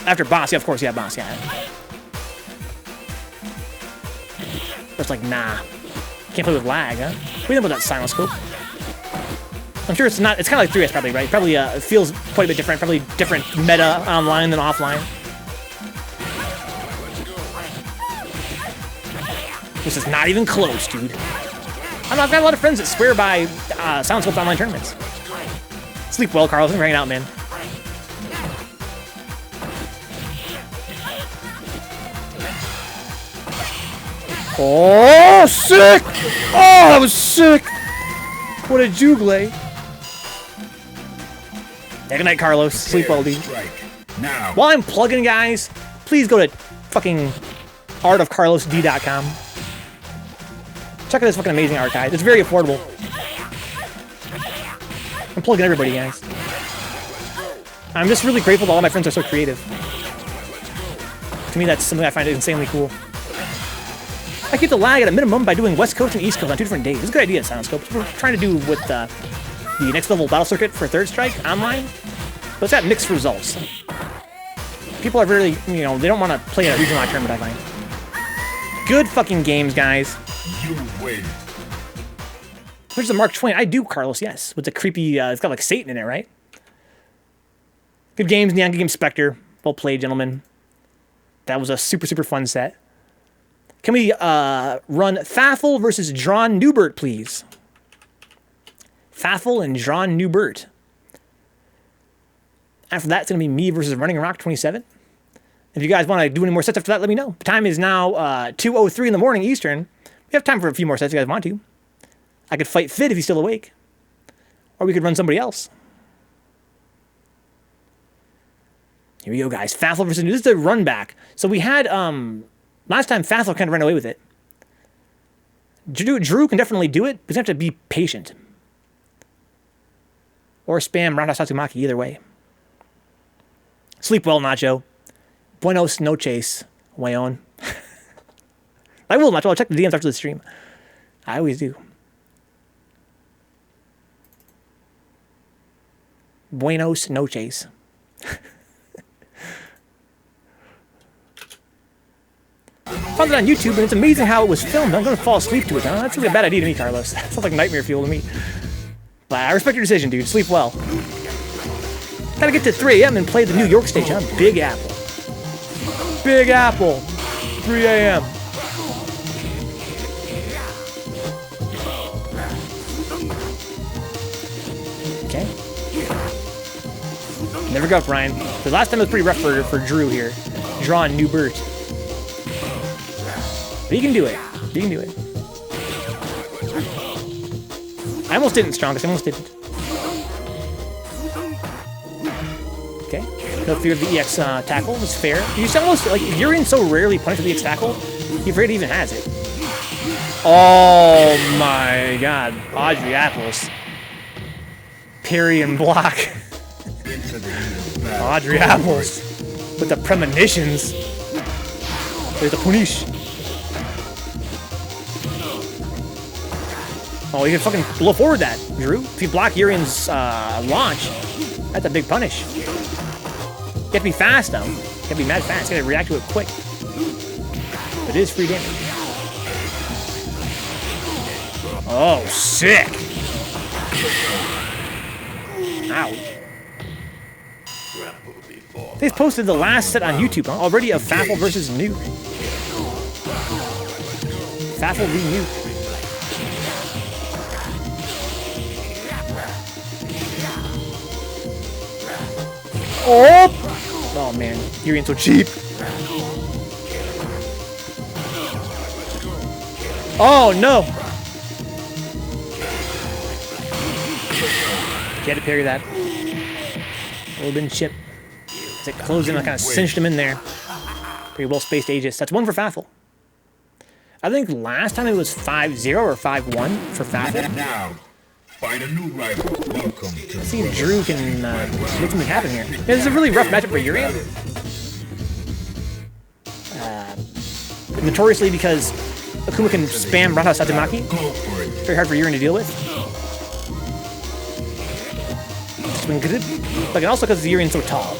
After Boss, yeah, of course, yeah, Boss, yeah. It's like, nah. Can't play with lag, huh? What do you think about that Silent Scope? I'm sure it's not, it's kind of like 3S probably, right? Probably it feels quite a bit different, probably different meta online than offline. This is not even close, dude. I don't know, I've got a lot of friends that swear by Silent Scope's online tournaments. Sleep well, Carlos. Thanks for hanging out, man. Oh, sick! Oh, that was sick! What a jugle. Good night, Carlos. Sleep well, dude. Now. While I'm plugging, guys, please go to fucking artofcarlosd.com. Check out this fucking amazing archive. It's very affordable. I'm plugging everybody, guys. I'm just really grateful that all my friends are so creative. To me, that's something I find insanely cool. I keep the lag at a minimum by doing West Coast and East Coast on 2 different days. It's a good idea, Silent Scope. We're trying to do with the next level battle circuit for Third Strike online, but it's got mixed results. People are really, you know, they don't want to play in a regional tournament, I find. Good fucking games, guys. You win. Where's the Mark Twain? I do, Carlos, yes. With the creepy, it's got like Satan in it, right? Good games, Neon Game Spectre. Well played, gentlemen. That was a super, super fun set. Can we run Faffel versus DrawnNeubert, please? Faffel and DrawnNeubert. After that, it's going to be me versus Running Rock 27. If you guys want to do any more sets after that, let me know. The time is now 2:03 in the morning Eastern. We have time for a few more sets if you guys want to. I could fight Fid if he's still awake. Or we could run somebody else. Here we go, guys. Faffel versus... This is the run back. So we had... last time, Faffel kind of ran away with it. Drew can definitely do it, but you have to be patient. Or spam Roundhouse Tatsumaki, either way. Sleep well, Nacho. Buenos noches, Wayon. I will, Nacho. I'll check the DMs after the stream. I always do. Buenos noches. Found it on YouTube, and it's amazing how it was filmed. I'm going to fall asleep to it. Huh? That's a bad idea to me, Carlos. That sounds like nightmare fuel to me. But I respect your decision, dude. Sleep well. Gotta get to 3 a.m. and play the New York stage, huh? Big Apple. Big Apple. 3 a.m. Okay. Never go up, Ryan. The last time it was pretty rough for Drew here. DrawnNeubert. But he can do it. He can do it. I almost didn't, Strongest. I almost didn't. Okay. No fear of the EX tackle. It's fair. You almost, like, Urian so rarely punished with the EX tackle, he afraid he even has it. Oh my god. Audrey Apples. Parry and block. Audrey Apples. With the premonitions. There's the punish. Oh, you can fucking blow forward that, Drew. If you block Urian's launch, that's a big punish. You have to be fast, though. You have to be mad fast. You gotta react to it quick. But it is free damage. Oh, sick! Ow. They posted the last set on YouTube already of Faffel versus Nuke. Faffel v Nuke. Oh! Oh man, you're so cheap. Oh no! You had to parry that. A little bit in chip. As it closed in, I kind of cinched him in there. Pretty well spaced Aegis. That's 1 for Faffel. I think last time it was 5-0 or 5-1 for Faffel. Now, find a new rival. Welcome to Let's see if Drew can make something happen here. Yeah, this is a really rough matchup for Urian. Notoriously because Akuma can spam Roundhouse Tatsumaki. Go for it. Very hard for Urian to deal with. Swing good. But also because Urian's so tall.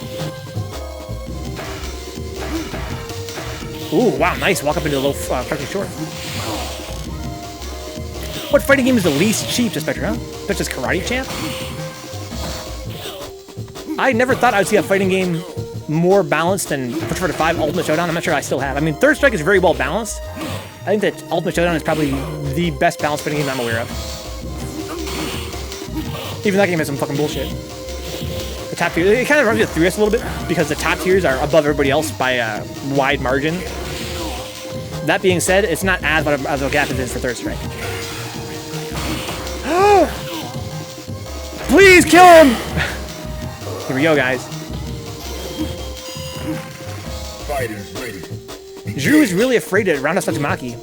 Ooh, wow, nice. Walk up into the low crouching short. What fighting game is the least cheap to Zspectrez, huh? Zspectrez Karate Champ? I never thought I'd see a fighting game more balanced than FT5 Ultimate Showdown. I'm not sure I still have. I mean, Third Strike is very well balanced. I think that Ultimate Showdown is probably the best balanced fighting game I'm aware of. Even that game has some fucking bullshit. The top tier, it kind of runs you through us a little bit because the top tiers are above everybody else by a wide margin. That being said, it's not as much of a gap as it is for Third Strike. Please kill him! Here we go, guys. Fighters ready. Drew is really afraid to Roundhouse Tatsumaki.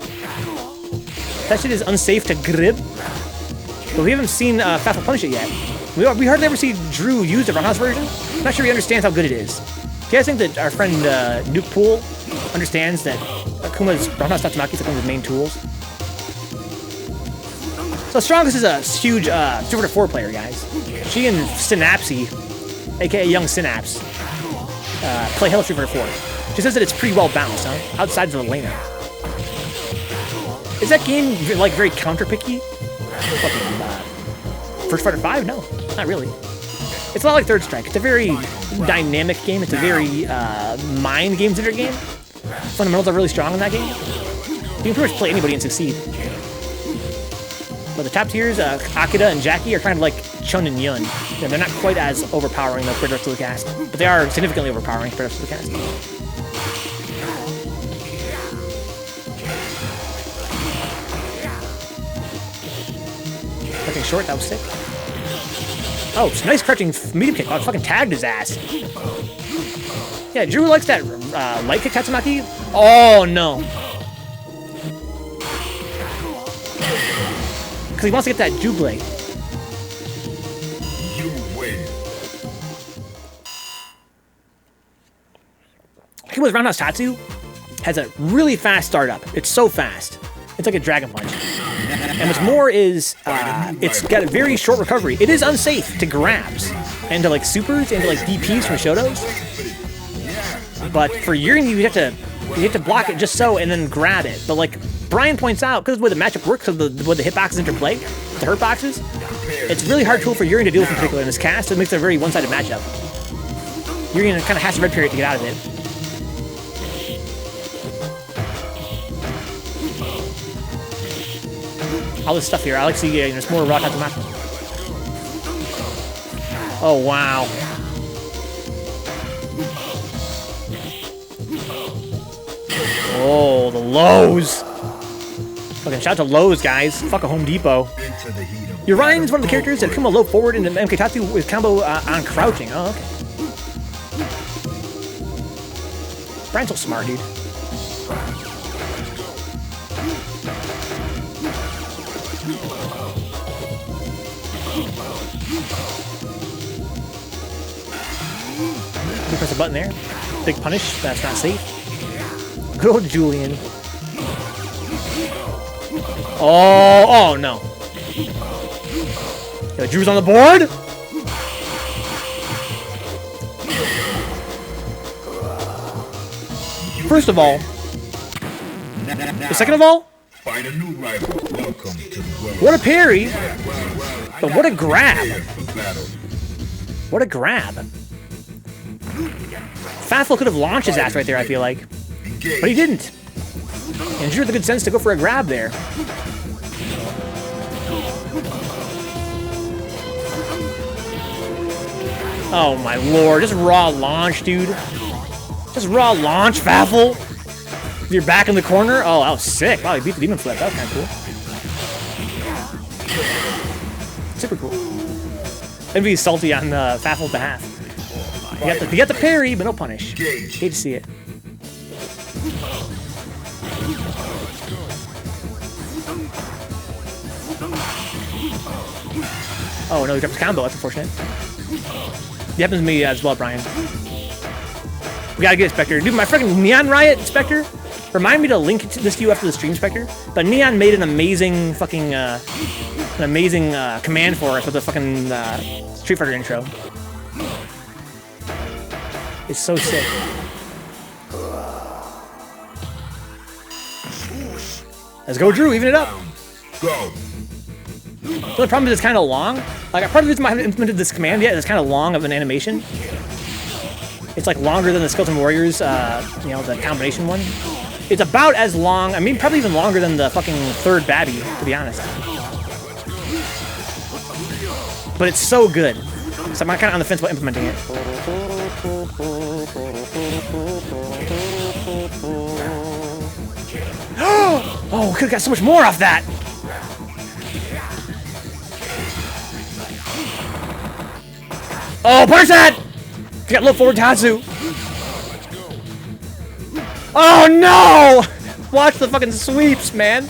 That shit is unsafe to grip. But we haven't seen Faffel punish it yet. We hardly ever see Drew use the Roundhouse version. I'm not sure he understands how good it is. Do you guys think that our friend Nukepool understands that Akuma's Roundhouse Tatsumaki is like one of his main tools? So Strongest is a huge Super 4 player, guys. She and Synapsy, aka Young Synapse, play Hell Super 4. She says that it's pretty well balanced, huh? Outside of the laner. Is that game like very counter-picky? First Fighter 5? No, not really. It's a lot like Third Strike. It's a very dynamic game. It's a very mind game-centered game. Fundamentals are really strong in that game. You can pretty much play anybody and succeed. But the top tiers, Akida and Jackie, are kind of like Chun and Yun. Yeah, they're not quite as overpowering though for the rest of the cast, but they are significantly overpowering for the rest of the cast. Crouching short, that was sick. Oh, it's nice crouching medium kick. Oh, it fucking tagged his ass. Yeah, Drew likes that light kick Tatsumaki. Oh no. Because he wants to get that jubilee. You win. Akuma's Roundhouse Tatsu has a really fast startup. It's so fast. It's like a Dragon Punch. And what's more is, it's got a very short recovery. It is unsafe to grabs, and to like supers, and to like DPs from Shotos. But for Urian, you have to block it just so, and then grab it. But like Brian points out, because of the way the matchup works, because of the way the hitboxes interplay, the hurt boxes, it's a really hard tool for Urian to deal with in particular in this cast, so it makes it a very one-sided matchup. Urian kind of has to red period to get out of it. All this stuff here, I like to see there's more rock out the map. Oh, wow. Oh, the lows. Okay, shout out to lows, guys. Fuck a Home Depot. Urian is one of the characters that come a low forward into MK Tatsu with combo on crouching. Oh, okay. Brian's so smart, dude. Press a button there. Big punish. That's not safe. Good old Julian. Oh no. Yo, Drew's on the board. First of all, second of all, Find a new rival. Welcome to the world. what a parry, but what a grab. What a grab. Faffel could have launched his ass right there, I feel like. But he didn't. And Drew had the good sense to go for a grab there. Oh my lord, just raw launch, dude. Just raw launch, Faffel. You're back in the corner? Oh, that was sick. Wow, he beat the demon flip. That was kind of cool. Super cool. Envy is salty on Faffel's behalf. You got the parry, but no punish. Hate to see it. Oh no, he dropped his combo. That's unfortunate. It happens to me as well, Brian. We gotta get it, Spectre. Dude, my freaking neonriot, Spectre. Remind me to link this to you after the stream, Spectre. But Neon made an amazing fucking, command for it for the fucking Street Fighter intro. It's so sick. Let's go, Drew. Even it up. Go. So the problem is it's kind of long. Like, part of the reason why I haven't implemented this command yet is it's kind of long of an animation. It's like longer than the Skeleton Warriors, you know, the combination one. It's about as long, I mean, probably even longer than the fucking third Babby, to be honest. But it's so good. So I'm kind of on the fence about implementing it. Oh, we could have got so much more off that! Oh, punish that! You got low forward Tatsu. Oh no! Watch the fucking sweeps, man.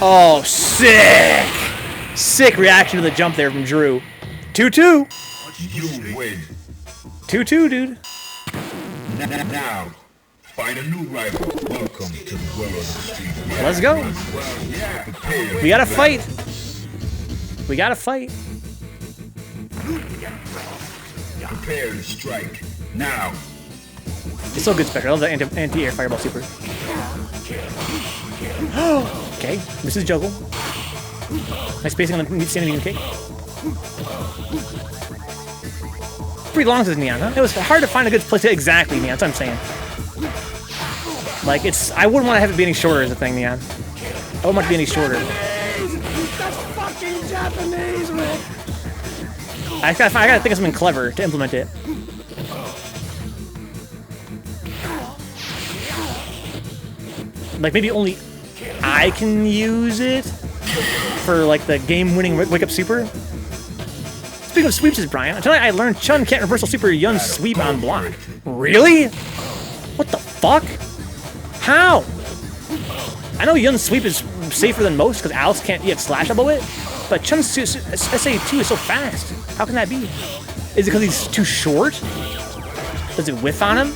Oh, sick! Sick reaction to the jump there from Drew. 2-2. You win. 2-2, dude. Now, find a new rival. Welcome to the world of the street. Let's go. Yeah, We gotta fight. We gotta fight. prepare to strike. Now. It's so good, Spectre. I love the anti-air fireball super. Okay, this is juggle. Nice spacing on the standing medium kick. Pretty long to this Neon, huh? It was hard to find a good place to exactly, Neon. That's what I'm saying. Like, it's... I wouldn't want to have it be any shorter as a thing, Neon. I wouldn't want it to be any shorter. That's fucking Japanese, Rick! I gotta think of something clever to implement it. Like, maybe only I can use it for, like, the game-winning wake-up super. Speaking of sweeps, Brian, tonight I learned Chun can't reversal super Yun sweep on block. Really? What the fuck? How? I know Yun's sweep is safer than most because Alex can't yet slash elbow it, but Chun's SA2 is so fast. How can that be? Is it because he's too short? Does it whiff on him?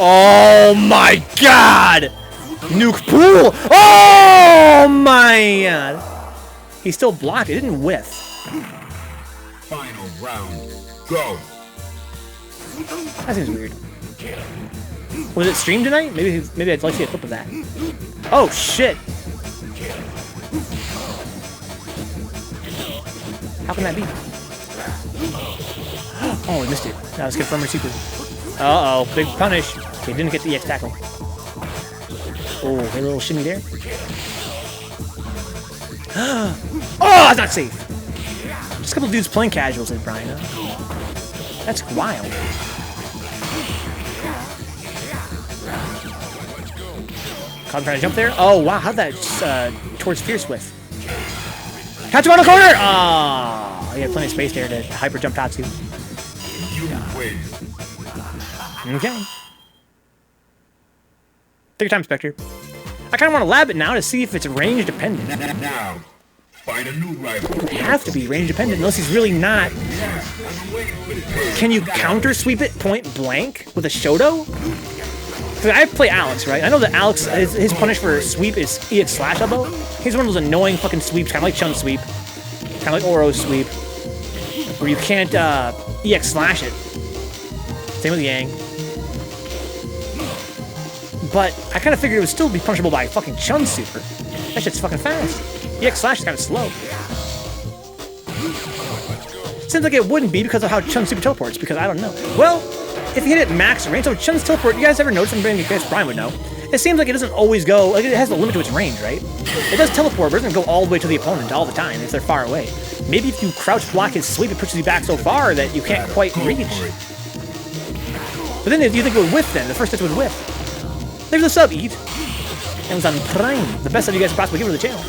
Oh my god! Nukepool! Oh my god! He still blocked. It didn't whiff. Final round. Go. That seems weird. Was it streamed tonight? Maybe I'd like to see a clip of that. Oh shit! How can that be? Oh, we missed it. That was confirmed super. Uh-oh, big punish. Okay, didn't get the EX tackle. Oh, a little shimmy there. Oh, that's not safe. Just a couple dudes playing casual, said Brian. That's wild. Caught him trying to jump there. Oh, wow, how'd that towards Fierce whiff? Tatsu on the corner! Oh, he had plenty of space there to hyper jump Tatsu. You win. Okay. Take your time, Spectre. I kind of want to lab it now to see if it's range dependent. Now, find a new rival. It would have to be range dependent unless he's really not. Can you counter sweep it point blank with a Shoto? Because I play Alex, right? I know that Alex, his punish for sweep is EX slash elbow. He's one of those annoying fucking sweeps, kind of like Chun sweep, kind of like Oro's sweep, where you can't EX slash it. Same with Yang. But I kind of figured it would still be punishable by fucking Chun super. That shit's fucking fast. EX slash is kind of slow. Seems like it wouldn't be because of how Chun super teleports, because I don't know. Well, if you hit it max range, so Chun's teleport, you guys ever notice, and you guys Brian would know, it seems like it doesn't always go, like it has a limit to its range, right? It does teleport, but it doesn't go all the way to the opponent all the time if they're far away. Maybe if you crouch block his sweep, it pushes you back so far that you can't quite reach. But then if you think it would whiff then, the first hit would whiff. There's a sub, EAT. Amazon Prime, the best sub you guys could possibly give to the channel.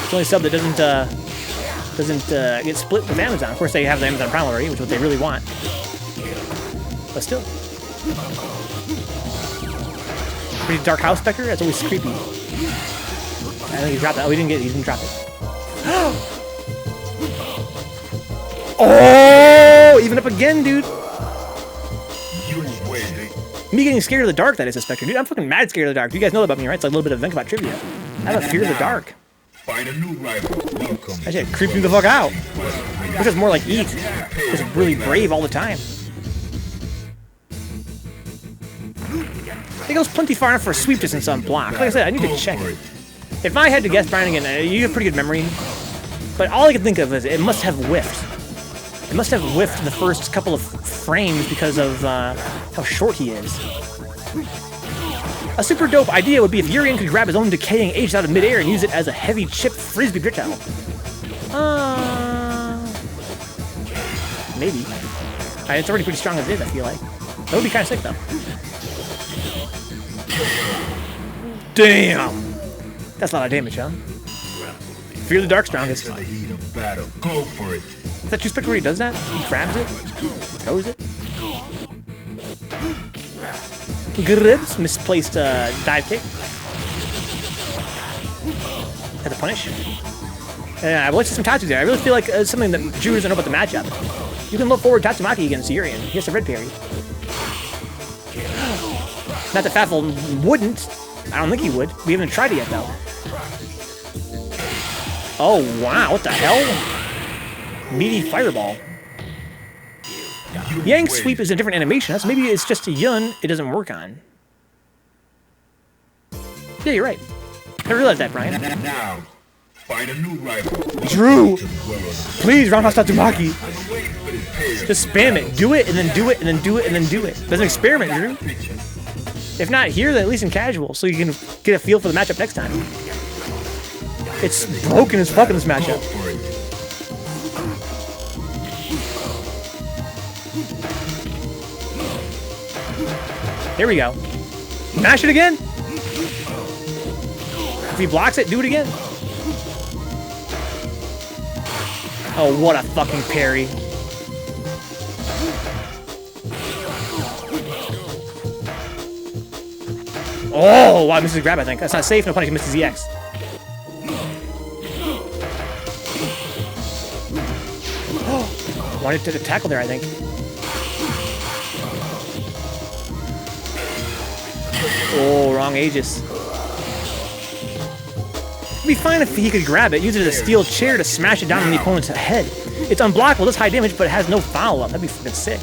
It's the only sub that doesn't get split with Amazon. Of course, they have the Amazon Prime already, which is what they really want. But still. Pretty dark house Spectre? That's always creepy. I think he dropped that. Oh, he didn't drop it. Oh! Even up again, dude. Me getting scared of the dark, that is a Spectre. Dude, I'm fucking mad scared of the dark. You guys know that about me, right? It's like a little bit of Vencabot trivia. I have a fear of the dark. Find a new rival. Welcome. That shit creeped me the fuck out. Which is more like EAT. Just really brave all the time. It goes plenty far enough for a sweep distance on block. Like I said, I need to check it. If I had to guess, Brian, again, you have pretty good memory. But all I can think of is it must have whiffed. It must have whiffed in the first couple of frames because of how short he is. A super dope idea would be if Urian could grab his own decaying H out of midair and use it as a heavy chip frisbee projectile. Maybe. It's already pretty strong as it is, I feel like. That would be kind of sick, though. Damn! That's a lot of damage, huh? Fear the dark strongest. The heat of battle. Go for it. Is that Zspectrez where he does that? He grabs it? Throws it? Gribs, misplaced dive kick. Had to punish. Yeah, I watched some Tatsu there. I really feel like it's something that Drew doesn't know about the matchup. You can look forward to Tatsumaki against Urian. He has a red parry. Not that Faffel wouldn't. I don't think he would. We haven't tried it yet, though. Oh, wow. What the hell? Meaty fireball. Yang sweep is a different animation. That's maybe it's just a Yun it doesn't work on. Yeah, you're right. I realized that, Brian. Now, find a new rival. Drew! Please, roundhouse Tatsumaki. Just spam it. Do it, and then do it, and then do it, and then do it. That's an experiment, Drew. If not here, then at least in casual, so you can get a feel for the matchup next time. It's broken as fuck in this matchup. There we go. Mash it again. If he blocks it, do it again. Oh, what a fucking parry. Oh, wow, misses a grab, I think. That's not safe. No punish, he misses EX. Wanted to tackle there, I think. Oh, wrong Aegis. It'd be fine if he could grab it, use it as a steel chair to smash it down on the opponent's head. It's unblockable, does high damage, but it has no follow-up. That'd be fucking sick.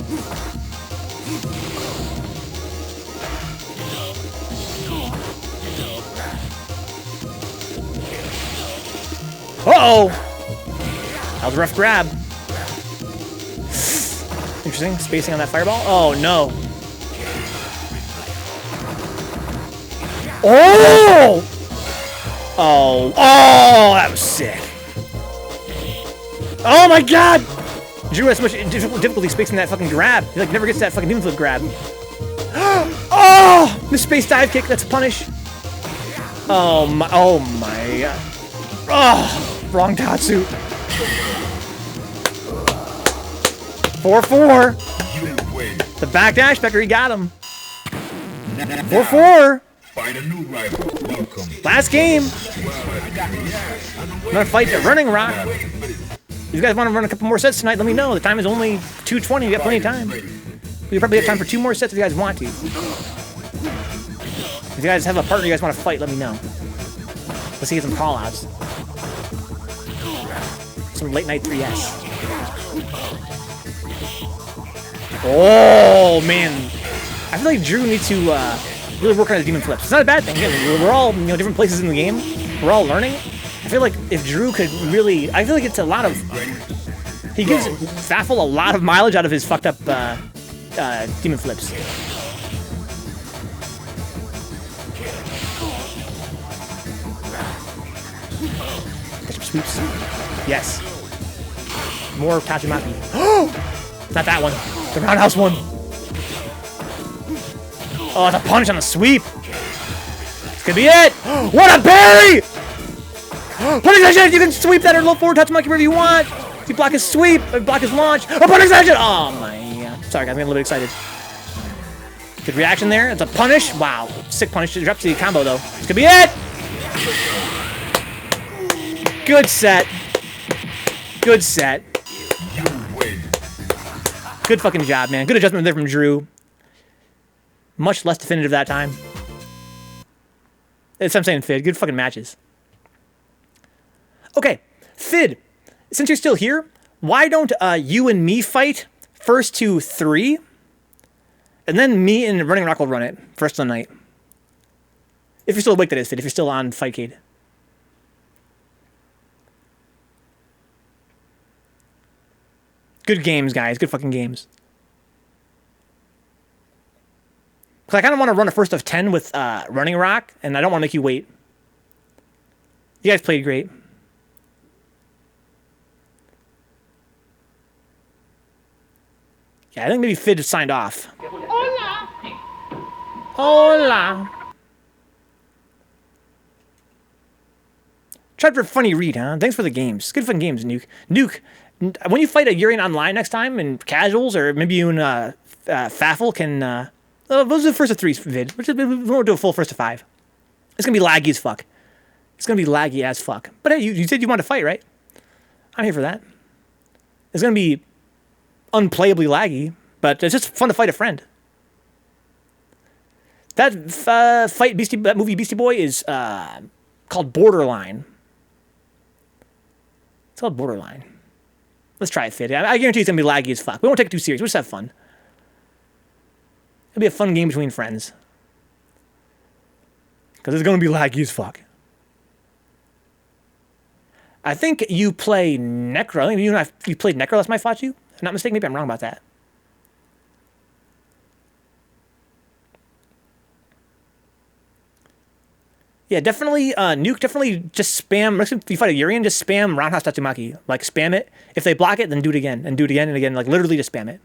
Uh-oh! That was a rough grab. Interesting. Spacing on that fireball. Oh, no. Oh! Oh. Oh, that was sick. Oh, my God! Drew has so much difficulty spacing that fucking grab. He, like, never gets that fucking demon flip grab. Oh! Misspaced dive kick. That's a punish. Oh, my God. Oh, wrong Tatsu. 4-4. The backdash Spectre, he got him. 4-4. Find a new rival. Welcome. Last game. I'm gonna fight the Running Rock. If you guys want to run a couple more sets tonight, let me know. The time is only 2:20. We got plenty of time. We probably have time for 2 more sets if you guys want to. If you guys have a partner you guys want to fight, let me know. Let's see some call-outs. Some late night 3S. Oh man, I feel like Drew needs to really working on his demon flips. It's not a bad thing. Again, we're all, you know, different places in the game. We're all learning. I feel like if Drew could really, I feel like it's a lot of, he gives Faffel a lot of mileage out of his fucked up demon flips. Catch up sweeps. Yes. More Tatsumaki. Oh! Not that one. The roundhouse one. Oh, the punch on the sweep. This could be it. What a parry! Punish extension! You can sweep that or low forward Tatsumaki wherever you want. You block his sweep, block his launch. Oh, punish extension! Oh my god. Sorry guys, I'm getting a little bit excited. Good reaction there. It's a punish. Wow. Sick punish. Drop to the combo though. This could be it! Good set. Good set. Good fucking job, man. Good adjustment there from Drew. Much less definitive that time. That's what I'm saying, Fid. Good fucking matches. Okay, Fid, since you're still here, why don't you and me fight first to 3, and then me and Running Rock will run it first of the night. If you're still awake, that is, Fid. If you're still on Fightcade. Good games, guys. Good fucking games. Because I kind of want to run a first of 10 with Running Rock, and I don't want to make you wait. You guys played great. Yeah, I think maybe Fid signed off. Hola! Hola! Tried for a funny read, huh? Thanks for the games. Good fun games, Nuke. Nuke, when you fight a Urian online next time in casuals, or maybe you and Faffel can... those are the first of 3 vid. We won't do a full first of 5. It's going to be laggy as fuck. It's going to be laggy as fuck. But hey, you said you wanted to fight, right? I'm here for that. It's going to be unplayably laggy, but it's just fun to fight a friend. That that movie Beastie Boy is called Borderline. It's called Borderline. Let's try it, Fid. I guarantee it's going to be laggy as fuck. We won't take it too serious. We'll just have fun. It'll be a fun game between friends. Because it's going to be laggy as fuck. I think you play Necro. I think you played Necro last time I fought you. If I'm not mistaken, maybe I'm wrong about that. Yeah, definitely, Nuke, definitely just spam, if you fight a Urian, just spam Roundhouse Tatsumaki. Like, spam it. If they block it, then do it again, and do it again and again. Like, literally just spam it.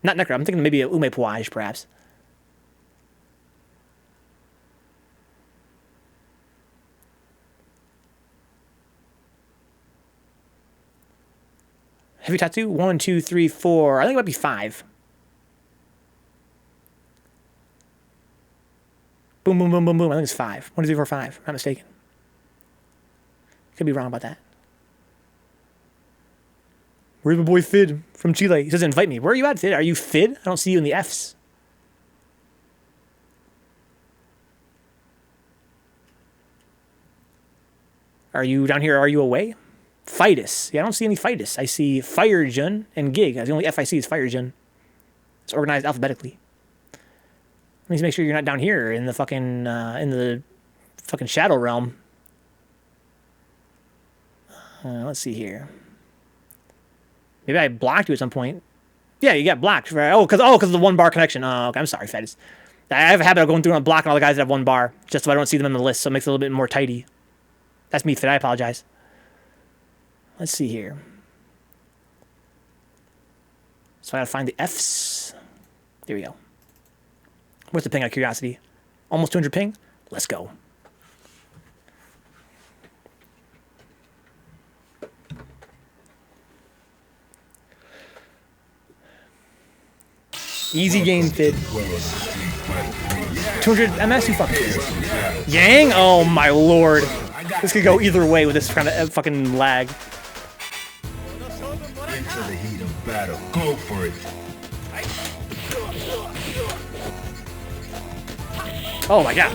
Not Necro, I'm thinking maybe a Ume Puage, perhaps. Heavy tattoo? 1, 2, 3, 4. I think it might be 5. Boom, boom, boom, boom, boom. I think it's 5. 1, 2, 3, 4, 5. I'm not mistaken. Could be wrong about that. Where's my boy Fid from Chile? He says invite me. Where are you at, Fid? Are you Fid? I don't see you in the Fs. Are you down here? Are you away? Fidus. Yeah, I don't see any Fidus. I see FireJun and Gig. The only F I see is FireJun. It's organized alphabetically. Let me make sure you're not down here in the fucking Shadow Realm. Let's see here. Maybe I blocked you at some point. Yeah, you got blocked. Right? Oh, because of the 1 bar connection. Oh, okay. I'm sorry, Fidus. I have a habit of going through and blocking all the guys that have 1 bar, just so I don't see them on the list, so it makes it a little bit more tidy. That's me, Fid. I apologize. Let's see here. So I gotta find the Fs. There we go. What's the ping out of curiosity? Almost 200 ping? Let's go. Easy game, Fid. 200 MS? You fucking serious? Yang? Oh my lord. This could go either way with this kind of fucking lag. Into the heat of battle. Go for it. Oh my god.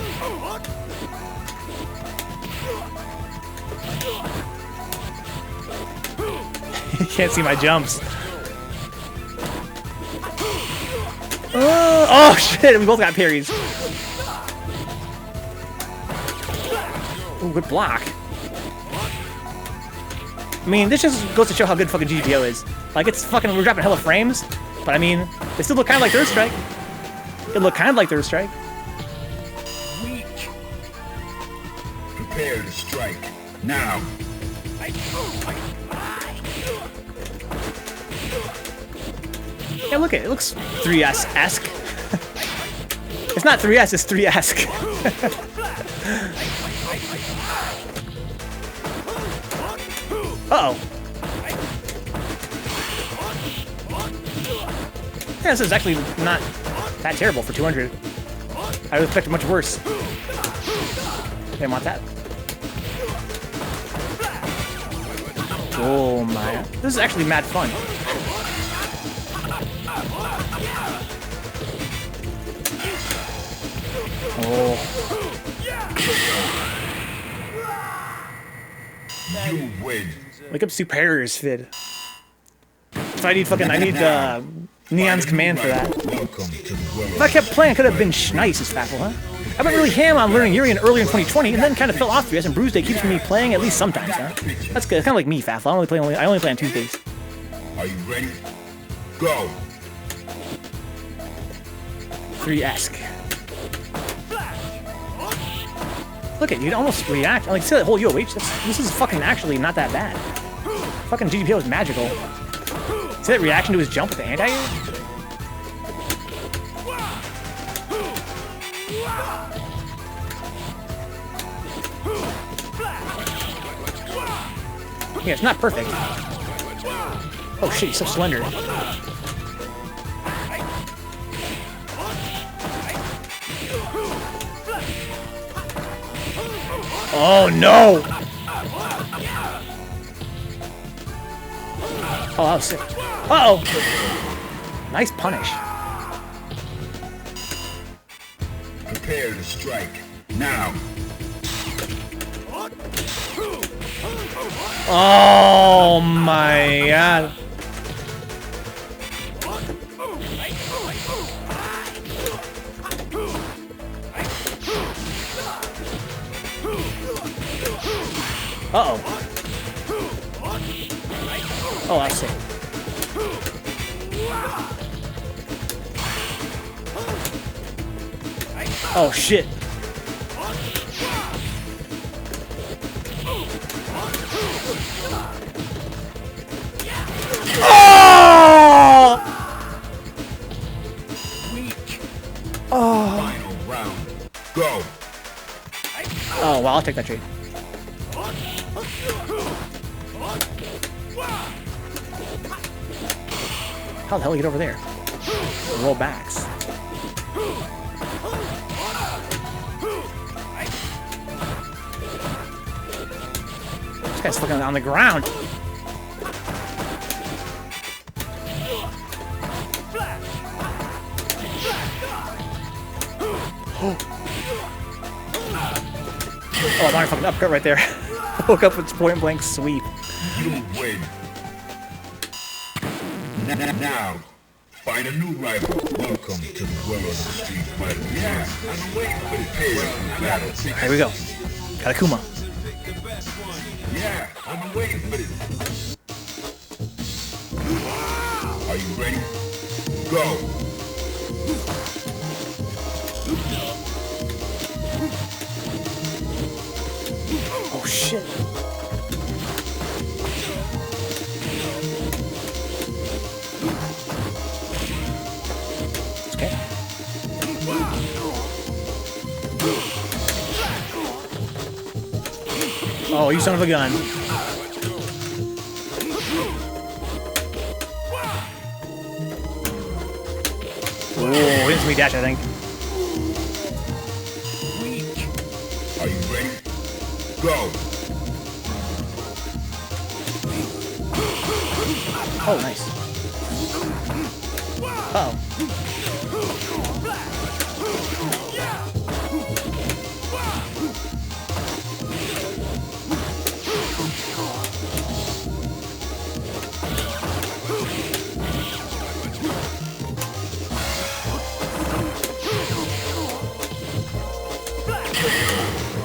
You can't see my jumps. Oh shit, we both got parries. Ooh, good block. I mean, this just goes to show how good fucking GGPO is. Like, it's fucking, we're dropping hella frames, but I mean, they still look kind of like Third Strike. It looked kind of like Third Strike. Prepare to strike. Now. Yeah, look at it. It looks 3S-esque. It's not 3S, it's 3-esque. Uh-oh. Yeah, this is actually not that terrible for 200. I would expect it much worse. Didn't want that. Oh my. This is actually mad fun. Oh. You win. Wake up superiors, Fid. So I need Neon's command for that. Welcome to the world. If I kept playing, I could have been nice as Faffel, huh? I've been really ham on learning Urian earlier in 2020, and then kind of fell off 3S, and Bruise-day keeps me playing at least sometimes, huh? That's good. It's kind of like me, Faffel. I only play on Tuesdays. Are you ready? Go. 3-esque. Look at you, almost react. Like, see that whole UOH? This is fucking actually not that bad. Fucking GGPO is magical. See that reaction to his jump with the anti-air? Yeah, it's not perfect. Oh shit, he's so slender. Oh no! Oh, that was sick. Uh-oh! Nice punish. Prepare to strike. Now. Oh my god. Uh-oh. Oh, I see. Oh, shit. Oh! Oh. Final round. Go. Oh, well, I'll take that trade. How the hell did he get over there? Roll backs. This guy's fucking on the ground. Oh, I fucking upcut right there. Woke up with point blank sweep. You win. Now, find a new rival. Welcome to the world of the street fighter. Yeah, I'm waiting for the battle. Here we go. Got a Kuma. Yeah, I'm waiting for this. Are you ready? Go. Oh shit. Okay. Oh, you son of a gun. Oh, hits me dash, I think. Are you ready? Go. Oh, nice. Uh-oh.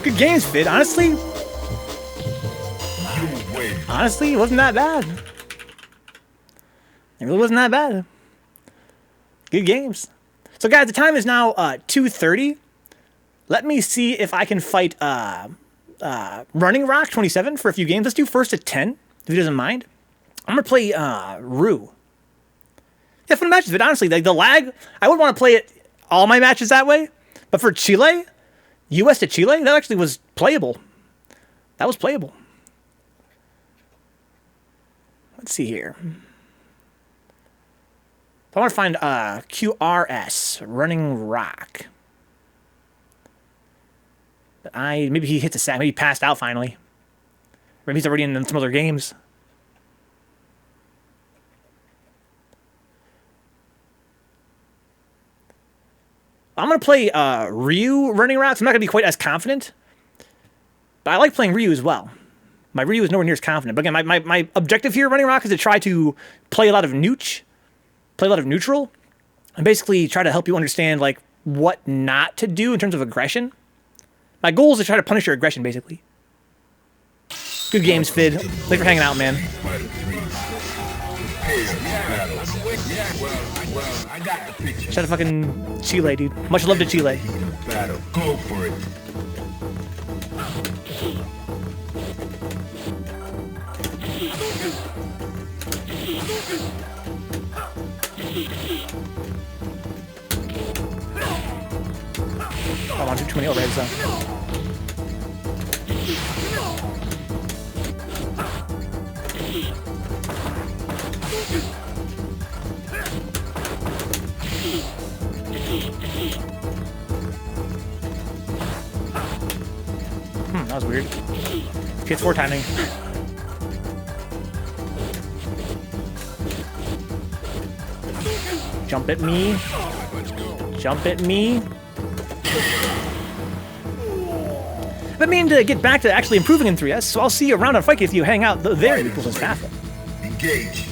Good games, Fid. Honestly, it wasn't that bad. It really wasn't that bad. Good games. So, guys, the time is now 2:30. Let me see if I can fight Running Rock 27 for a few games. Let's do first at 10, if he doesn't mind. I'm gonna play Rue. Yeah, fun matches, but honestly, like the lag, I would want to play it all my matches that way. But for Chile, US to Chile, that actually was playable. That was playable. Let's see here. I want to find QRS, Running Rock. Maybe he hits a sack. Maybe he passed out finally. Maybe he's already in some other games. I'm going to play Ryu Running Rocks. I'm not going to be quite as confident. But I like playing Ryu as well. My Ryu is nowhere near as confident. But again, my objective here, Running Rock, is to try to play a lot of neutral, and basically try to help you understand like what not to do in terms of aggression. My goal is to try to punish your aggression, basically. Good games, Fid. Thanks for hanging out, man. Shout out to fucking Chile, dude. Much love to Chile. Go for it. I don't want to do too many overheads, though. That was weird. PS4 timing. Jump at me. Jump at me. I've been meaning to get back to actually improving in 3S, so I'll see you around on Fight if you hang out there. Equals as Faffel. Engage.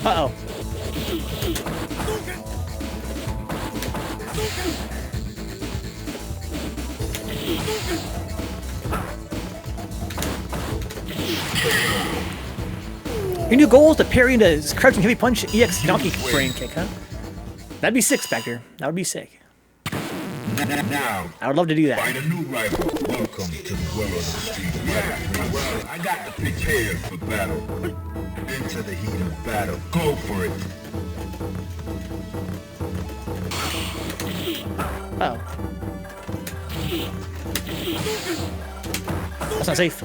Uh-oh. Your new goal is to parry into crouching heavy punch EX donkey brain kick, huh? That'd be sick, Spectre. That would be sick. Now, I would love to do that. find a new rival. Welcome to the well of the street. Well, I got to prepare for battle. Into the heat of battle. Go for it. Uh oh. That's not safe.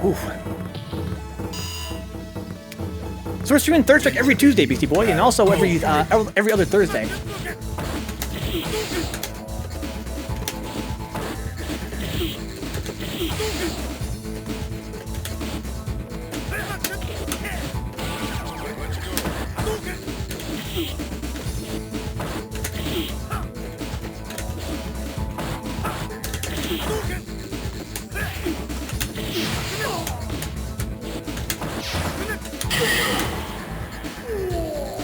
Oof. So we're streaming Third Strike every Tuesday, Beastie Boy, and also every other Thursday.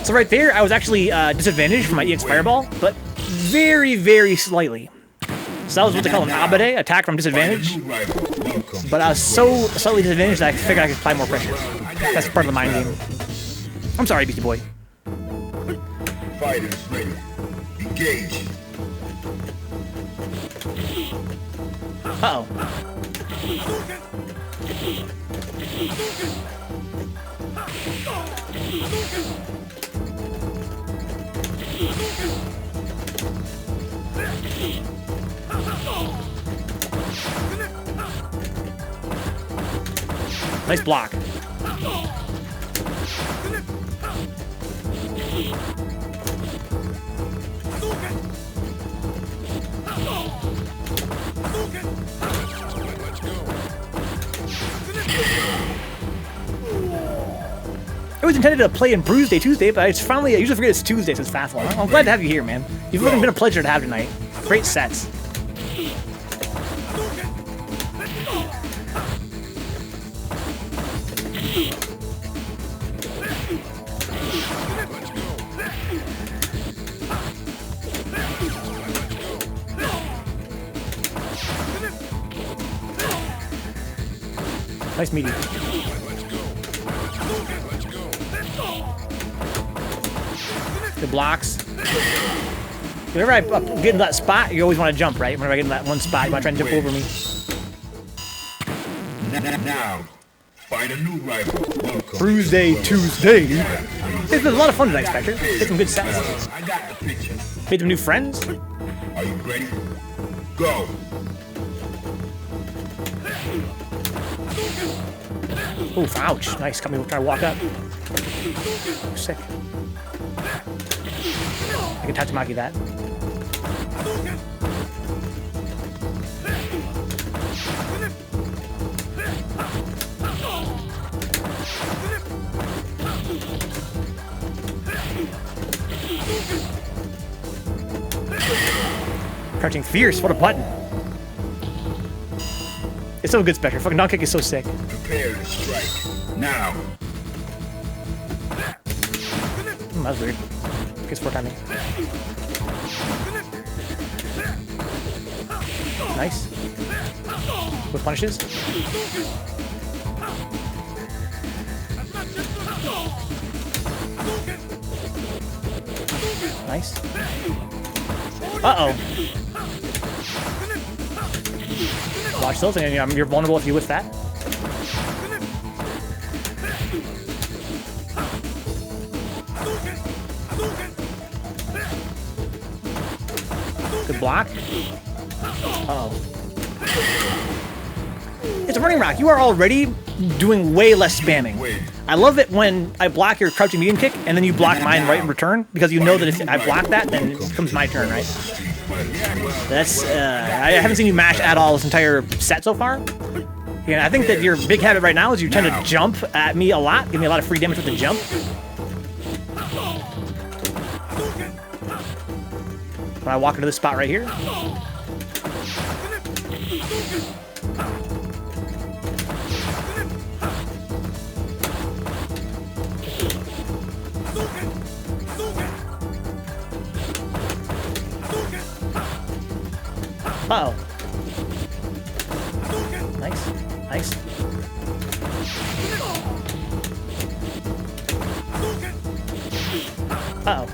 So right there, I was actually disadvantaged from my EX Fireball, but very, very slightly. So that was what they call an abade, attack from disadvantage. But I was so slightly disadvantaged that I figured I could apply more pressure. That's part of the mind game. I'm sorry, Beastie Boy. Fighters ready. Engage. Uh-oh. Nice block. It was intended to play in Bruise-day Tuesday, but it's finally, I usually forget it's Tuesday since Faffel. I'm glad to have you here, man. You've really been a pleasure to have tonight. Great sets. Nice meeting. Good blocks. Whenever I get into that spot, you always want to jump, right? Whenever I get in that one spot, you want to try and jump over me. Now, find a new rival. Welcome. Bruise-day Tuesday. It's been a lot of fun tonight, Spectre. Did some good sets. I got the picture. Made some new friends. Are you ready? Go. Oof, ouch. Nice. Got me trying to walk up. Sick. I can Tatsumaki that. Crouching fierce. What a button. It's so good, Spectre. Fucking dunk kick is so sick. Prepare to strike. Now. That was weird. Gets 4 timing. Nice. With punishes. Nice. Uh-oh. Watch those, and you're vulnerable if you whiff that. Good block. Uh-oh. It's a running rock. You are already doing way less spamming. I love it when I block your crouching medium kick, and then you block mine right in return, because you know that if I block that, then it becomes my turn, right? That's, I haven't seen you mash at all this entire set so far. Yeah, I think that your big habit right now is you tend to jump at me a lot, give me a lot of free damage with the jump. When I walk into this spot right here. Uh-oh. Nice. Nice. Uh-oh.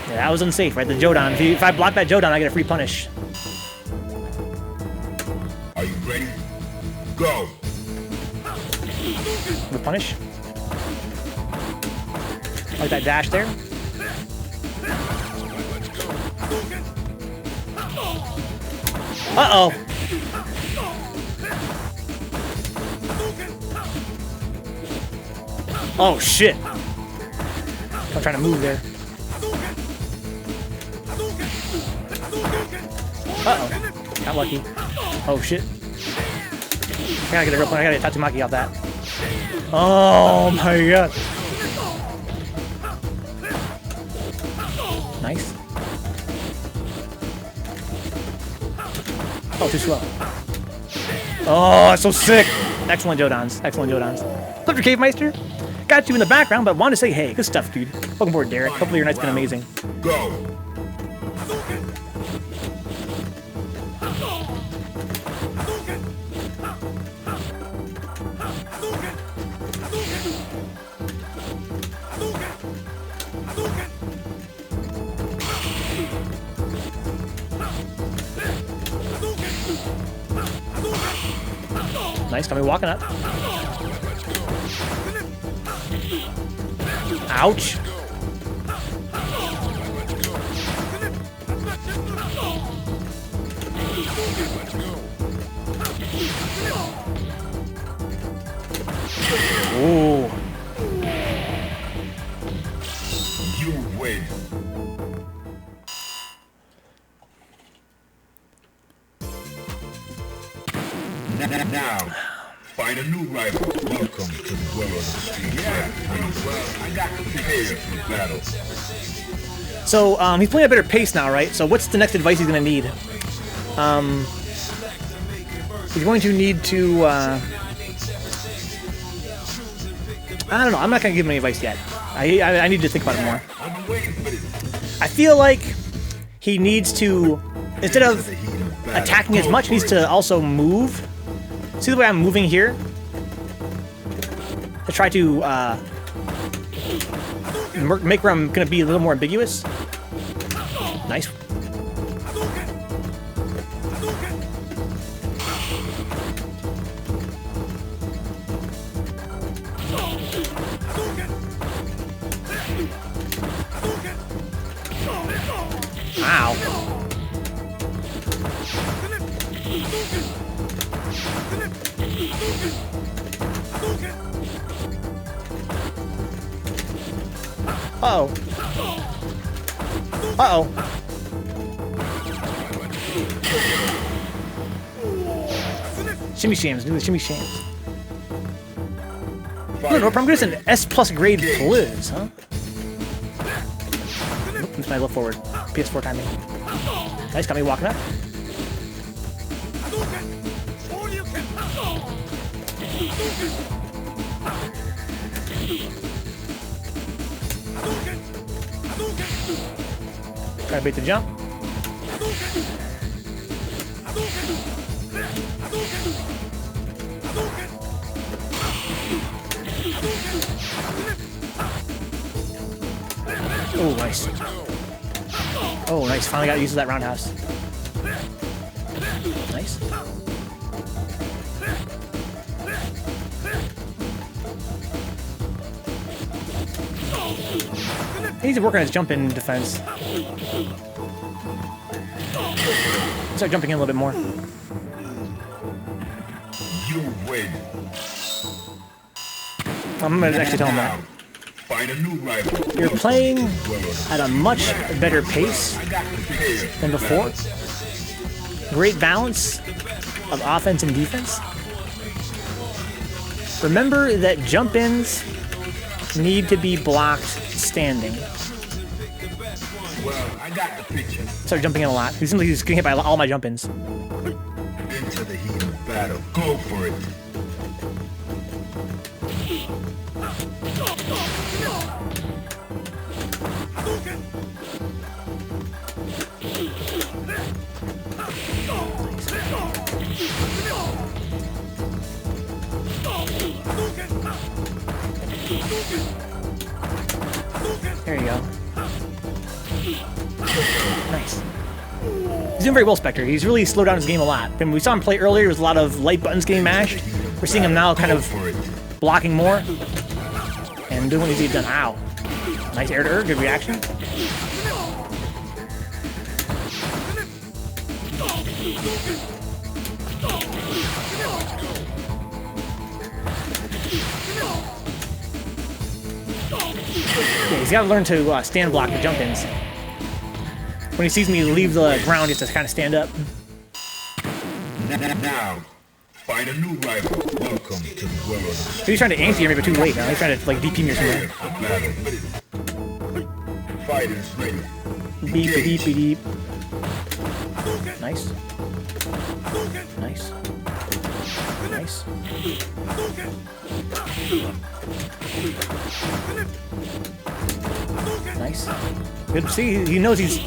Yeah, that was unsafe, right? The Jodan. If I block that Jodan, I get a free punish. Are you ready? Go. With punish. Like that dash there. Uh-oh. Oh, shit. I'm trying to move there. Uh-oh. Got lucky. Oh, shit. I gotta get a real point. I gotta get Tatsumaki off that. Oh, my God. Nice. Oh, too slow. Oh, that's so sick. Excellent Jodans. Excellent Jodans. Clifter Cave Meister. Got you in the background, but wanted to say, hey, good stuff, dude. Welcome aboard, Derek. Hopefully your night's been amazing. Go. Nice, got me walking up. Ouch. Ooh. You win. Now, find a new rival. Welcome to the world of the street. Yeah, I got prepared for battle. So, he's playing at a better pace now, right? So what's the next advice he's going to need? He's going to need to, I don't know. I'm not going to give him any advice yet. I need to think about it more. I feel like he needs to, instead of attacking as much, he needs to also move. See the way I'm moving here? To try to make where I'm going to be a little more ambiguous. Nice. Ow. Uh-oh. Uh-oh. Shimmy shams, do the shimmy shams. No problem, it's an S+ grade Blizz, huh? Oop, missed my left forward. PS4 timing. Nice, got me walking up. Try to bait the jump. Oh, nice. Oh, nice. Finally got used to that roundhouse. Nice. He needs to work on his jump in defense. Start jumping in a little bit more. You win. I'm gonna actually tell him that. Find a new rival. You're playing at a much better pace than before. Great balance of offense and defense. Remember that jump-ins need to be blocked standing. Well, I got the picture. Start jumping in a lot. He's getting hit by all my jump-ins. Into the heat of battle. Go for it. There you go. Nice. He's doing very well, Spectre. He's really slowed down his game a lot. And we saw him play earlier, there was a lot of light buttons getting mashed. We're seeing him now kind of blocking more. And doing what needs to be done. Ow. Nice air to air, good reaction. Yeah, he's got to learn to stand block the jump-ins. When he sees me leave the ground, he has to kind of stand up. Now, find a new rival. Welcome to the world of the street. He's trying to anti me, but too late. Now he's trying to like DP me or something. Fighters ready. Beep, beep, beep, beep. Nice. Nice. Nice. Nice. Good to see. He knows he's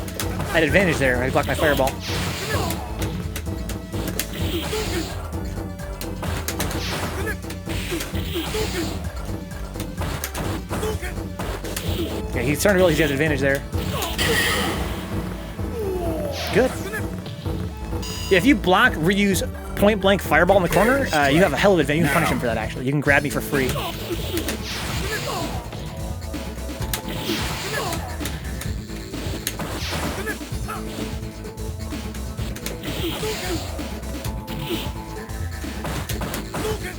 at advantage there. I blocked my fireball. Yeah, he's starting to realize he has advantage there. Good. Yeah, if you block, reuse point blank fireball in the corner, you have a hell of an advantage. You can punish him for that, actually. You can grab me for free.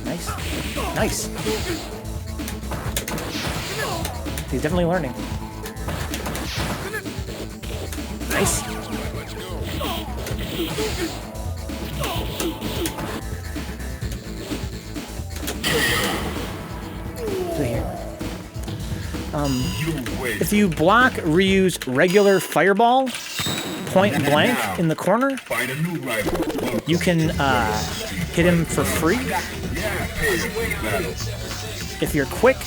Nice. Nice. He's definitely learning. Nice. If you block Ryu's regular fireball point blank in the corner, you can hit him for free. If you're quick,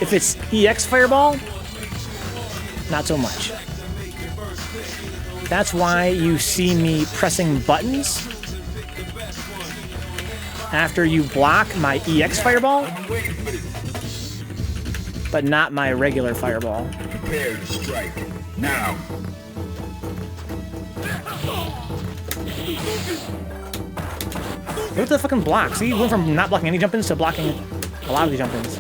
if it's EX fireball, not so much. That's why you see me pressing buttons after you block my EX fireball, but not my regular fireball. Prepare to strike. Now. Look at the fucking block. See, we went from not blocking any jump-ins to blocking a lot of the jump-ins.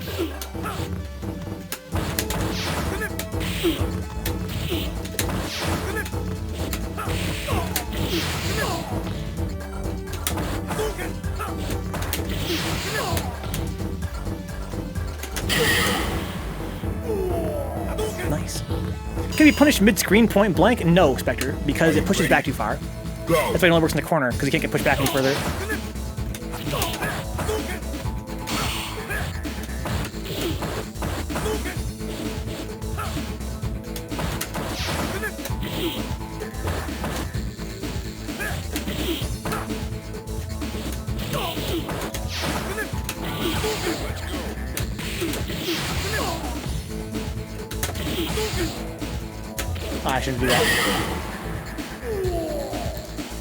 Nice. Can be punished mid-screen point blank? No, Spectre, because it pushes back too far. That's why it only works in the corner, because you can't get pushed back any further. I shouldn't do that.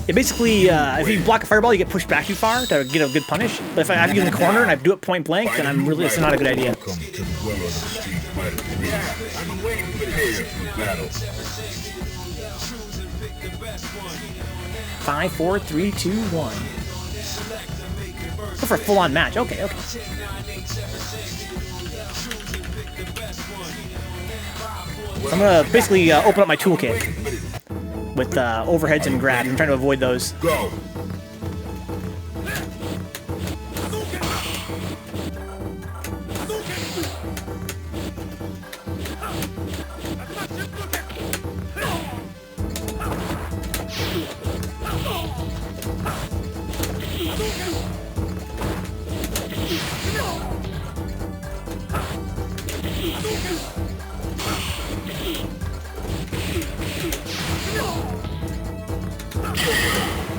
It basically, if you block a fireball, you get pushed back too far to get a good punish. But if I have you in the corner and I do it point blank, then I'm really, it's not a good idea. 5, 4, 3, 2, 1. Go for a full-on match. Okay, okay. So I'm gonna basically open up my toolkit with overheads and grabs. I'm trying to avoid those. Go.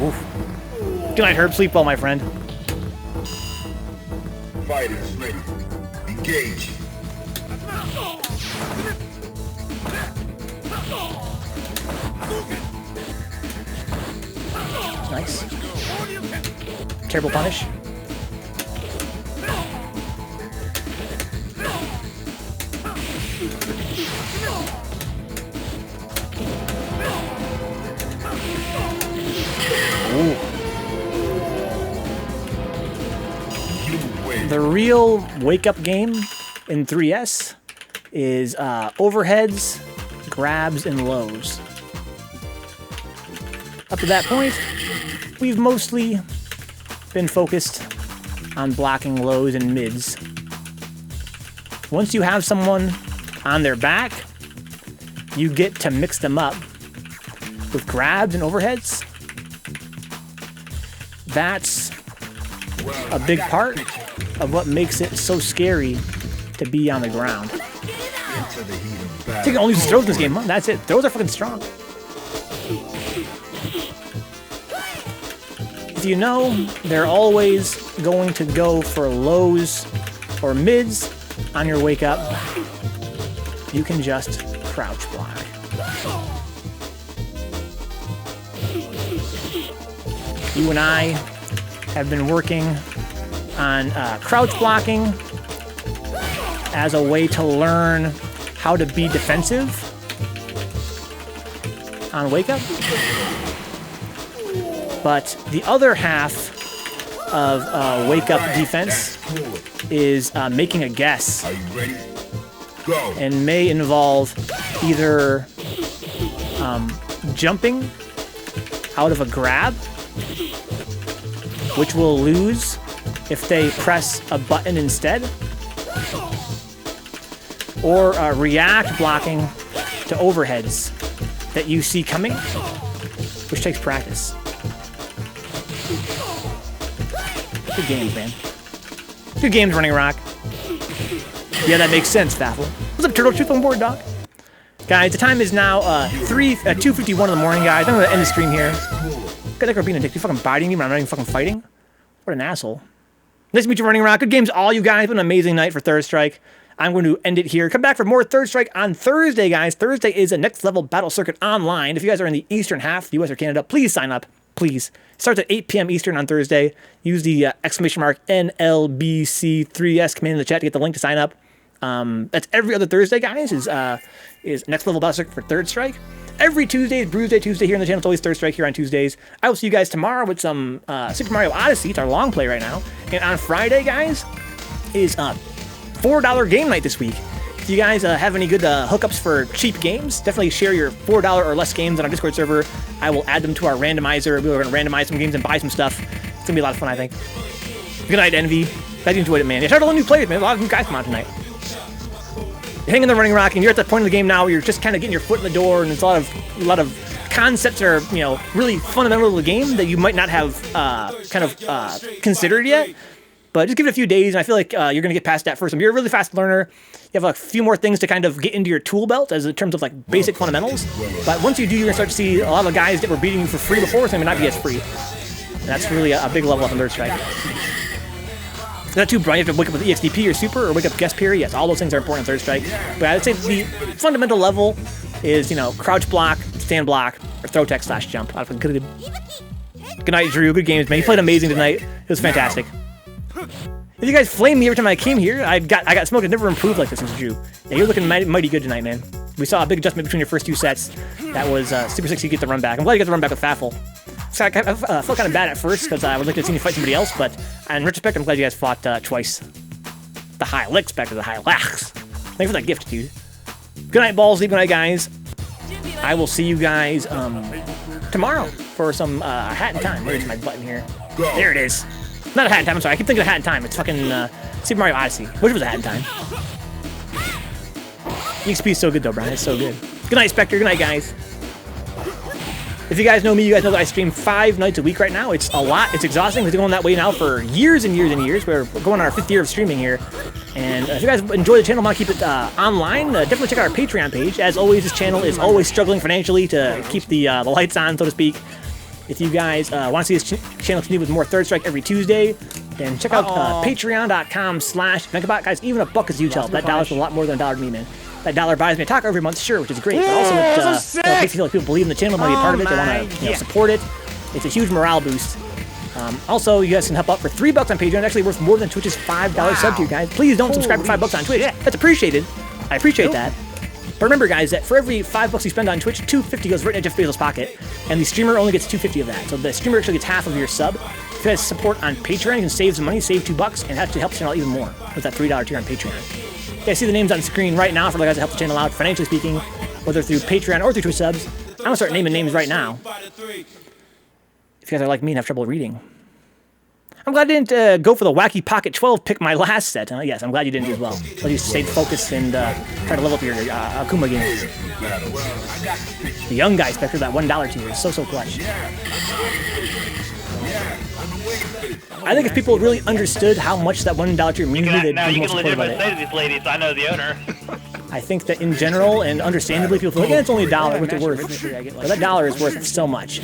Oof. Good night, Herb. Sleep well, my friend. Fighters ready. Engage. Nice. Terrible punish. Ooh. The real wake-up game in 3S is overheads, grabs, and lows. Up to that point, we've mostly been focused on blocking lows and mids. Once you have someone on their back, you get to mix them up with grabs and overheads. That's a big part of what makes it so scary to be on the ground. You can only use throws in this game, huh? That's it. Throws are fucking strong. If you know they're always going to go for lows or mids on your wake up, you can just crouch block. You and I have been working on crouch blocking as a way to learn how to be defensive on wake up. But the other half of wake up defense is making a guess. Are you ready? Go. And may involve either jumping out of a grab, which will lose if they press a button instead, or react blocking to overheads that you see coming, which takes practice. Good games, man. Good games, Running Rock. Yeah, that makes sense, Faffel. What's up, Turtle Truth on board, dog? Guys, the time is now 2:51 in the morning, guys. I'm gonna end the stream here. Good luck for being a dick. You fucking biting me when I'm not even fucking fighting? What an asshole. Nice to meet you, Running Rock. Good games, all you guys. What an amazing night for Third Strike. I'm going to end it here. Come back for more Third Strike on Thursday, guys. Thursday is a next level battle circuit online. If you guys are in the eastern half, the US or Canada, please sign up. Please. Starts at 8 p.m. Eastern on Thursday. Use the exclamation mark NLBC3S command in the chat to get the link to sign up. That's every other Thursday, guys, is next level battle circuit for Third Strike. Every Tuesday is Bruise-day Tuesday here on the channel. It's always Third Strike here on Tuesdays. I will see you guys tomorrow with some Super Mario Odyssey. It's our long play right now. And on Friday, guys, is $4 game night this week. If you guys have any good hookups for cheap games, definitely share your $4 or less games on our Discord server. I will add them to our randomizer. We're going to randomize some games and buy some stuff. It's going to be a lot of fun, I think. Good night, Envy. Glad you enjoyed it, man. I started a lot of new players, man. A lot of new guys come on tonight. You're hanging the Running Rock, and you're at that point of the game now where you're just kind of getting your foot in the door, and there's a lot of concepts that are, you know, really fundamental to the game that you might not have considered yet. But just give it a few days, and I feel like you're going to get past that first. You're a really fast learner. You have like, a few more things to kind of get into your tool belt as in terms of like basic fundamentals. But once you do, you're going to start to see a lot of the guys that were beating you for free before, so they may not be as free. And that's really a big level up in Third Strike. Is that too bright? You have to wake up with EXDP or Super or wake up guest period. Yes, all those things are important in Third Strike. But I'd say the fundamental level is, you know, crouch block, stand block, or throw tech / jump. Good night, Drew. Good games, man. You played amazing tonight. It was fantastic. If you guys flame me every time I came here, I got smoked. It never improved like this since Drew. Yeah, you're looking mighty good tonight, man. We saw a big adjustment between your first two sets. That was super sexy to get the run back. I'm glad you got the run back with Faffel. So I felt kind of bad at first because I would like to see you fight somebody else, but in retrospect, I'm glad you guys fought twice. The high licks back to the high lax. Thanks for that gift, dude. Good night, balls. Good night, guys. I will see you guys tomorrow for some Hat in Time. Where's my button here? There it is. Not a Hat in Time, I'm sorry. I keep thinking of Hat in Time. It's fucking Super Mario Odyssey, which was a Hat in Time. EXP is so good, though, Brian. It's so good. Good night, Spectre. Good night, guys. If you guys know me, you guys know that I stream 5 nights a week right now. It's a lot. It's exhausting. We've been going that way now for years and years and years. We're going on our 5th year of streaming here. And if you guys enjoy the channel, want to keep it online, definitely check out our Patreon page. As always, this channel is always struggling financially to keep the lights on, so to speak. If you guys want to see this channel continue with more Third Strike every Tuesday, then check out patreon.com/Vencabot. Guys, even $1 is huge help. That dollar's a lot more than $1 to me, man. That dollar buys me a taco every month, sure, which is great. But also, it makes me feel like people believe in the channel, want to be a part of it, they want to support it. It's a huge morale boost. Also, you guys can help out for $3 on Patreon. It's actually worth more than Twitch's $5 sub to you guys. Please don't subscribe for $5 on Twitch. That's appreciated. I appreciate that. But remember, guys, that for every $5 you spend on Twitch, $2.50 goes right into Jeff Bezos' pocket, and the streamer only gets $2.50 of that. So the streamer actually gets half of your sub. If you guys support on Patreon, you can save some money, save $2, and actually help the channel even more with that $3 tier on Patreon. You guys see the names on the screen right now for the guys that help the channel out, financially speaking, whether through Patreon or through Twitch subs. I'm gonna start naming names right now. If you guys are like me and have trouble reading. I'm glad I didn't go for the wacky pocket 12 pick my last set. Yes, I'm glad you didn't do as well. Glad you stayed focused and try to level up your Akuma game. The young guy Spectre, that $1 tier is so clutch. I think if people really understood how much that $1 tier means to me, they'd be more supportive of it. Say to these ladies, I know the owner. I think that in general and understandably, people feel like, yeah, it's only $1. What's it worth? But that $1 is worth so much.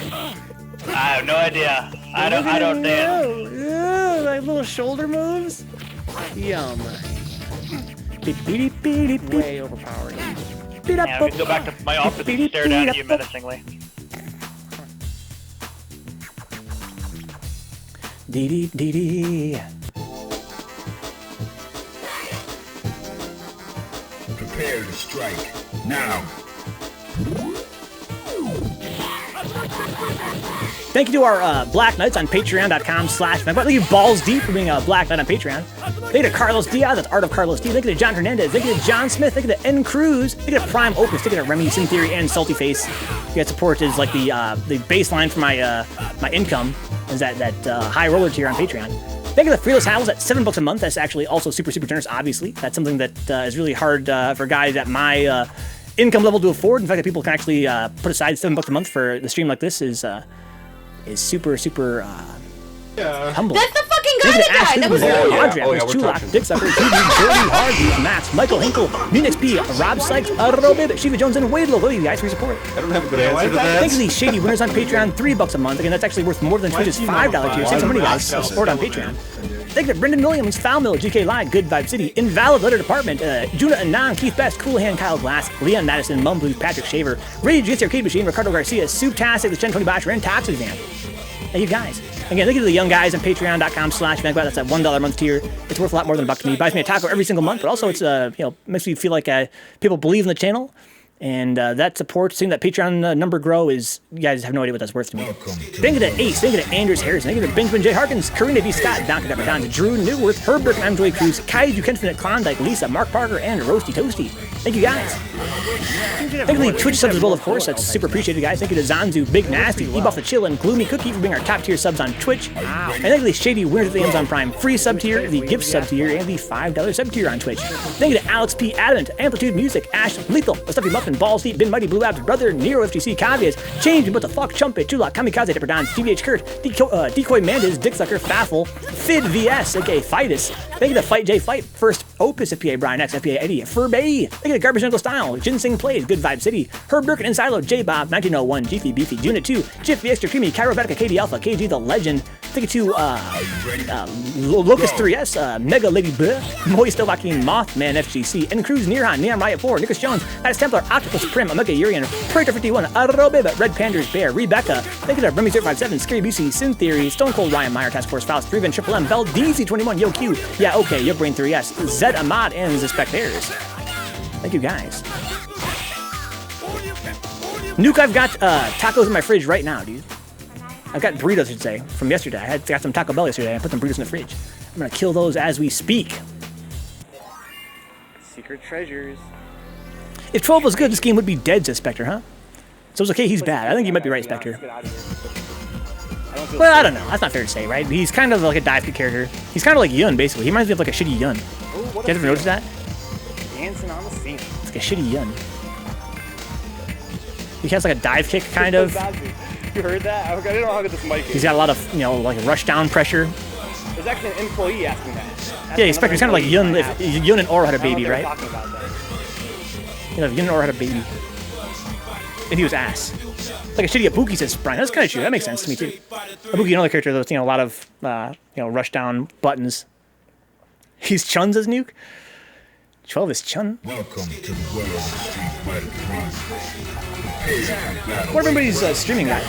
I have no idea. I don't dance. Yeah, like little shoulder moves. Yum. Way overpowering. Yeah, we can go back to my office and stare down at you menacingly. Dee dee dee. Prepare to strike. Now. Thank you to our Black Knights on patreon.com/Vencabot. Thank you Balls Deep for being a Black Knight on Patreon. Thank you to Carlos Diaz, that's Art of Carlos D. Thank you to John Hernandez. Thank you to John Smith. Thank you to N Cruz. Thank you to Prime Opus. Thank you to Remy, Sin Theory, and Salty Face. You guys support is like the baseline for my my income is that high roller tier on Patreon. Thank you to Fearless Howls at $7 a month. That's actually also super generous. Obviously, that's something that is really hard for guys at my income level to afford. In fact, that people can actually put aside $7 a month for the stream like this is super humble. That's the fucking guy that died. That was Chulak, Dick Sucker, TV, Dirty Hard, Max, Michael Hinkle, Munix P, Rob Sykes, Robib, Shiva Jones, and Wade. Thank you guys for your support. I don't have a good answer to that. Thanks to these shady winners on Patreon, $3 a month. Again, that's actually worth more than Twitch's $5 tier. Thanks so many guys for support on Patreon. Thank you to Brendan Williams, Foul Mill, GK Live, Good Vibe City, Invalid Letter Department, Juna Anon, Keith Best, Cool Hand, Kyle Glass, Leon Madison, Mum Blues, Patrick Shaver, Rage Against the Arcade Machine, Ricardo Garcia, Souptastic, the Chen 20 Bosch, and Toxic Van. Thank you guys. Again, thank you to the young guys on patreon.com/Vencabot. That's that $1 a month tier. It's worth a lot more than $1 to me. It buys me a taco every single month, but also it's makes me feel like people believe in the channel. And that support, seeing that Patreon number grow is, you guys have no idea what that's worth to me. Thank you to Ace, thank you to Andrews Harrison, thank you to Benjamin J. Harkins, Karina B. Scott, Donkey Dapper Don, Drew Newworth, Herbert, and Joy Cruz, Kaiju Kenfin, Klondike, Lisa, Mark Parker, and Roasty Toasty. Thank you guys. Thank you to the Twitch subs as well, of course. That's super appreciated, guys. Thank you to Zanzu, Big Nasty, Eboff the Chill, and Gloomy Cookie for being our top tier subs on Twitch. And thank you to the shady winners of the Amazon Prime free sub tier, the gift sub tier, and the $5 sub tier on Twitch. Thank you to Alex P. Adamant, Amplitude Music, Ash Lethal, Stuffy Muffin, Balls Deep, Ben Mighty, Blue Labs, Brother, Nero FTC, Cavias, Change, What the Fuck, Chumpet, Chulak, Kamikaze, Dapper Don, TVH Kurt, Decoy Mandas, Dick Sucker, Faffel, Fid VS, aka Fidus. Thank you to Fight J Fight, First Opus, FPA Brian X, FPA Eddie, Furbay. Thank you to Garbage Uncle Style, Ginseng Plays, Good Vibe City, Herb Durkin and Silo, J Bob, 1901, Jiffy Beefy, Unit 2, Jiff the Extra Creamy, Cairo Vatica, KD Alpha, KG the Legend. Thank you to Locust 3S, Mega Lady Bleh, Moist Joaquin, Mothman FGC, N Cruz, Nearhan, Neonriot 4, Nicholas Jones, Matt Templar, Octopus Prim, Omega Urian, Praetor 51, Arrobeba, Red Pandas Bear, Rebecca. Thank you to Remy 057, Scary BC, Sin Theory, Stone Cold Ryan, Meyer, Task Force, Faust, Driven, Triple M, Bell, DC21, Yo Q, Yeah Okay, Yo Brain 3S, Zed Ahmad, and Zspectrez. Thank you guys. Nuke, I've got tacos in my fridge right now, dude. I've got burritos, I should say, from yesterday. I got some Taco Bell yesterday. I put some burritos in the fridge. I'm gonna kill those as we speak. Secret treasures. If 12 was good, this game would be dead, says Spectre, huh? So it's okay, he's bad. I think you might be right, Spectre. Well, I don't know. That's not fair to say, right? He's kind of like a dive kick character. He's kind of like Yun, basically. He reminds me of like a shitty Yun. You guys ever notice that? Dancing on the scene. It's like a shitty Yun. He has like a dive kick, kind of. You heard that? I don't know how good this mic is. He's got a lot of, like rush down pressure. There's actually an employee asking that. Yeah, Spectre's kind of like Yun, if Yun and Aura had a baby, right? Talking about that. If Yun and Aura had a baby. And he was ass. Like a shitty Ibuki, says Brian. That's kind of true. That makes sense to me, too. Ibuki, another character that's, a lot of, rush down buttons. He's Chun's as Nuke? 12 is Chun? Welcome to the world of Street Fighter 3. What everybody's streaming, guys?